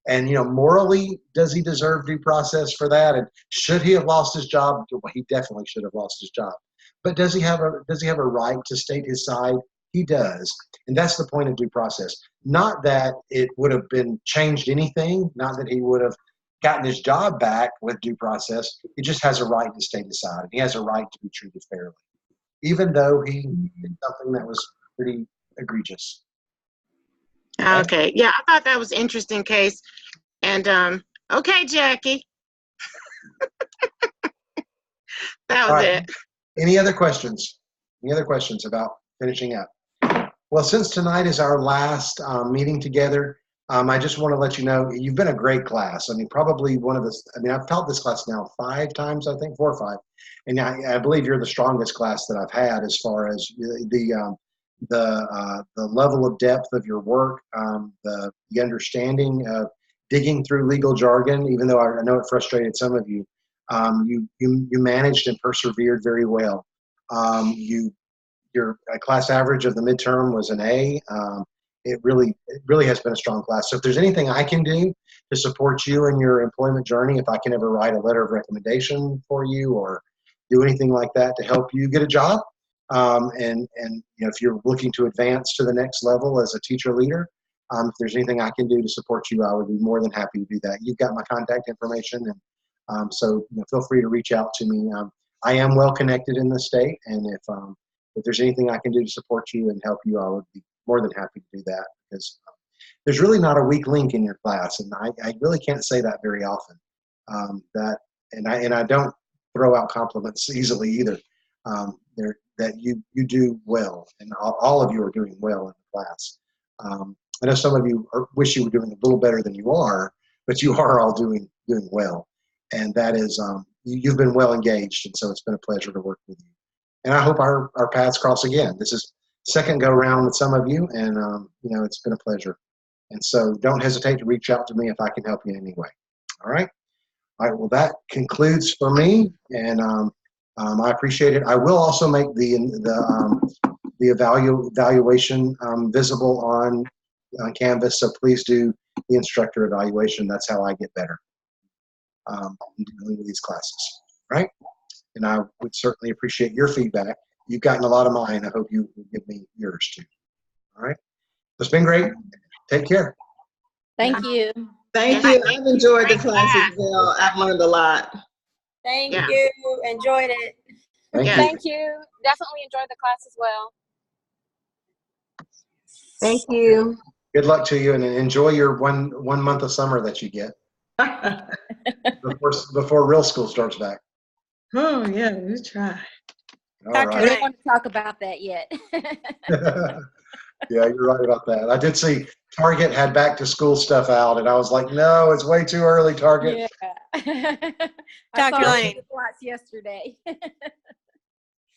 And, morally, does he deserve due process for that? And should he have lost his job? Well, he definitely should have lost his job. But does he have a right to state his side? He does. And that's the point of due process. Not that it would have been changed anything, not that he would have gotten his job back with due process. He just has a right to state his side. He has a right to be treated fairly, even though he did something that was pretty egregious. Okay. Yeah, I thought that was an interesting case. And okay, Jackie. That was it. Any other questions? Any other questions about finishing up? Well, since tonight is our last meeting together, I just want to let you know you've been a great class. I mean, probably I've taught this class now 5 times, I think 4 or 5, and I believe you're the strongest class that I've had as far as the level of depth of your work, the understanding of digging through legal jargon, even though I know it frustrated some of you. You managed and persevered very well. Your class average of the midterm was an A. It really has been a strong class. So if there's anything I can do to support you in your employment journey, if I can ever write a letter of recommendation for you or do anything like that to help you get a job, and if you're looking to advance to the next level as a teacher leader, if there's anything I can do to support you, I would be more than happy to do that. You've got my contact information, and so feel free to reach out to me. I am well connected in the state, and if there's anything I can do to support you and help you, I would be more than happy to do that, because there's really not a weak link in your class, and I really can't say that very often. I don't throw out compliments easily either. That you do well, and all of you are doing well in the class. I know some of you wish you were doing a little better than you are, but you are all doing well, and that is you've been well engaged, and so it's been a pleasure to work with you. And I hope our paths cross again. This is second go round with some of you, and it's been a pleasure. And so don't hesitate to reach out to me if I can help you in any way. All right. Well, that concludes for me, and I appreciate it. I will also make the evaluation visible on Canvas, so please do the instructor evaluation. That's how I get better in dealing with these classes, right? And I would certainly appreciate your feedback. You've gotten a lot of mine. I hope you will give me yours too. All right. It's been great. Take care. Thank you. Thank you. I've enjoyed the class as well. I've learned a lot. Thank you. Enjoyed it. Thank you. Definitely enjoyed the class as well. Thank you. Good luck to you, and enjoy your one month of summer that you get before real school starts back. Oh yeah, we try. All We right. don't want to talk about that yet. Yeah, you're right about that. I did see Target had back to school stuff out, and I was like, no, it's way too early, Target. Yeah. I Dr. saw Lane. the plots yesterday.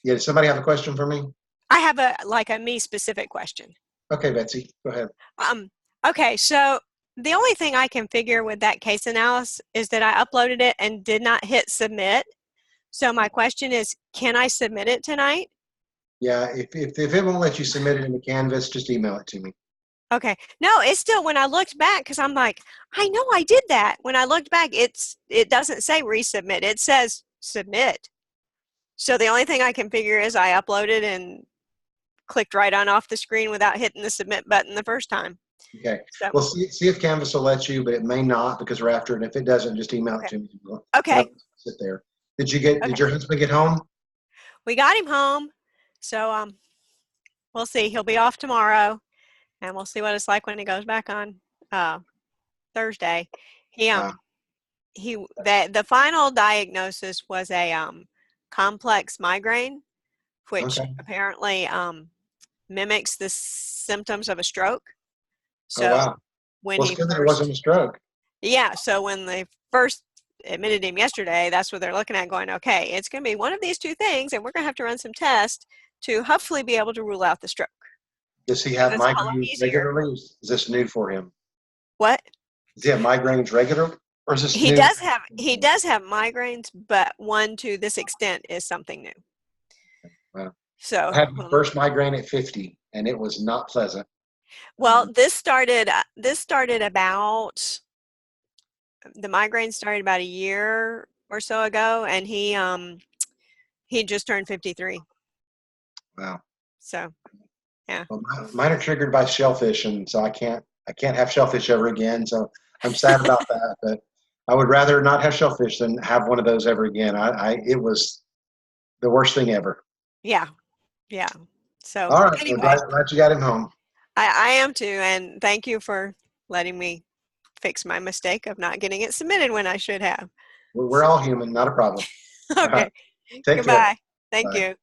Yeah, does somebody have a question for me? I have a me specific question. Okay, Betsy, go ahead. Okay, so the only thing I can figure with that case analysis is that I uploaded it and did not hit submit. So my question is, can I submit it tonight? Yeah, if it won't let you submit it into Canvas, just email it to me. Okay. No, it's still, when I looked back, because I'm like, I know I did that. When I looked back, it doesn't say resubmit. It says submit. So the only thing I can figure is I uploaded and clicked right on off the screen without hitting the submit button the first time. Okay. So, Well, see if Canvas will let you, but it may not because we're after it. And if it doesn't, just email it okay. to me. Okay. Sit there. Did your husband get home? We got him home. So we'll see. He'll be off tomorrow, and we'll see what it's like when he goes back on Thursday. The final diagnosis was a complex migraine, which Okay. apparently mimics the symptoms of a stroke. So Oh, wow. when Well, he it's good that it first, wasn't a stroke. yeah, so when they first admitted him yesterday, that's what they're looking at, going, okay, it's going to be one of these two things, and we're going to have to run some tests to hopefully be able to rule out the stroke. Does he have It's a whole lot migraines easier. regularly? Is this new for him? What? Does he have migraines regular, or is this He new? does have migraines, but one to this extent is something new. Wow. So I had my first migraine at 50, and it was not pleasant. well, this started about, the migraine started about a year or so ago, and he just turned 53. Wow. So, yeah. Well, mine are triggered by shellfish, and so I can't have shellfish ever again. So I'm sad about that. But I would rather not have shellfish than have one of those ever again. It was the worst thing ever. Yeah. Yeah. So All right. anyway, Well, glad you got him home. I am too, and thank you for letting me fix my mistake of not getting it submitted when I should have. We're all human, not a problem. Okay. Take Goodbye. care. Thank Bye. you.